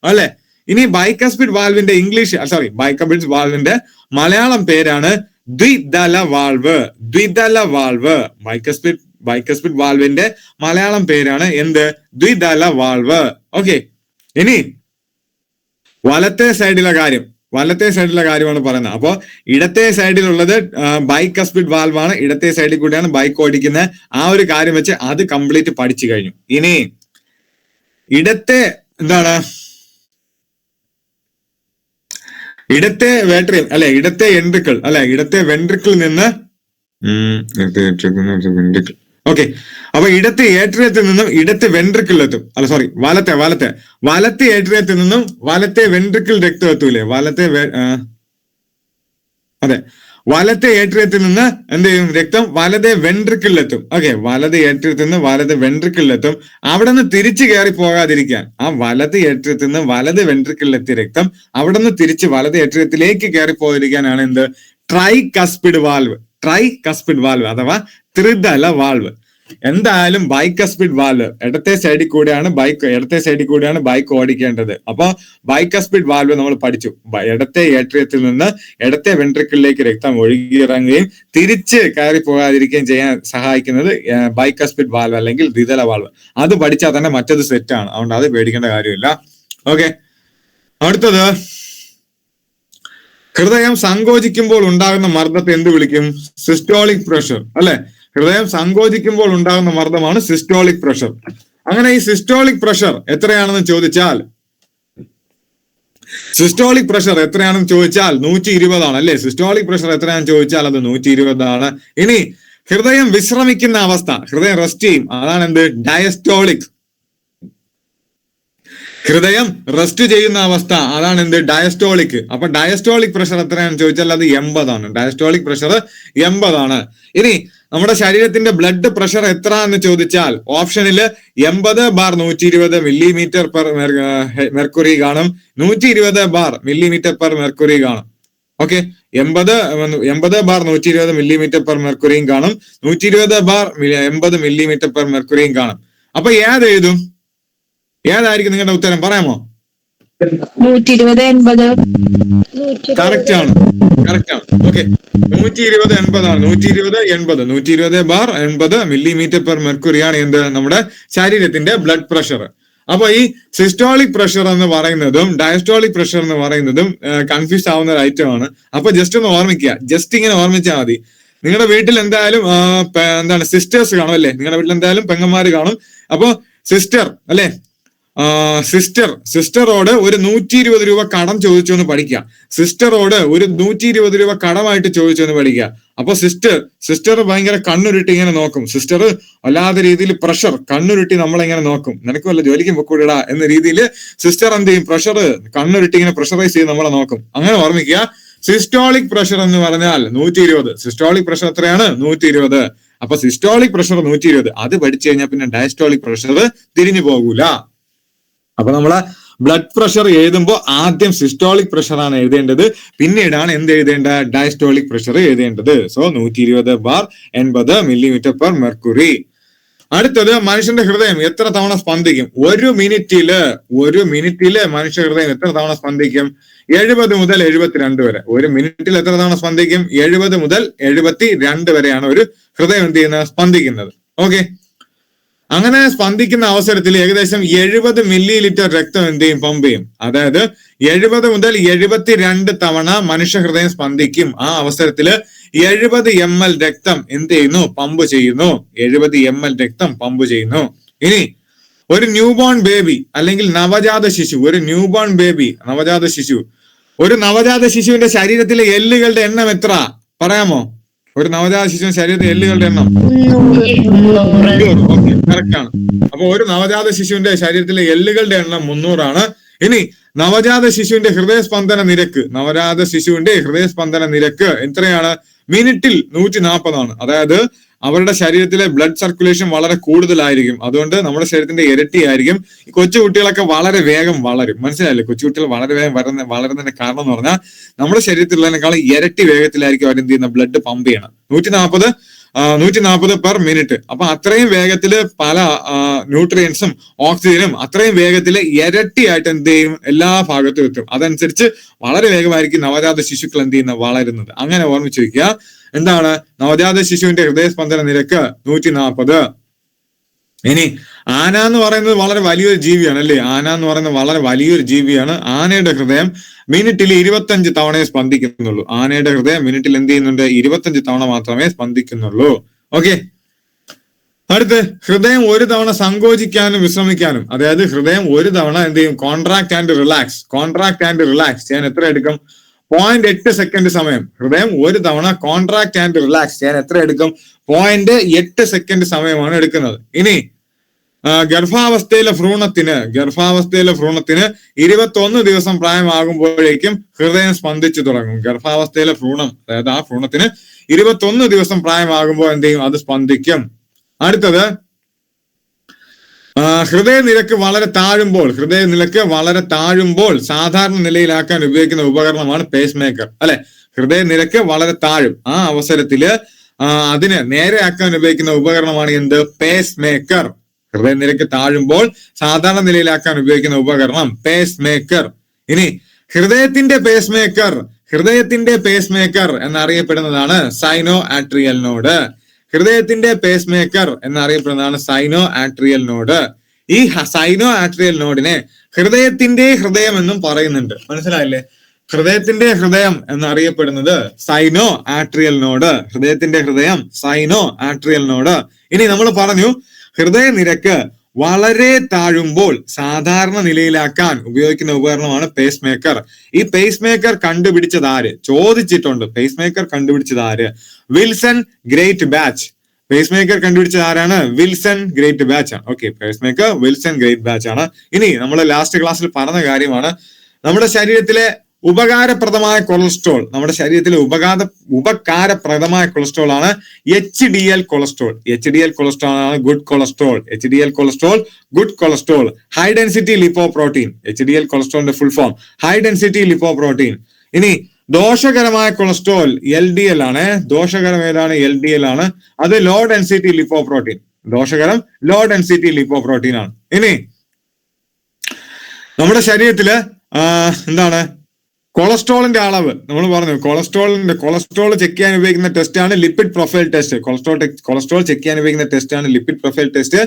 അല്ലെ? ഇനി ബൈകസ്പിഡ് വാൽവിന്റെ ബൈകസ്പിഡ് വാൽവിന്റെ മലയാളം പേരാണ് ദ്വിതല വാൾവ്. ബൈകസ്പിഡ് വാൽവിന്റെ മലയാളം പേരാണ് എന്ത്? ദ്വിതല വാൾവ്. ഓക്കെ. ഇനി വലത്തെ സൈഡിലെ കാര്യമാണ് പറയുന്നത്. അപ്പോ ഇടത്തെ സൈഡിലുള്ളത് ബൈകസ്പിഡ് വാൽവാണ്. ഇടത്തെ സൈഡിൽ കൂടെയാണ് ബൈക്ക് ഓടിക്കുന്നത്. ആ ഒരു കാര്യം വെച്ച് അത് കംപ്ലീറ്റ് പഠിച്ചു കഴിഞ്ഞു. ഇനി ഇടത്തെ വേട്രിയം അല്ലെ? ഇടത്തെ വെൻട്രിക്കിൾ നിന്ന് ഓക്കെ. അപ്പൊ ഇടത്തെ ഏട്രിയത്തിൽ നിന്നും ഇടത്തെ വെൻട്രിക്കിളിലെത്തും. വലത്തെ ഏട്രിയത്തിൽ നിന്നും വലത്തെ വെൻട്രിക്കിൾ രക്തം എത്തൂലേ? വലത്തെ ഏട്രിയത്തിൽ നിന്ന് എന്ത് ചെയ്യും? രക്തം വലതെ വെൻട്രിക്കിളിലെത്തും. ഓക്കെ. വലത് ഏട്രിയത്തിൽ നിന്ന് വലത് വെൻട്രിക്കിളിലെത്തും. അവിടെ നിന്ന് തിരിച്ചു കയറി പോകാതിരിക്കാൻ ആ വലത് ഏട്രിയത്തിൽ നിന്ന് വലത് വെൻട്രിക്കിളിലെത്തിയ രക്തം അവിടെ നിന്ന് തിരിച്ച് വലത് ഏട്രിയത്തിലേക്ക് കയറി പോകാതിരിക്കാനാണ് എന്ത്? ട്രൈകസ്പിഡ് വാൽവ് അഥവാ ത്രിതല വാൽവ്. എന്തായാലും ബൈക്കസ്പിഡ് വാൽവ് ഇടത്തെ സൈഡിൽ കൂടെയാണ് ബൈക്ക് ഓടിക്കേണ്ടത്. അപ്പൊ ബൈക്കസ്പിഡ് വാൽവ് നമ്മൾ പഠിച്ചു. ഇടത്തെ ഏട്രിയത്തിൽ നിന്ന് ഇടത്തെ വെൻട്രിക്കിളിലേക്ക് രക്തം ഒഴുകിയിറങ്ങുകയും തിരിച്ച് കയറി പോകാതിരിക്കുകയും ചെയ്യാൻ സഹായിക്കുന്നത് ബൈക്കസ്പിഡ് വാൽവ് അല്ലെങ്കിൽ ദ്വിതല വാൽവ്. അത് പഠിച്ചാൽ തന്നെ മറ്റത് സെറ്റാണ്. അതുകൊണ്ട് അത് പേടിക്കേണ്ട കാര്യമില്ല. ഓക്കെ, അടുത്തത് ഹൃദയം സങ്കോചിക്കുമ്പോൾ ഉണ്ടാകുന്ന മർദ്ദത്തെ എന്ത് വിളിക്കും? സിസ്റ്റോളിക് പ്രഷർ അല്ലെ. ഹൃദയം സങ്കോചിക്കുമ്പോൾ ഉണ്ടാകുന്ന മർദ്ദമാണ് സിസ്റ്റോളിക് പ്രഷർ. അങ്ങനെ ഈ സിസ്റ്റോളിക് പ്രഷർ എത്രയാണെന്ന് ചോദിച്ചാൽ 120 ആണ് അല്ലെ. സിസ്റ്റോളിക് പ്രഷർ എത്രയാണെന്ന് ചോദിച്ചാൽ അത് 120 ആണ്. ഇനി ഹൃദയം വിശ്രമിക്കുന്ന അവസ്ഥ, ഹൃദയം റെസ്റ്റ് ചെയ്യും, അതാണ് എന്ത്? ഡയസ്റ്റോളിക്. ഹൃദയം റെസ്റ്റ് ചെയ്യുന്ന അവസ്ഥ, അതാണ് എന്ത്? ഡയസ്റ്റോളിക്. അപ്പൊ ഡയസ്റ്റോളിക് പ്രഷർ എത്രയാണെന്ന് ചോദിച്ചാൽ അത് 80 ആണ്. ഡയസ്റ്റോളിക് പ്രഷർ 80 ആണ്. ഇനി നമ്മുടെ ശരീരത്തിന്റെ ബ്ലഡ് പ്രഷർ എത്ര എന്ന് ചോദിച്ചാൽ ഓപ്ഷനില് 80/120 മില്ലിമീറ്റർ പെർ മെർക്കുറി കാണും, 120 ബാർ മില്ലിമീറ്റർ പെർ മെർക്കുറി കാണും. ഓക്കെ, 80/120 മില്ലിമീറ്റർ പെർ മെർക്കുറിയും കാണും, 120/80 മില്ലിമീറ്റർ പെർ മെർക്കുറിയും കാണും. അപ്പൊ ഏതെഴുതും? ഏതായിരിക്കും നിങ്ങളുടെ ഉത്തരം? പറയാമോ? 120/80. കറക്റ്റ് ആണ്. ഓക്കെ, 120/80 ആണ്. 120/80 മില്ലിമീറ്റർ പെർ മെർക്കുറിയാണ് എന്ത്? നമ്മുടെ ശരീരത്തിന്റെ ബ്ലഡ് പ്രഷർ. അപ്പൊ ഈ സിസ്റ്റോളിക് പ്രഷർ എന്ന് പറയുന്നതും ഡയസ്റ്റോളിക് പ്രഷർ എന്ന് പറയുന്നതും കൺഫ്യൂസ് ആവുന്ന ഒരു ഐറ്റം ആണ്. അപ്പൊ ജസ്റ്റ് ഒന്ന് ഓർമ്മിക്കുക, ജസ്റ്റ് ഇങ്ങനെ ഓർമ്മിച്ചാൽ മതി. നിങ്ങളുടെ വീട്ടിൽ എന്തായാലും സിസ്റ്റേഴ്സ് കാണും അല്ലെ. നിങ്ങളുടെ വീട്ടിൽ എന്തായാലും പെങ്ങന്മാര് കാണും. അപ്പൊ സിസ്റ്റർ അല്ലെ, സിസ്റ്ററോട് ഒരു 120 രൂപ കടം ചോദിച്ചു എന്ന് പഠിക്കുക. സിസ്റ്ററോട് ഒരു 120 രൂപ കടമായിട്ട് ചോദിച്ചു എന്ന് പഠിക്കുക. അപ്പൊ സിസ്റ്റർ ഭയങ്കര കണ്ണുരുട്ടി ഇങ്ങനെ നോക്കും. സിസ്റ്റർ വല്ലാത്ത രീതിയിൽ പ്രഷർ കണ്ണുരുട്ടി നമ്മളെങ്ങനെ നോക്കും, നിനക്ക് വല്ല ജോലിക്കും പൊക്കൂടാ എന്ന രീതിയിൽ സിസ്റ്റർ എന്ത് ചെയ്യും? പ്രഷർ കണ്ണുരുട്ടി ഇങ്ങനെ പ്രഷറൈസ് ചെയ്ത് നമ്മളെ നോക്കും. അങ്ങനെ ഓർമ്മിക്കുക, സിസ്റ്റോളിക് പ്രഷർ എന്ന് പറഞ്ഞാൽ 120. സിസ്റ്റോളിക് പ്രഷർ എത്രയാണ്? 120. അപ്പൊ സിസ്റ്റോളിക് പ്രഷർ 120. അത് പഠിച്ചു കഴിഞ്ഞാൽ പിന്നെ ഡയസ്റ്റോളിക് പ്രഷർ തിരിഞ്ഞു പോകൂല. അപ്പൊ നമ്മള് ബ്ലഡ് പ്രഷർ എഴുതുമ്പോൾ ആദ്യം സിസ്റ്റോളിക് പ്രഷർ ആണ് എഴുതേണ്ടത്, പിന്നീടാണ് എന്ത് എഴുതേണ്ട? ഡയസ്റ്റോളിക് പ്രഷർ എഴുതേണ്ടത്. So 120/80 millimetre per mercury. അടുത്തത്, മനുഷ്യന്റെ ഹൃദയം എത്ര തവണ സ്പന്ദിക്കും? ഒരു മിനിറ്റില് മനുഷ്യ ഹൃദയം എത്ര തവണ സ്പന്ദിക്കും? 70 മുതൽ 72 വരെ. ഒരു മിനിറ്റിൽ എത്ര തവണ സ്പന്ദിക്കും? 70 മുതൽ 72 വരെയാണ് ഒരു ഹൃദയം എന്ത് ചെയ്യുന്നത്? സ്പന്ദിക്കുന്നത്. ഓക്കെ, അങ്ങനെ സ്പന്ദിക്കുന്ന അവസരത്തിൽ ഏകദേശം 70 മില്ലി ലിറ്റർ രക്തം എന്ത് ചെയ്യും? പമ്പ് ചെയ്യും. അതായത് 70 മുതൽ 72 തവണ മനുഷ്യ ഹൃദയം സ്പന്ദിക്കും. ആ അവസരത്തില് 70 ml രക്തം എന്ത് ചെയ്യുന്നു? പമ്പ് ചെയ്യുന്നു. 70 ml രക്തം പമ്പ് ചെയ്യുന്നു. ഇനി ഒരു ന്യൂബോൺ ബേബി അല്ലെങ്കിൽ നവജാത ശിശു, ഒരു നവജാത ശിശുവിന്റെ ശരീരത്തിലെ എല്ലുകളുടെ എണ്ണം എത്ര? പറയാമോ? ഒരു നവജാത ശിശുവിന്റെ ശരീരത്തിലെ എല്ലുകളുടെ എണ്ണം 300. ഓക്കെ, കറക്റ്റ് ആണ്. അപ്പൊ ഒരു നവജാത ശിശുവിന്റെ ശരീരത്തിലെ എല്ലുകളുടെ എണ്ണം 300 ആണ്. ഇനി നവജാത ശിശുവിന്റെ ഹൃദയസ്പന്ദന നിരക്ക് എത്രയാണ്? മിനിറ്റിൽ 140 ആണ്. അതായത് അവരുടെ ശരീരത്തിലെ ബ്ലഡ് സർക്കുലേഷൻ വളരെ കൂടുതലായിരിക്കും. അതുകൊണ്ട് നമ്മുടെ ശരീരത്തിന്റെ ഇരട്ടിയായിരിക്കും. ഈ കൊച്ചുകുട്ടികളൊക്കെ വളരെ വേഗം വളരും. മനസ്സിലായില്ലേ? കൊച്ചുകുട്ടികൾ വളരെ വേഗം വളരുന്നതിന്റെ കാരണം എന്ന് പറഞ്ഞാൽ നമ്മുടെ ശരീരത്തിലുള്ളതിനേക്കാളും ഇരട്ടി വേഗത്തിലായിരിക്കും അവരെന്ത് ചെയ്യുന്ന ബ്ലഡ് പമ്പ് ചെയ്യണം. 140 പെർ മിനിറ്റ്. അപ്പൊ അത്രയും വേഗത്തില് പല ന്യൂട്രിയൻസും ഓക്സിജനും അത്രയും വേഗത്തില് ഇരട്ടിയായിട്ട് എന്ത് ചെയ്യും? എല്ലാ ഭാഗത്തും എത്തും. അതനുസരിച്ച് വളരെ വേഗമായിരിക്കും നവജാത ശിശുക്കൾ എന്ത് ചെയ്യുന്ന വളരുന്നത്. അങ്ങനെ ഓർമ്മിച്ച് വെക്കുക. എന്താണ് നവജാത ശിശുവിന്റെ ഹൃദയസ്പന്ദന നിരക്ക്? 140. ഇനി ആന എന്ന് പറയുന്നത് വളരെ വലിയൊരു ജീവിയാണ് അല്ലേ. ആനയുടെ ഹൃദയം മിനിറ്റിൽ 25 തവണയെ സ്പന്ദിക്കുന്നുള്ളൂ. ആനയുടെ ഹൃദയം മിനിറ്റിൽ എന്ത് ചെയ്യുന്നുണ്ട്? 25 തവണ മാത്രമേ സ്പന്ദിക്കുന്നുള്ളൂ. ഓക്കെ, അടുത്ത് ഹൃദയം ഒരു തവണ സങ്കോചിക്കാനും വിശ്രമിക്കാനും, അതായത് ഹൃദയം ഒരു തവണ എന്ത് ചെയ്യും? കോൺട്രാക്ട് ആൻഡ് റിലാക്സ് ചെയ്യാൻ എത്ര എടുക്കും? 0.8 സെക്കൻഡ് സമയം. ഹൃദയം ഒരു തവണ കോൺട്രാക്ട് ആൻഡ് റിലാക്സ് ചെയ്യാൻ എത്ര എടുക്കും? 0.8 സെക്കൻഡ് സമയമാണ് എടുക്കുന്നത്. ഇനി ഗർഭാവസ്ഥയിലെ ഭ്രൂണത്തിന് 21 ദിവസം പ്രായമാകുമ്പോഴേക്കും ഹൃദയം സ്പന്ദിച്ചു തുടങ്ങും. ഗർഭാവസ്ഥയിലെ ഭ്രൂണം, അതായത് ആ ഭ്രൂണത്തിന് 21 ദിവസം പ്രായമാകുമ്പോൾ എന്ത് ചെയ്യും? അത് സ്പന്ദിക്കും. അടുത്തത്, ഹൃദയനിരക്ക് വളരെ താഴുമ്പോൾ സാധാരണ നിലയിലാക്കാൻ ഉപയോഗിക്കുന്ന ഉപകരണമാണ് പേസ് മേക്കർ അല്ലെ. ഹൃദയനിരക്ക് വളരെ താഴും. ആ അവസരത്തില് അതിനെ നേരെയാക്കാൻ ഉപയോഗിക്കുന്ന ഉപകരണമാണ് എന്ത്? Pace maker. ഹൃദയനിരക്ക് താഴുമ്പോൾ സാധാരണ നിലയിലാക്കാൻ ഉപയോഗിക്കുന്ന ഉപകരണം പേസ് മേക്കർ. ഇനി ഹൃദയത്തിന്റെ പേസ് മേക്കർ എന്നറിയപ്പെടുന്നതാണ് സൈനോ ആട്രിയൽ നോഡ്. ഹൃദയത്തിന്റെ പേസ് മേക്കർ എന്നറിയപ്പെടുന്നതാണ് സൈനോ ആട്രിയൽ നോഡ്. ഈ സൈനോ ആട്രിയൽ നോഡിനെ ഹൃദയത്തിന്റെ ഹൃദയം എന്നും പറയുന്നുണ്ട്. മനസ്സിലായില്ലേ? ഹൃദയത്തിന്റെ ഹൃദയം എന്നറിയപ്പെടുന്നത് സൈനോ ആട്രിയൽ നോഡ്. ഹൃദയത്തിന്റെ ഹൃദയം സൈനോ ആട്രിയൽ നോഡ്. ഇനി നമ്മൾ പറഞ്ഞു ഹൃദയനിരക്ക് വളരെ താഴുമ്പോൾ സാധാരണ നിലയിലാക്കാൻ ഉപയോഗിക്കുന്ന ഉപകരണമാണ് പേസ് മേക്കർ. ഈ പേസ് മേക്കർ കണ്ടുപിടിച്ചത് ആര്? ചോദിച്ചിട്ടുണ്ട്. പേസ് മേക്കർ കണ്ടുപിടിച്ചത് ആര്? Wilson great batch. Pace maker കണ്ടുപിടിച്ചത് ആരാണ്? വിൽസൺ ഗ്രേറ്റ് ബാച്ച് ആണ്. Okay, pace maker Wilson great batch ആണ്. ഇനി നമ്മൾ ലാസ്റ്റ് ക്ലാസ്സിൽ പറഞ്ഞ കാര്യമാണ് നമ്മുടെ ശരീരത്തിലെ ഉപകാരപ്രദമായ കൊളസ്ട്രോൾ. നമ്മുടെ ശരീരത്തിലെ ഉപകാരപ്രദമായ കൊളസ്ട്രോൾ ആണ് HDL കൊളസ്ട്രോൾ. HDL കൊളസ്ട്രോൾ ആണ് good cholesterol. HDL cholesterol good cholesterol. High density lipoprotein. HDL കൊളസ്ട്രോളിന്റെ full form high density lipoprotein. ഇനി ദോഷകരമായ കൊളസ്ട്രോൾ LDL ആണ്. ദോഷകരം ഏതാണ്? LDL ആണ്. അത് ലോ ഡെൻസിറ്റി ലിപ്പോപ്രോട്ടീൻ. ദോഷകരം ലോ ഡെൻസിറ്റി ലിപ്പോപ്രോട്ടീൻ ആണ്. ഇനി നമ്മുടെ ശരീരത്തില് എന്താണ് കൊളസ്ട്രോളിന്റെ അളവ് നമ്മൾ പറഞ്ഞു. കൊളസ്ട്രോൾ ചെക്ക് ചെയ്യാൻ ഉപയോഗിക്കുന്ന ടെസ്റ്റ് ആണ് lipid profile test. Cholesterol check ചെയ്യാൻ ഉപയോഗിക്കുന്ന ടെസ്റ്റ് ആണ് ലിപ്പിഡ് പ്രൊഫൈൽ ടെസ്റ്റ്.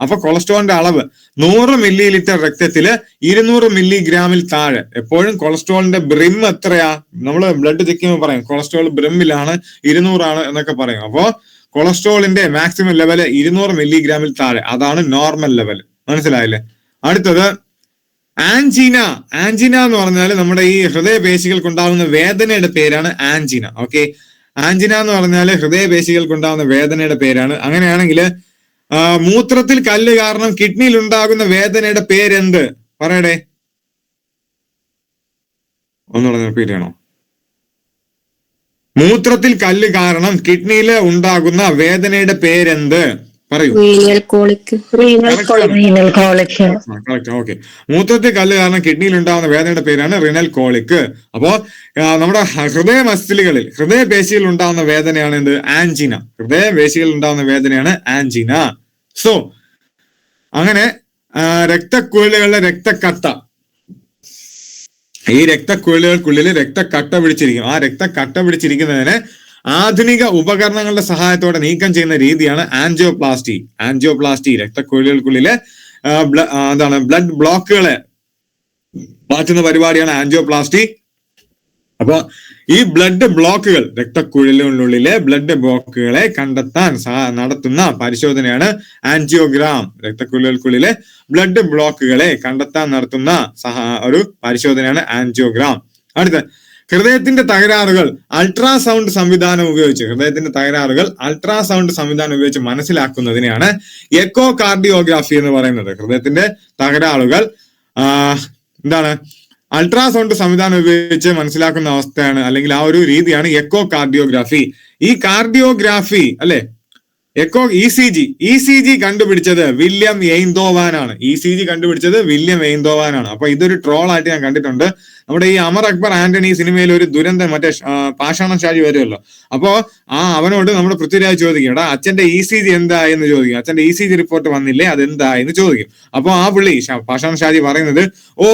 അപ്പൊ കൊളസ്ട്രോളിന്റെ അളവ് 100 മില്ലി ലിറ്റർ രക്തത്തില് 200 മില്ലിഗ്രാമിൽ താഴെ. എപ്പോഴും കൊളസ്ട്രോളിന്റെ ബ്രിം എത്രയാ? നമ്മൾ ബ്ലഡ് ചെക്ക് ചെയ്യുമ്പോൾ പറയും കൊളസ്ട്രോൾ ബ്രിമ്മിലാണ് 200 ആണ് എന്നൊക്കെ പറയും. അപ്പോ കൊളസ്ട്രോളിന്റെ മാക്സിമം ലെവല് 200 മില്ലിഗ്രാമിൽ താഴെ. അതാണ് നോർമൽ ലെവൽ. മനസ്സിലായില്ലേ? അടുത്തത് ആൻജീന. ആൻജീന എന്ന് പറഞ്ഞാൽ നമ്മുടെ ഈ ഹൃദയപേശികൾക്കുണ്ടാകുന്ന വേദനയുടെ പേരാണ് ആൻജീന. ഓക്കെ, ആൻജീന എന്ന് പറഞ്ഞാൽ ഹൃദയപേശികൾക്കുണ്ടാകുന്ന വേദനയുടെ പേരാണ്. അങ്ങനെയാണെങ്കിൽ മൂത്രത്തിൽ കല്ല് കാരണം കിഡ്നിയിൽ ഉണ്ടാകുന്ന വേദനയുടെ പേരെന്ത്? പറയടേ, ഒന്നുകൂടെ റിപ്പീറ്റ് ചെയ്യണോ? മൂത്രത്തിൽ കല്ല് കാരണം കിഡ്നിയിൽ ഉണ്ടാകുന്ന വേദനയുടെ പേരെന്ത്? പറയൂ. ഓക്കെ, മൂത്രത്തിൽ കല്ല് കാരണം കിഡ്നിയിൽ ഉണ്ടാകുന്ന വേദനയുടെ പേരാണ് റിനൽ കോളിക്. അപ്പോ നമ്മുടെ ഹൃദയപേശികളിൽ ഉണ്ടാകുന്ന വേദനയാണ് എന്ത്? ആൻജീന. ഹൃദയപേശികളിൽ ഉണ്ടാകുന്ന വേദനയാണ് ആൻജീന. സോ അങ്ങനെ രക്തക്കുഴലുകളുടെ രക്തക്കട്ട, ഈ രക്തക്കുഴലുകൾക്കുള്ളിൽ രക്തക്കട്ട പിടിച്ചിരിക്കും. ആ രക്തക്കട്ട പിടിച്ചിരിക്കുന്നതിനെ ആധുനിക ഉപകരണങ്ങളുടെ സഹായത്തോടെ നീക്കം ചെയ്യുന്ന രീതിയാണ് ആൻജിയോപ്ലാസ്റ്റി. ആൻജിയോപ്ലാസ്റ്റി രക്തക്കുഴലുകൾക്കുള്ളിലെ ബ്ലഡ് ബ്ലോക്കുകളെ മാറ്റുന്ന പരിപാടിയാണ് ആൻജിയോപ്ലാസ്റ്റി. അപ്പൊ ഈ ബ്ലഡ് ബ്ലോക്കുകൾ, രക്തക്കുഴലിനുള്ളിലെ ബ്ലഡ് ബ്ലോക്കുകളെ കണ്ടെത്താൻ നടത്തുന്ന പരിശോധനയാണ് ആൻജിയോഗ്രാം. രക്തക്കുഴലുകൾക്കുള്ളിലെ ബ്ലഡ് ബ്ലോക്കുകളെ കണ്ടെത്താൻ നടത്തുന്ന ഒരു പരിശോധനയാണ് ആൻജിയോഗ്രാം. അടുത്ത ഹൃദയത്തിന്റെ തകരാറുകൾ അൾട്രാസൗണ്ട് സംവിധാനം ഉപയോഗിച്ച് മനസ്സിലാക്കുന്നതിനെയാണ് എക്കോ കാർഡിയോഗ്രാഫി എന്ന് പറയുന്നത്. ഹൃദയത്തിന്റെ തകരാറുകൾ അൾട്രാസൗണ്ട് സംവിധാനം ഉപയോഗിച്ച് മനസ്സിലാക്കുന്ന അവസ്ഥയാണ്, അല്ലെങ്കിൽ ആ ഒരു രീതിയാണ് എക്കോ കാർഡിയോഗ്രാഫി. ഈ കാർഡിയോഗ്രാഫി അല്ലെ, ECG കണ്ടുപിടിച്ചത് വില്യം എയ്ൻതോവാൻ ആണ്. ECG കണ്ടുപിടിച്ചത് വില്യം എയ്ൻതോവാൻ ആണ്. അപ്പൊ ഇതൊരു ട്രോൾ ആയിട്ട് ഞാൻ കണ്ടിട്ടുണ്ട്. നമ്മുടെ ഈ അമർ അക്ബർ ആന്റണി സിനിമയിൽ ഒരു ദുരന്തം, മറ്റേ പാഷാണം ഷാജി വരുമല്ലോ. അപ്പോ അവനോട് നമ്മുടെ പൃഥ്വിരാജ് ചോദിക്കും, എടാ അച്ഛന്റെ ECG എന്താ എന്ന് ചോദിക്കും. അച്ഛന്റെ ECG റിപ്പോർട്ട് വന്നില്ലേ, അതെന്താ എന്ന് ചോദിക്കും. അപ്പൊ ആ പുള്ളി പാഷാണം ഷാജി പറയുന്നത്, ഓ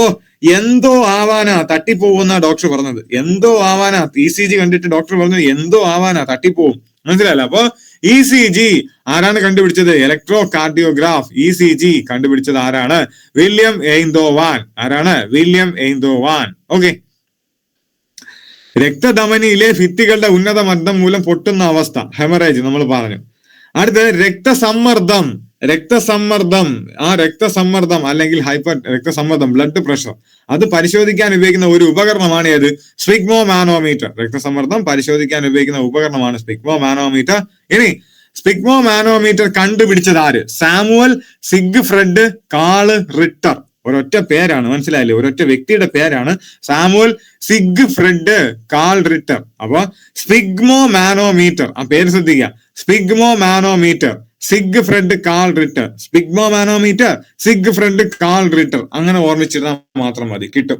എന്തോ ആവാനാ തട്ടിപ്പോകുന്ന ഡോക്ടർ പറഞ്ഞത്. എന്തോ ആവാനാ ECG കണ്ടിട്ട് ഡോക്ടർ പറഞ്ഞത് എന്തോ ആവാനാ തട്ടിപ്പോവും. മനസ്സിലായല്ലോ? അപ്പൊ ECG ആരാണ് കണ്ടുപിടിച്ചത്? Electro cardiograph. ECG കണ്ടുപിടിച്ചത് ആരാണ്? വില്യം എയ്ൻതോവാൻ. ആരാണ്? വില്യം എയ്ൻതോവാൻ. ഓക്കെ, രക്തധമനിയിലെ ഭിത്തികളുടെ ഉന്നത മർദ്ദം മൂലം പൊട്ടുന്ന അവസ്ഥ, ഹെമറേജ് നമ്മൾ പറഞ്ഞു. അടുത്തത് രക്തസമ്മർദ്ദം. ആ രക്തസമ്മർദ്ദം അല്ലെങ്കിൽ രക്തസമ്മർദ്ദം, ബ്ലഡ് പ്രഷർ, അത് പരിശോധിക്കാൻ ഉപയോഗിക്കുന്ന ഒരു ഉപകരണമാണ് ഏത്? സ്പിഗ്മോമാനോമീറ്റർ. രക്തസമ്മർദ്ദം പരിശോധിക്കാൻ ഉപയോഗിക്കുന്ന ഉപകരണമാണ് സ്പിഗ്മോമാനോമീറ്റർ. ഇനി സ്പിഗ്മോമാനോമീറ്റർ കണ്ടുപിടിച്ചത് ആര്? Samuel Siegfried Karl Ritter. ഒരൊറ്റ പേരാണ്, മനസ്സിലായില്ലേ? ഒരൊറ്റ വ്യക്തിയുടെ പേരാണ് സാമുവൽ സിഗ്ഫ്രെഡ് കാൾ റിട്ടർ. അപ്പൊ സ്പിഗ്മോമാനോമീറ്റർ, ആ പേര് ശ്രദ്ധിക്കുക, സ്പിഗ്മോമാനോമീറ്റർ, സിഗ്ഫ്രെഡ് കാൾ റിട്ടർ. സ്പിഗ്മോമാനോമീറ്റർ, സിഗ്ഫ്രെഡ് കാൾ റിട്ടർ. അങ്ങനെ ഓർമ്മിച്ചിരുന്നാൽ മാത്രം മതി, കിട്ടും.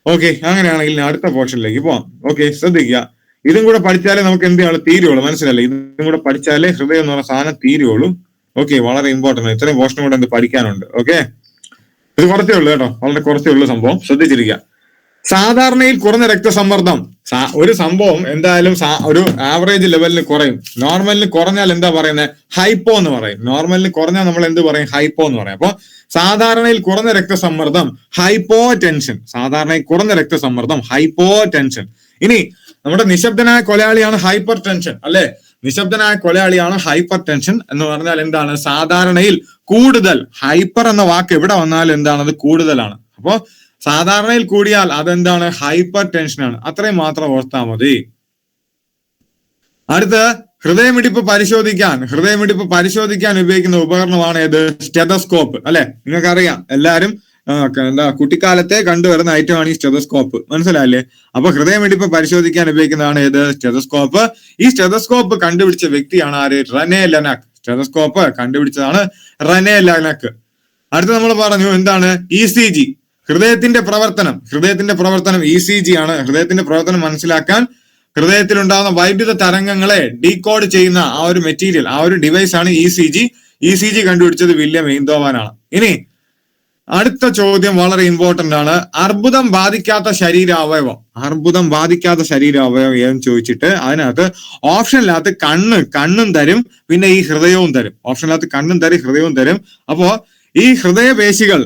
ഓക്കെ, അങ്ങനെയാണെങ്കിൽ അടുത്ത പോർഷനിലേക്ക് പോവാം. ഓക്കെ, ശ്രദ്ധിക്കുക. ഇതും കൂടെ പഠിച്ചാലേ നമുക്ക് എന്ത് ചെയ്യുള്ളൂ, തീരുള്ളൂ. മനസ്സിലല്ലേ? ഇതും കൂടെ പഠിച്ചാലേ ഹൃദയം എന്ന് പറഞ്ഞ സാധനം തീരുള്ളൂ. ഓക്കെ, വളരെ ഇമ്പോർട്ടന്റ്. ഇത്രയും പോർഷൻ കൂടെ എന്ത് പഠിക്കാനുണ്ട്. ഓക്കെ, ഇത് കുറച്ചേ ഉള്ളൂ കേട്ടോ, വളരെ കുറച്ചേ ഉള്ളൂ സംഭവം. ശ്രദ്ധിച്ചിരിക്കുക. സാധാരണയിൽ കുറഞ്ഞ രക്തസമ്മർദ്ദം ഒരു സംഭവം എന്തായാലും ഒരു ആവറേജ് ലെവലിന് കുറയും. നോർമലിന് കുറഞ്ഞാൽ എന്താ പറയുന്നത്? ഹൈപ്പോ എന്ന് പറയും. നോർമലിന് കുറഞ്ഞാൽ നമ്മൾ എന്ത് പറയും? ഹൈപ്പോ എന്ന് പറയും. അപ്പൊ സാധാരണയിൽ കുറഞ്ഞ രക്തസമ്മർദ്ദം ഹൈപ്പോ ടെൻഷൻ. സാധാരണയിൽ കുറഞ്ഞ രക്തസമ്മർദ്ദം ഹൈപ്പോ ടെൻഷൻ. ഇനി നമ്മുടെ നിശബ്ദനായ കൊലയാളിയാണ് ഹൈപ്പർ ടെൻഷൻ, അല്ലെ? നിശബ്ദനായ കൊലയാളിയാണ് ഹൈപ്പർ ടെൻഷൻ എന്ന് പറഞ്ഞാൽ എന്താണ്? സാധാരണയിൽ കൂടുതൽ. ഹൈപ്പർ എന്ന വാക്ക് എവിടെ വന്നാലും എന്താണ്? അത് കൂടുതലാണ്. അപ്പോ സാധാരണയിൽ കൂടിയാൽ അതെന്താണ്? ഹൈപ്പർ ടെൻഷനാണ്. അത്രയും മാത്രം ഓർത്താൽ മതി. അടുത്ത് ഹൃദയമിടിപ്പ് പരിശോധിക്കാൻ ഉപയോഗിക്കുന്ന ഉപകരണമാണ് ഏത്? സ്റ്റെതസ്കോപ്പ്, അല്ലെ? നിങ്ങൾക്കറിയാം, എല്ലാരും കുട്ടിക്കാലത്തെ കണ്ടുവരുന്ന ഐറ്റമാണ് ഈ സ്റ്റെതസ്കോപ്പ്. മനസ്സിലായില്ലേ? അപ്പൊ ഹൃദയമിടിപ്പ് പരിശോധിക്കാൻ ഉപയോഗിക്കുന്നതാണ് ഏത്? സ്റ്റെതസ്കോപ്പ്. ഈ സ്റ്റെതസ്കോപ്പ് കണ്ടുപിടിച്ച വ്യക്തിയാണ് ആര്? Rene Laennec. സ്റ്റെതസ്കോപ്പ് കണ്ടുപിടിച്ചതാണ് റെനെ ലെനക്. അടുത്ത് നമ്മൾ പറഞ്ഞു എന്താണ്? ECG, ഹൃദയത്തിന്റെ പ്രവർത്തനം ECG ആണ്. ഹൃദയത്തിന്റെ പ്രവർത്തനം മനസ്സിലാക്കാൻ ഹൃദയത്തിൽ ഉണ്ടാകുന്ന വൈദ്യുത തരംഗങ്ങളെ ഡീകോഡ് ചെയ്യുന്ന ആ ഒരു മെറ്റീരിയൽ, ആ ഒരു ഡിവൈസ് ആണ് ECG. ECG കണ്ടുപിടിച്ചത് വില്യം എയ്ൻതോവനാണ്. ഇനി അടുത്ത ചോദ്യം വളരെ ഇമ്പോർട്ടന്റ് ആണ്. അർബുദം ബാധിക്കാത്ത ശരീരാവയവം ഏതെന്ന് ചോദിച്ചിട്ട് അതിനകത്ത് ഓപ്ഷനിനകത്ത് കണ്ണും തരും, പിന്നെ ഈ ഹൃദയവും തരും. ഓപ്ഷനിനകത്ത് കണ്ണും തരും, ഹൃദയവും തരും. അപ്പോ ഈ ഹൃദയപേശികൾ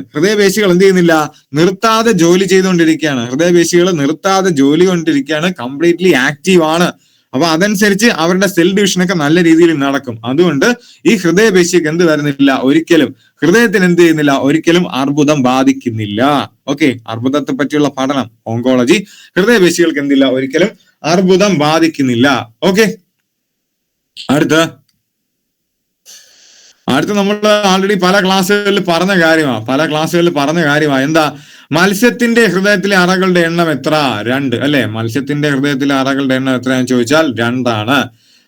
എന്ത് ചെയ്യുന്നില്ല? നിർത്താതെ ജോലി ചെയ്തുകൊണ്ടിരിക്കുകയാണ്. ഹൃദയപേശികൾ നിർത്താതെ ജോലി കൊണ്ടിരിക്കുകയാണ്, കംപ്ലീറ്റ്ലി ആക്റ്റീവ് ആണ്. അപ്പൊ അതനുസരിച്ച് അവരുടെ സെൽ ഡിവിഷനൊക്കെ നല്ല രീതിയിൽ നടക്കും. അതുകൊണ്ട് ഈ ഹൃദയപേശിക്ക് എന്ത് വരുന്നില്ല? ഒരിക്കലും ഹൃദയത്തിന് എന്ത് ചെയ്യുന്നില്ല? ഒരിക്കലും അർബുദം ബാധിക്കുന്നില്ല. ഓക്കെ, അർബുദത്തെ പറ്റിയുള്ള പഠനം ഓങ്കോളജി. ഹൃദയപേശികൾക്ക് എന്തില്ല? ഒരിക്കലും അർബുദം ബാധിക്കുന്നില്ല. ഓക്കെ, അടുത്ത് നമ്മൾ ആൾറെഡി പല ക്ലാസ്സുകളിൽ പറഞ്ഞ കാര്യമാണ്. എന്താ? മത്സ്യത്തിന്റെ ഹൃദയത്തിലെ അറകളുടെ എണ്ണം എത്ര? 2, അല്ലെ? മത്സ്യത്തിന്റെ ഹൃദയത്തിലെ അറകളുടെ എണ്ണം എത്രയാണെന്ന് ചോദിച്ചാൽ 2 ആണ്.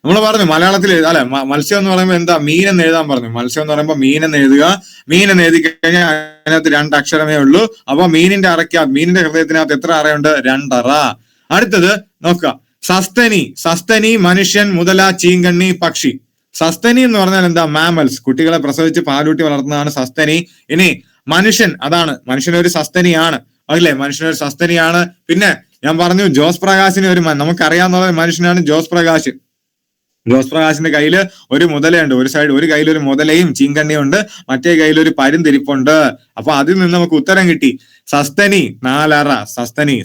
നമ്മൾ പറഞ്ഞു മലയാളത്തിൽ, അല്ലെ? മത്സ്യം എന്ന് പറയുമ്പോൾ എന്താ? മീൻ എന്ന് എഴുതാൻ പറഞ്ഞു. മത്സ്യം എന്ന് പറയുമ്പോൾ മീൻ എന്ന് എഴുതുക. മീൻ എന്ന് എഴുതി കഴിഞ്ഞാൽ അതിനകത്ത് 2 അക്ഷരമേ ഉള്ളൂ. അപ്പൊ മീനിന്റെ ഹൃദയത്തിനകത്ത് എത്ര അറയുണ്ട്? 2 അറ. അടുത്തത് നോക്കുക, സസ്തനി മനുഷ്യൻ, മുതല, ചീങ്കണ്ണി, പക്ഷി. സസ്തനി എന്ന് പറഞ്ഞാൽ എന്താ? മാമൽസ്, കുട്ടികളെ പ്രസവിച്ച് പാലൂട്ടി വളർത്തുന്നതാണ് സസ്തനി. ഇനി മനുഷ്യൻ, അതാണ് മനുഷ്യനൊരു സസ്തനിയാണ്, അല്ലേ? മനുഷ്യനൊരു സസ്തനിയാണ്. പിന്നെ ഞാൻ പറഞ്ഞു ജോസ് പ്രകാശിന് നമുക്കറിയാവുന്ന മനുഷ്യനാണ് ജോസ് പ്രകാശിന്റെ കയ്യിൽ ഒരു മുതലയുണ്ട്. ഒരു കയ്യിൽ ഒരു മുതലയും ചീങ്കണ്ണിയും ഉണ്ട്, മറ്റേ കയ്യിൽ ഒരു പരുന്തിരിപ്പുണ്ട്. അപ്പൊ അതിൽ നിന്ന് നമുക്ക് ഉത്തരം കിട്ടി. സസ്തനി 4 അറ.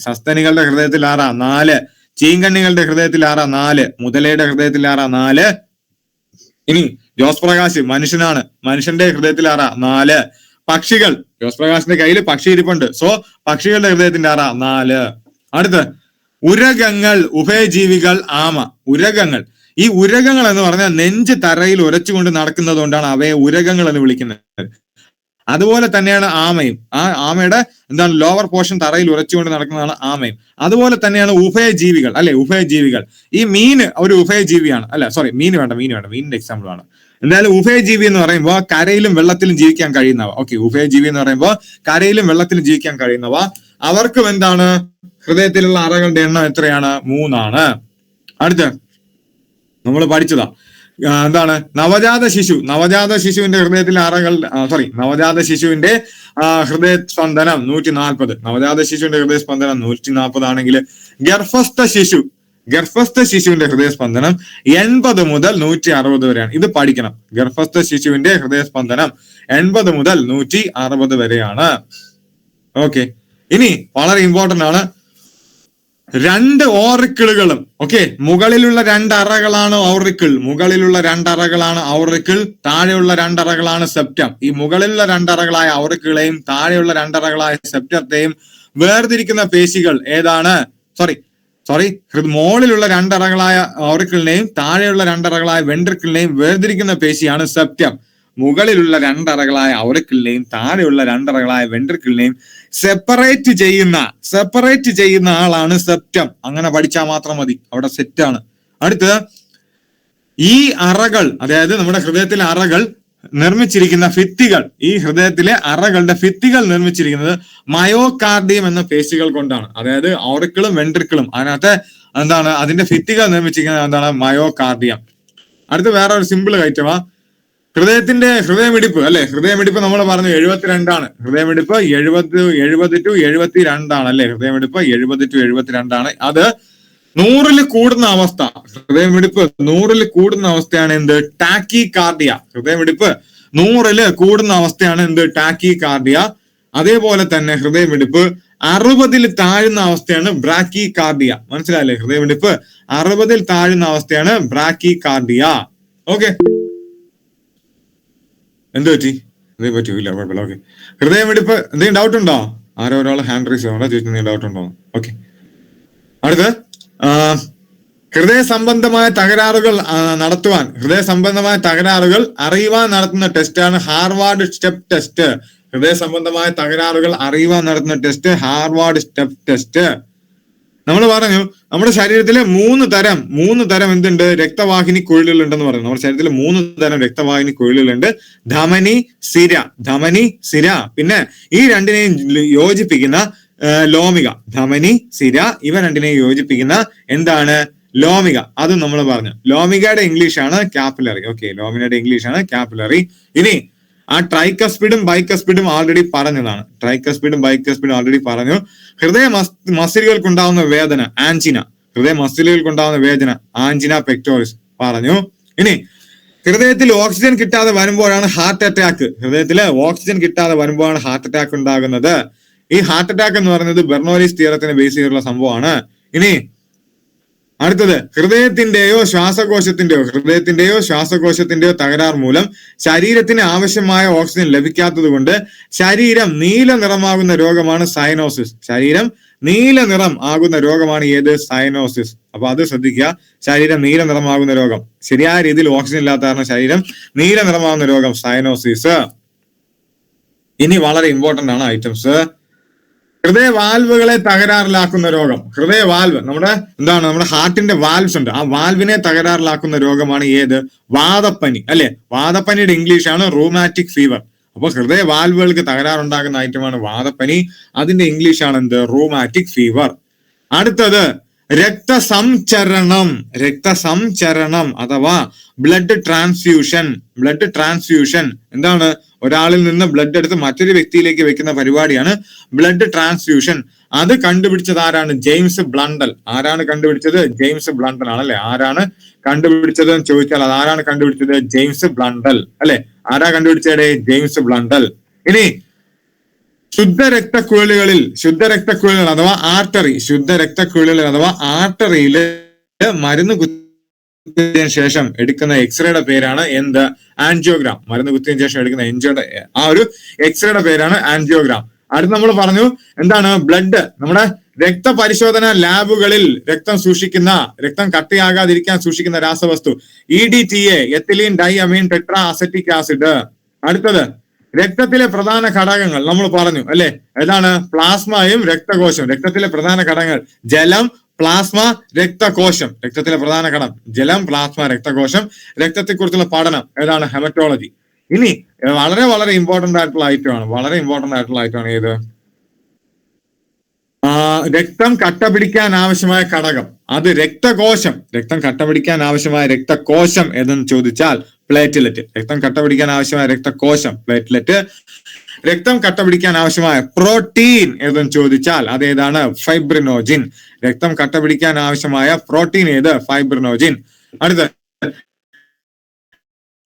സസ്തനികളുടെ ഹൃദയത്തിൽ അറ 4, ചീങ്കണ്ണികളുടെ ഹൃദയത്തിൽ അറ 4, മുതലയുടെ ഹൃദയത്തിൽ അറ 4. ഇനി ജോസ് പ്രകാശ് മനുഷ്യനാണ്, മനുഷ്യന്റെ ഹൃദയത്തിൽ അറ 4. പക്ഷികൾ, ജോസ് പ്രകാശിന്റെ കയ്യിൽ പക്ഷി ഇരിപ്പുണ്ട്, സോ പക്ഷികളുടെ ഹൃദയത്തിന്റെ അറ 4. അടുത്ത് ഉരഗങ്ങൾ, ഉഭയജീവികൾ, ആമ. ഈ ഉരഗങ്ങൾ എന്ന് പറഞ്ഞാൽ നെഞ്ച് തറയിൽ ഉരച്ചുകൊണ്ട് നടക്കുന്നത് കൊണ്ടാണ് അവയെ ഉരഗങ്ങൾ എന്ന് വിളിക്കുന്നത്. അതുപോലെ തന്നെയാണ് ആമയും. ആ ആമയുടെ ലോവർ പോർഷൻ തറയിൽ ഉരച്ചുകൊണ്ട് നടക്കുന്നതാണ് ആമയും. അതുപോലെ തന്നെയാണ് ഉഭയജീവികൾ, അല്ലെ? ഉഭയജീവികൾ. ഈ മീൻ ഒരു ഉഭയജീവിയാണ്, അല്ല സോറി, മീൻ വേണ്ട, മീനിന്റെ എക്സാമ്പിൾ ആണ്. എന്തായാലും ഉഭയജീവി എന്ന് പറയുമ്പോൾ കരയിലും വെള്ളത്തിലും ജീവിക്കാൻ കഴിയുന്നവ. ഓക്കെ, ഉഭയജീവി എന്ന് പറയുമ്പോൾ കരയിലും വെള്ളത്തിലും ജീവിക്കാൻ കഴിയുന്നവ. അവർക്കും എന്താണ്? ഹൃദയത്തിലുള്ള അറകളുടെ എണ്ണം എത്രയാണ്? 3 ആണ്. അടുത്ത നമ്മൾ പഠിച്ചതാ എന്താണ്? നവജാത ശിശുവിന്റെ ഹൃദയത്തിലെ അറകൾ, നവജാത ശിശുവിന്റെ ഹൃദയസ്പന്ദനം 140. നവജാത ശിശുവിന്റെ ഹൃദയസ്പന്ദനം 140 ആണെങ്കിൽ ഗർഭസ്ഥ ശിശുവിന്റെ ഹൃദയസ്പന്ദനം 80 മുതൽ 160 വരെയാണ്. ഇത് പഠിക്കണം. ഗർഭസ്ഥ ശിശുവിന്റെ ഹൃദയസ്പന്ദനം 80 മുതൽ 160 വരെയാണ്. ഓക്കെ, ഇനി വളരെ ഇമ്പോർട്ടന്റ് ആണ് 2 ഓറിക്കിളുകളും. ഓക്കെ, മുകളിലുള്ള 2 അറകളാണ് ഔറിക്കിൾ, താഴെയുള്ള 2 അറകളാണ് സെപ്റ്റം. ഈ മുകളിലുള്ള 2 അറകളായ ഔറിക്കിളെയും താഴെയുള്ള 2 അറകളായ സെപ്റ്റത്തെയും വേർതിരിക്കുന്ന പേശികൾ ഏതാണ്? മുകളിലുള്ള 2 അറകളായ ഔറിക്കിളിനെയും താഴെയുള്ള 2 അറകളായ വെൻട്രിക്കിളിനെയും വേർതിരിക്കുന്ന പേശിയാണ് സെപ്റ്റം. മുകളിലുള്ള 2 അറകളായ ഔറിക്കിളിനെയും താഴെയുള്ള 2 അറകളായ വെൻട്രിക്കിളിനെയും സെപ്പറേറ്റ് ചെയ്യുന്ന ആളാണ് സെപ്റ്റം. അങ്ങനെ പഠിച്ചാൽ മാത്രം മതി, അവിടെ സെറ്റാണ്. അടുത്ത് ഈ അറകൾ, അതായത് നമ്മുടെ ഹൃദയത്തിലെ അറകൾ നിർമ്മിച്ചിരിക്കുന്ന ഭിത്തികൾ, ഈ ഹൃദയത്തിലെ അറകളുടെ ഭിത്തികൾ നിർമ്മിച്ചിരിക്കുന്നത് മയോകാർഡിയം എന്ന പേശികൾ കൊണ്ടാണ്. അതായത് ഔറിക്കിളും വെൻട്രിക്കിളും, അതിനകത്ത് എന്താണ് അതിന്റെ ഭിത്തികൾ നിർമ്മിച്ചിരിക്കുന്നത് എന്താണ് മയോകാർഡിയം. അടുത്ത വേറെ ഒരു സിമ്പിൾ ഐറ്റമാ ഹൃദയത്തിന്റെ ഹൃദയമിടിപ്പ് അല്ലെ. ഹൃദയമിടിപ്പ് നമ്മൾ പറഞ്ഞു 72 ഹൃദയമിടിപ്പ് 70 to 72 അല്ലെ. ഹൃദയമിടിപ്പ് 70 to 72. അത് 100 കൂടുന്ന അവസ്ഥ, ഹൃദയമിടിപ്പ് 100 കൂടുന്ന അവസ്ഥയാണ് എന്ത്? Tacky cardia. ഹൃദയമിടിപ്പ് 100 കൂടുന്ന അവസ്ഥയാണ് എന്ത്? Tacky cardia. അതേപോലെ തന്നെ ഹൃദയമിടിപ്പ് 60 താഴുന്ന അവസ്ഥയാണ് ബ്രാക്കി കാർഡിയ. മനസ്സിലായില്ലേ? ഹൃദയമിടിപ്പ് 60 താഴുന്ന അവസ്ഥയാണ് ബ്രാക്കി കാർഡിയ. ഓക്കെ, എന്ത് പറ്റി? എന്തേ പറ്റൂല, കുഴപ്പമില്ല. ഓക്കെ, ഹൃദയമിടിപ്പ് എന്തെങ്കിലും ഡൗട്ട് ഉണ്ടോ? ആരോ ഒരാൾ ഹാൻഡ് റൈസ് ചെയ്യണോ ചോദിച്ചു, ഡൗട്ട് ഉണ്ടോ? ഓക്കെ, അടുത്ത് ഹൃദയ സംബന്ധമായ തകരാറുകൾ നടത്തുവാൻ, ഹൃദയ സംബന്ധമായ തകരാറുകൾ അറിയുവാൻ നടത്തുന്ന ടെസ്റ്റാണ് ഹാർവാർഡ് സ്റ്റെപ്പ് ടെസ്റ്റ്. ഹൃദയ സംബന്ധമായ തകരാറുകൾ അറിയുവാൻ നടത്തുന്ന ടെസ്റ്റ് ഹാർവാർഡ് സ്റ്റെപ്പ് ടെസ്റ്റ്. നമ്മൾ പറഞ്ഞു നമ്മുടെ ശരീരത്തിലെ മൂന്ന് തരം എന്തുണ്ട്? രക്തവാഹിനി കുഴലുകൾ ഉണ്ടെന്ന് പറഞ്ഞു. നമ്മുടെ ശരീരത്തിൽ 3 തരം രക്തവാഹിനി കുഴലുകളുണ്ട്. ധമനി, സിര, പിന്നെ ഈ രണ്ടിനെയും യോജിപ്പിക്കുന്ന ലോമിക. ധമനി, സിര, ഇവ രണ്ടിനെയും യോജിപ്പിക്കുന്ന എന്താണ്? ലോമിക. അതും നമ്മൾ പറഞ്ഞു. ലോമികയുടെ ഇംഗ്ലീഷ് ആണ് കാപ്പിലറി. ഓക്കെ, ലോമികയുടെ ഇംഗ്ലീഷ് ആണ് കാപ്പിലറി. ഇനി ആ ട്രൈക്കസ്പിഡും ബൈക്കസ്പിഡും ആൾറെഡി പറഞ്ഞതാണ്. ട്രൈക്കസ്പിഡും ബൈക്കസ്പിഡും ആൾറെഡി പറഞ്ഞു. ഹൃദയ മസിലുകൾക്കുണ്ടാവുന്ന വേദന ആൻജിന. ഹൃദയ മസിലുകൾക്കുണ്ടാവുന്ന വേദന ആൻജിന പെക്ടോറിസ് പറഞ്ഞു. ഇനി ഹൃദയത്തിൽ ഓക്സിജൻ കിട്ടാതെ വരുമ്പോഴാണ് ഹാർട്ട് അറ്റാക്ക്. ഹൃദയത്തിൽ ഓക്സിജൻ കിട്ടാതെ വരുമ്പോഴാണ് ഹാർട്ട് അറ്റാക്ക് ഉണ്ടാകുന്നത്. ഈ ഹാർട്ട് അറ്റാക്ക് എന്ന് പറയുന്നത് ബെർണോലിസ് തിയറത്തിനെ ബേസ് ചെയ്തിട്ടുള്ള സംഭവമാണ്. ഇനി അടുത്തത് ഹൃദയത്തിന്റെയോ ശ്വാസകോശത്തിന്റെയോ തകരാർ മൂലം ശരീരത്തിന് ആവശ്യമായ ഓക്സിജൻ ലഭിക്കാത്തത് കൊണ്ട് ശരീരം നീല നിറമാകുന്ന രോഗമാണ് സയനോസിസ്. ശരീരം നീല നിറം ആകുന്ന രോഗമാണ് ഏത്? സയനോസിസ്. അപ്പൊ അത് ശ്രദ്ധിക്കുക. ശരീരം നീല നിറമാകുന്ന രോഗം, ശരിയായ രീതിയിൽ ഓക്സിജൻ ഇല്ലാത്ത കാരണം ശരീരം നീല നിറമാകുന്ന രോഗം സയനോസിസ്. ഇനി വളരെ ഇമ്പോർട്ടന്റ് ആണ് ഐറ്റംസ്. ഹൃദയ വാൽവുകളെ തകരാറിലാക്കുന്ന രോഗം. ഹൃദയ വാൽവ് നമ്മുടെ ഹാർട്ടിന്റെ വാൽവ്സ് ഉണ്ട്. ആ വാൽവിനെ തകരാറിലാക്കുന്ന രോഗമാണ് ഏത്? വാതപ്പനി അല്ലെ. വാതപ്പനിയുടെ ഇംഗ്ലീഷ് ആണ് റൂമാറ്റിക് ഫീവർ. അപ്പൊ ഹൃദയ വാൽവുകൾക്ക് തകരാറുണ്ടാകുന്ന ഐറ്റമാണ് വാതപ്പനി. അതിന്റെ ഇംഗ്ലീഷ് ആണ് എന്ത്? Rheumatic fever. അടുത്തത് രക്തസംചരണം അഥവാ ബ്ലഡ് ട്രാൻസ്ഫ്യൂഷൻ. എന്താണ്? ഒരാളിൽ നിന്ന് ബ്ലഡ് എടുത്ത് മറ്റൊരു വ്യക്തിയിലേക്ക് വെക്കുന്ന പരിപാടിയാണ് ബ്ലഡ് ട്രാൻസ്ഫ്യൂഷൻ. അത് കണ്ടുപിടിച്ചത് ആരാണ്? James Blundell. ആരാണ് കണ്ടുപിടിച്ചത്? ജെയിംസ് ബ്ലണ്ടൽ ആണല്ലേ. ആരാണ് കണ്ടുപിടിച്ചത് എന്ന് ചോദിച്ചാൽ അത് ആരാണ് കണ്ടുപിടിച്ചത്? ജെയിംസ് ബ്ലണ്ടൽ അല്ലെ. ആരാ കണ്ടുപിടിച്ചത്? James Blundell. ഇനി ശുദ്ധരക്തക്കുഴലുകൾ അഥവാ ആർട്ടറിയിൽ മരുന്ന് കുത്തിയതിനു ശേഷം എടുക്കുന്ന എക്സ്റേയുടെ പേരാണ് എന്ത്? ആൻജിയോഗ്രാം. മരുന്ന് കുത്തിയതിനു ശേഷം എടുക്കുന്ന ആ ഒരു എക്സ്റേയുടെ പേരാണ് ആൻജിയോഗ്രാം. അടുത്ത് നമ്മൾ പറഞ്ഞു എന്താണ്? ബ്ലഡ്. നമ്മുടെ രക്തപരിശോധന ലാബുകളിൽ രക്തം കട്ടയാകാതിരിക്കാൻ സൂക്ഷിക്കുന്ന രാസവസ്തു EDTA, എത്തിലീൻ ഡൈ അമീൻ ടെട്രാ അസറ്റിക് ആസിഡ്. അടുത്തത് രക്തത്തിലെ പ്രധാന ഘടകങ്ങൾ നമ്മൾ പറഞ്ഞു അല്ലെ. ഏതാണ്? പ്ലാസ്മയും രക്തകോശം. രക്തത്തിലെ പ്രധാന ഘടകങ്ങൾ ജലം, പ്ലാസ്മ, രക്തകോശം. രക്തത്തിലെ പ്രധാന ഘടകം ജലം, പ്ലാസ്മ, രക്തകോശം. രക്തത്തെക്കുറിച്ചുള്ള പഠനം ഏതാണ്? ഹെമറ്റോളജി. ഇനി വളരെ വളരെ ഇമ്പോർട്ടന്റ് ആയിട്ടുള്ള ഐറ്റമാണ് ഏത്? രക്തം കട്ടപിടിക്കാൻ ആവശ്യമായ ഘടകം. അത് രക്തകോശം. രക്തം കട്ടപിടിക്കാൻ ആവശ്യമായ രക്തകോശം ഏതെന്ന് ചോദിച്ചാൽ പ്ലേറ്റ്ലെറ്റ്. രക്തം കട്ടപിടിക്കാൻ ആവശ്യമായ രക്തകോശം പ്ലേറ്റ്ലെറ്റ്. രക്തം കട്ടപിടിക്കാൻ ആവശ്യമായ പ്രോട്ടീൻ ഏതെന്ന് ചോദിച്ചാൽ അതേതാണ്? ഫൈബ്രിനോജിൻ. രക്തം കട്ടപിടിക്കാൻ ആവശ്യമായ പ്രോട്ടീൻ ഏത്? ഫൈബ്രിനോജിൻ. അടുത്ത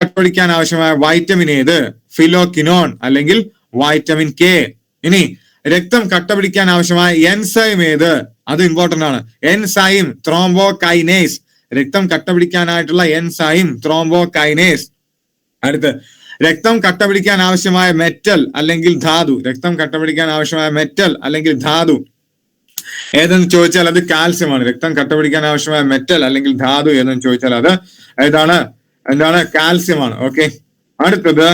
കട്ടപിടിക്കാൻ ആവശ്യമായ വൈറ്റമിൻ ഏത്? ഫിലോക്കിനോൺ അല്ലെങ്കിൽ വൈറ്റമിൻ കെ. ഇനി രക്തം കട്ടപിടിക്കാൻ ആവശ്യമായ എൻസൈം ഏത്? അത് ഇമ്പോർട്ടന്റ് ആണ്. Enzyme thrombokinase. രക്തം കട്ടപിടിക്കാനായിട്ടുള്ള എൻസൈം ത്രോംബോകൈനേസ്. അടുത്ത് രക്തം കട്ടപിടിക്കാൻ ആവശ്യമായ മെറ്റൽ അല്ലെങ്കിൽ ധാതു. രക്തം കട്ടപിടിക്കാൻ ആവശ്യമായ മെറ്റൽ അല്ലെങ്കിൽ ധാതു ഏതെന്ന് ചോദിച്ചാൽ അത് കാൽസ്യമാണ്. രക്തം കട്ടപിടിക്കാൻ ആവശ്യമായ മെറ്റൽ അല്ലെങ്കിൽ ധാതു ഏതെന്ന് ചോദിച്ചാൽ അത് എന്താണ്? കാൽസ്യമാണ്. ഓക്കെ, അടുത്തത്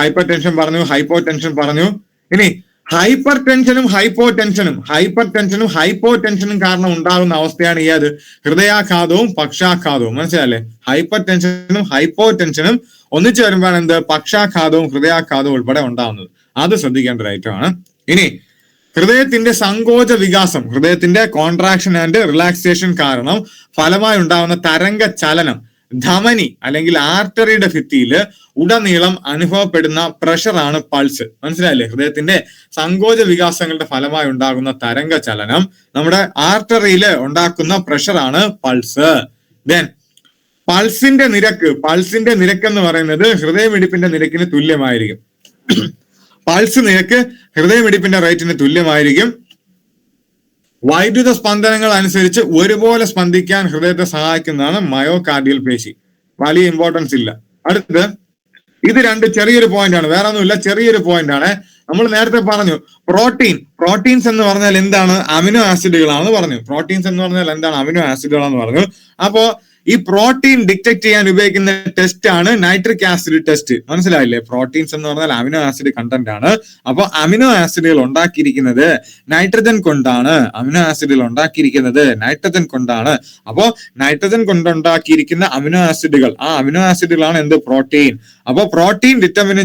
ഹൈപ്പർ ടെൻഷൻ പറഞ്ഞു, ഹൈപ്പോ ടെൻഷൻ പറഞ്ഞു. ഇനി ഹൈപ്പർ ടെൻഷനും ഹൈപ്പോ ടെൻഷനും കാരണം ഉണ്ടാകുന്ന അവസ്ഥയാണ് ഏത്? ഹൃദയാഘാതവും പക്ഷാഘാതവും. മനസ്സിലല്ലേ? ഹൈപ്പർ ടെൻഷനും ഹൈപ്പോ ടെൻഷനും ഒന്നിച്ചു വരുമ്പോഴാണ് എന്ത്? പക്ഷാഘാതവും ഹൃദയാഘാതവും ഉൾപ്പെടെ ഉണ്ടാകുന്നത്. അത് ശ്രദ്ധിക്കേണ്ട ഒരു ഐറ്റമാണ്. ഇനി ഹൃദയത്തിന്റെ സങ്കോച വികാസം, ഹൃദയത്തിന്റെ കോൺട്രാക്ഷൻ ആൻഡ് റിലാക്സേഷൻ കാരണം ഫലമായി ഉണ്ടാകുന്ന തരംഗ ചലനം ധമനി അല്ലെങ്കിൽ ആർട്ടറിയുടെ ഭിത്തിയിൽ ഉടനീളം അനുഭവപ്പെടുന്ന പ്രഷറാണ് പൾസ്. മനസ്സിലായില്ലേ? ഹൃദയത്തിന്റെ സങ്കോച വികാസങ്ങളുടെ ഫലമായി ഉണ്ടാകുന്ന തരംഗ ചലനം നമ്മുടെ ആർട്ടറിയിൽ ഉണ്ടാക്കുന്ന പ്രഷറാണ് പൾസ്. ദെൻ പൾസിന്റെ നിരക്ക് എന്ന് പറയുന്നത് ഹൃദയമിടിപ്പിന്റെ നിരക്കിന് തുല്യമായിരിക്കും. പൾസ് നിരക്ക് ഹൃദയമിടിപ്പിന്റെ റേറ്റിന് തുല്യമായിരിക്കും. വൈദ്യുത സ്പന്ദനങ്ങൾ അനുസരിച്ച് ഒരുപോലെ സ്പന്ദിക്കാൻ ഹൃദയത്തെ സഹായിക്കുന്നതാണ് മയോകാർഡിയൽ പേശി. വലിയ ഇമ്പോർട്ടൻസ് ഇല്ല. അടുത്തത് ഇത് രണ്ട് ചെറിയൊരു പോയിന്റ് ആണ്, വേറെ ഒന്നുമില്ല, ചെറിയൊരു പോയിന്റ് ആണ്. നമ്മൾ നേരത്തെ പറഞ്ഞു പ്രോട്ടീൻസ് എന്ന് പറഞ്ഞാൽ എന്താണ്? അമിനോ ആസിഡുകളാണെന്ന് പറഞ്ഞു. പ്രോട്ടീൻസ് എന്ന് പറഞ്ഞാൽ എന്താണ്? അമിനോ ആസിഡുകളാണെന്ന് പറഞ്ഞു. അപ്പോ ഈ പ്രോട്ടീൻ ഡിറ്റക്ട് ചെയ്യാൻ ഉപയോഗിക്കുന്ന ടെസ്റ്റ് ആണ് നൈട്രിക് ആസിഡ് ടെസ്റ്റ്. മനസ്സിലായില്ലേ? പ്രോട്ടീൻസ് എന്ന് പറഞ്ഞാൽ അമിനോ ആസിഡ് കണ്ടന്റ് ആണ്. അപ്പൊ അമിനോ ആസിഡുകൾ ഉണ്ടാക്കിയിരിക്കുന്നത് നൈട്രജൻ കൊണ്ടാണ്. അമിനോ ആസിഡുകൾ ഉണ്ടാക്കിയിരിക്കുന്നത് നൈട്രജൻ കൊണ്ടാണ്. അപ്പോ നൈട്രജൻ കൊണ്ടുണ്ടാക്കിയിരിക്കുന്ന അമിനോ ആസിഡുകൾ, ആ അമിനോ ആസിഡുകളാണ് എന്ത്? പ്രോട്ടീൻ. അപ്പൊ പ്രോട്ടീൻ ഡിറ്റർമിൻ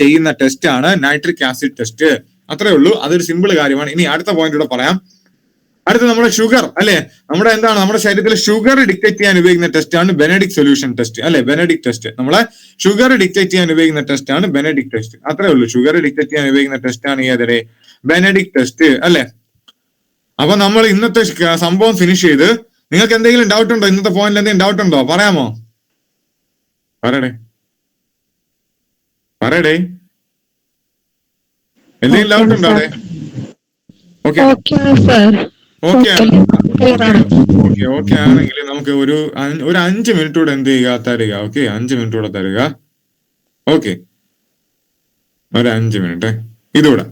ചെയ്യുന്ന ടെസ്റ്റ് ആണ് നൈട്രിക് ആസിഡ് ടെസ്റ്റ്. അത്രേ ഉള്ളൂ. അതൊരു സിമ്പിൾ കാര്യമാണ്. ഇനി അടുത്ത പോയിന്റ് കൂടെ പറയാം. അടുത്ത നമ്മുടെ ഷുഗർ അല്ലെ, നമ്മുടെ എന്താണ് നമ്മുടെ ശരീരത്തിൽ ഷുഗർ ഡിറ്റക്ട് ചെയ്യാൻ ഉപയോഗിക്കുന്ന ടെസ്റ്റ് ആണ് ബെനഡിക് സൊല്യൂഷൻ ടെസ്റ്റ് അല്ലെ, ബെനഡിക് ടെസ്റ്റ്. നമ്മളെ ഷുഗർ ഡിറ്റക്ട് ചെയ്യാൻ ഉപയോഗിക്കുന്ന ടെസ്റ്റ് ആണ് ബെനഡിക് ടെസ്റ്റ്. അത്രേ ഉള്ളൂ. ഷുഗർ ഡിറ്റക്ട് ചെയ്യാൻ ഉപയോഗിക്കുന്ന ടെസ്റ്റ് ആണ് ഏതൊരു ബെനഡിക് ടെസ്റ്റ് അല്ലെ. അപ്പൊ നമ്മൾ ഇന്നത്തെ സംഭവം ഫിനിഷ് ചെയ്ത്, നിങ്ങൾക്ക് എന്തെങ്കിലും ഡൗട്ട് ഉണ്ടോ? ഇന്നത്തെ പോയിന്റിൽ എന്തെങ്കിലും ഡൗട്ട് ഉണ്ടോ? പറയാമോ? പറയടേ എന്തെങ്കിലും ഡൗട്ട് ഉണ്ടോ അവിടെ? ഓക്കെ ആണെങ്കിൽ നമുക്ക് ഒരു 5 മിനിറ്റ് കൂടെ എന്ത് ചെയ്യുക? തരിക. ഓക്കെ, 5 മിനിറ്റ് കൂടെ തരിക. ഓക്കെ, ഒരു 5 മിനിറ്റ് ഇതുകൂടെ.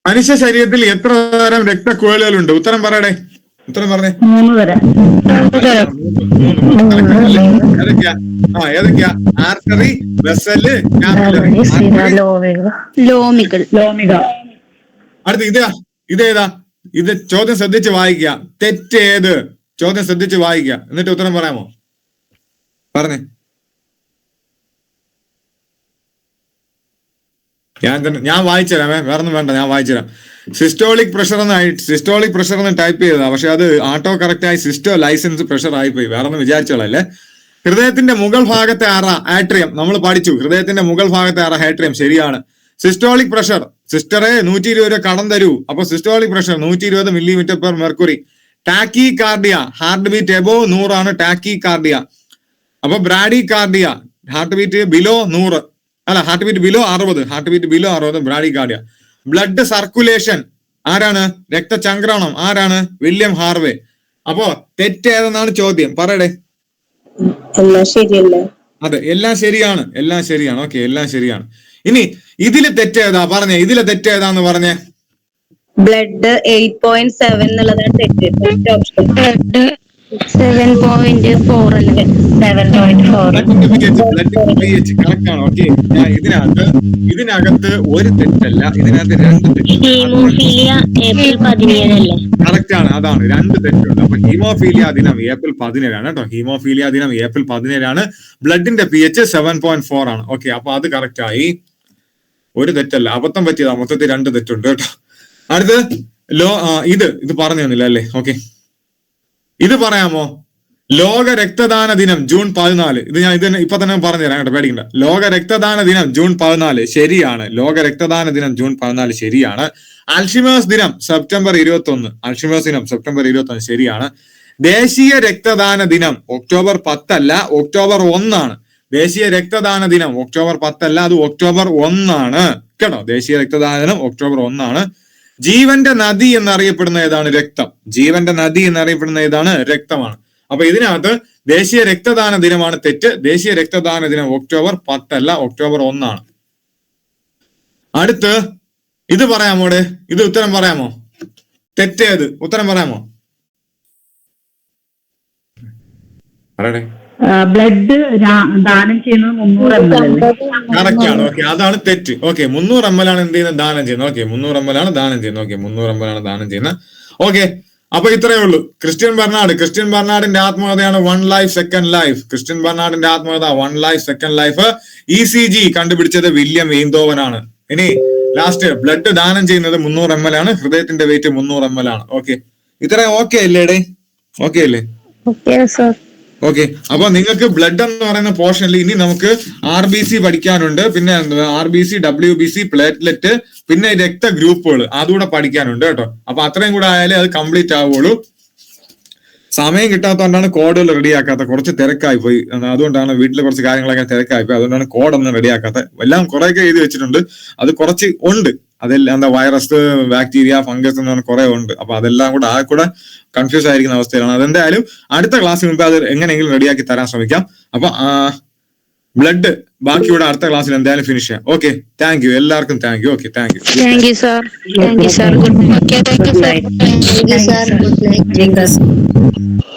മനുഷ്യ ശരീരത്തിൽ എത്ര തരം രക്തക്കുഴലുകളുണ്ട്? ഉത്തരം പറയടേ, ഉത്തരം പറഞ്ഞേ. 3 തരം. ഏതൊക്കെയാ? ആർട്ടറി, വെസല്, ലോമികൾ. അടുത്ത് ഇതേതാ? ഇത് ചോദ്യം ശ്രദ്ധിച്ച് വായിക്കുക. തെറ്റേത്? ചോദ്യം ശ്രദ്ധിച്ച് വായിക്കുക, എന്നിട്ട് ഉത്തരം പറയാമോ? പറഞ്ഞേ. ഞാൻ വായിച്ചുതരാമേ, വേറൊന്നും വേണ്ട, ഞാൻ വായിച്ചുതരാം. സിസ്റ്റോളിക് പ്രഷർ എന്ന് ടൈപ്പ് ചെയ്തതാ, പക്ഷെ അത് ഓട്ടോ കറക്റ്റ് ആയി സിസ്റ്റോ ലൈസൻസ് പ്രഷർ ആയിപ്പോയി. വേറൊന്നും വിചാരിച്ചോളല്ലേ. ഹൃദയത്തിന്റെ മുകൾ ഭാഗത്തെ അറ ആട്രിയം നമ്മൾ പഠിച്ചു. ഹൃദയത്തിന്റെ മുകൾ ഭാഗത്തെ അറ ആട്രിയം ശരിയാണ്. സിസ്റ്റോളിക് പ്രഷർ, സിസ്റ്ററെ 120 കടം തരൂ. അപ്പൊ systolic pressure 120 millimetre per mercury. Tachycardia, heart beat above 100 ആണ് ടാക്കി കാർഡിയ. അപ്പൊ bradycardia, heart beat below 100 അല്ല, heart beat below 60 bradycardia. Blood circulation ആരാണ്? രക്തചംക്രമണം ആരാണ്? William Harvey. അപ്പോ തെറ്റേതെന്നാണ് ചോദ്യം, പറയടേ. അതെ, എല്ലാം ശരിയാണ്. ഓക്കെ, എല്ലാം ശരിയാണ്. ഇനി ഇതില് തെറ്റേതാ? പറഞ്ഞേ, ഇതില് തെറ്റേതാന്ന് പറഞ്ഞേ. ബ്ലഡ് 8.7 എന്നുള്ളതാണ് തെറ്റ്. ഓപ്ഷൻ 7.4 അല്ലേ? 7.4. കറക്റ്റ് ആണ്. ഓക്കെ, ഇതിനകത്ത് ഒരു തെറ്റല്ല, ഇതിനകത്ത് 2 തെറ്റ്. കറക്റ്റ് ആണ്, അതാണ് 2 തെറ്റുണ്ട്. അപ്പൊ ഹീമോഫീലിയ ദിനം ഏപ്രിൽ 17 കേട്ടോ. ഹീമോഫീലിയ ദിനം ഏപ്രിൽ 17. ബ്ലഡിന്റെ pH 7.4 ആണ്. ഓക്കെ, അപ്പൊ അത് കറക്റ്റ് ആയി. ഒരു തെറ്റല്ല, അബദ്ധം പറ്റിയതാ. മൊത്തത്തിൽ 2 തെറ്റുണ്ട് കേട്ടോ. അടുത്തത് ഇത് പറഞ്ഞു തന്നില്ല അല്ലേ? ഓക്കെ, ഇത് പറയാമോ? ലോക രക്തദാന ദിനം ജൂൺ 14. ഇത് ഞാൻ ഇപ്പൊ തന്നെ പറഞ്ഞു തരാം കേട്ടോ, പേടിക്കണ്ട. ലോക രക്തദാന ദിനം ജൂൺ 14 ശരിയാണ്. ലോക രക്തദാന ദിനം ജൂൺ 14 ശരിയാണ്. അൽഷിമേഴ്സ് ദിനം സെപ്റ്റംബർ 21. അൽഷിമേഴ്സ് ദിനം സെപ്റ്റംബർ 21 ശരിയാണ്. ദേശീയ രക്തദാന ദിനം ഒക്ടോബർ 10 അല്ല, ഒക്ടോബർ 1 ആണ്. ദേശീയ രക്തദാന ദിനം ഒക്ടോബർ 10 അല്ല, അത് ഒക്ടോബർ 1 ആണ് കേട്ടോ. ദേശീയ രക്തദാന ദിനം ഒക്ടോബർ 1 ആണ്. ജീവന്റെ നദി എന്നറിയപ്പെടുന്ന ഏതാണ്? രക്തം. ജീവന്റെ നദി എന്നറിയപ്പെടുന്ന ഏതാണ്? രക്തമാണ്. അപ്പൊ ഇതിനകത്ത് ദേശീയ രക്തദാന ദിനമാണ് തെറ്റ്. ദേശീയ രക്തദാന ദിനം ഒക്ടോബർ 10 അല്ല, ഒക്ടോബർ 1 ആണ്. അടുത്ത് ഇത് പറയാമോടെ? ഇത് ഉത്തരം പറയാമോ? തെറ്റേത്? ഉത്തരം പറയാമോ? പറയടേ. ബ്ലഡ് ദാനം ചെയ്യുന്നത് 300 ml. കറക്റ്റ് ആണ്. ഓക്കെ, അതാണ് തെറ്റ്. ഓക്കെ, 300 ml ആണ് എന്ത് ചെയ്യുന്നത്? ദാനം ചെയ്യുന്നത്. ഓക്കെ, 300 ml ആണ് ദാനം ചെയ്യുന്നത്. ഓക്കെ, 300 ml ആണ് ദാനം ചെയ്യുന്നത്. ഓക്കെ, അപ്പൊ ഇത്രയേ ഉള്ളൂ. ക്രിസ്ത്യൻ ബർണാഡിന്റെ ആത്മകഥയാണ് one life second life. Christian ബർണാഡിന്റെ ആത്മകഥ one life second life. ECG കണ്ടുപിടിച്ചത് വില്യം എയ്ന്തോവൻ ആണ്. ഇനി ലാസ്റ്റ് ബ്ലഡ് ദാനം ചെയ്യുന്നത് 300 ml ആണ്. ഹൃദയത്തിന്റെ വെയിറ്റ് 300 ml ആണ്. ഓക്കെ, ഇത്രയും ഓക്കെ അല്ലേടേ? ഓക്കെ അല്ലേ? ഓക്കെ. അപ്പൊ നിങ്ങൾക്ക് ബ്ലഡ് എന്ന് പറയുന്ന പോർഷനിൽ ഇനി നമുക്ക് RBC പഠിക്കാനുണ്ട്, പിന്നെ RBC, WBC, പ്ലേറ്റ്ലെറ്റ്, പിന്നെ രക്ത ഗ്രൂപ്പുകൾ അതുകൂടെ പഠിക്കാനുണ്ട് കേട്ടോ. അപ്പൊ അത്രയും കൂടെ ആയാലേ അത് കംപ്ലീറ്റ് ആവുള്ളൂ. സമയം കിട്ടാത്തതുകൊണ്ടാണ് കോഡുകൾ റെഡിയാക്കാത്ത, കുറച്ച് തിരക്കായി പോയി. അതുകൊണ്ടാണ് വീട്ടിൽ കുറച്ച് കാര്യങ്ങളൊക്കെ തിരക്കായി പോയി. അതുകൊണ്ടാണ് കോഡൊന്നും റെഡിയാക്കാത്ത. എല്ലാം കുറെയൊക്കെ എഴുതി വെച്ചിട്ടുണ്ട്, അത് കുറച്ച് ഉണ്ട്. അതെല്ലാം എന്താ വൈറസ്, ബാക്ടീരിയ, ഫംഗസ് എന്ന് പറഞ്ഞാൽ കുറെ ഉണ്ട്. അപ്പൊ അതെല്ലാം കൂടെ ആ കൂടെ കൺഫ്യൂസ് ആയിരിക്കുന്ന അവസ്ഥയിലാണ്. അതെന്തായാലും അടുത്ത ക്ലാസ്സിൽ മുമ്പ് അത് എങ്ങനെയെങ്കിലും റെഡിയാക്കി തരാൻ ശ്രമിക്കാം. അപ്പൊ ബ്ലഡ് ബാക്കിയുടെ അടുത്ത ക്ലാസ്സിൽ എന്തായാലും ഫിനിഷ് ചെയ്യാം. ഓക്കെ, താങ്ക് യു എല്ലാവർക്കും. Thank you. Okay, thank you. Thank you sir. Thank you sir. Good night. Thank you, sir. Good night.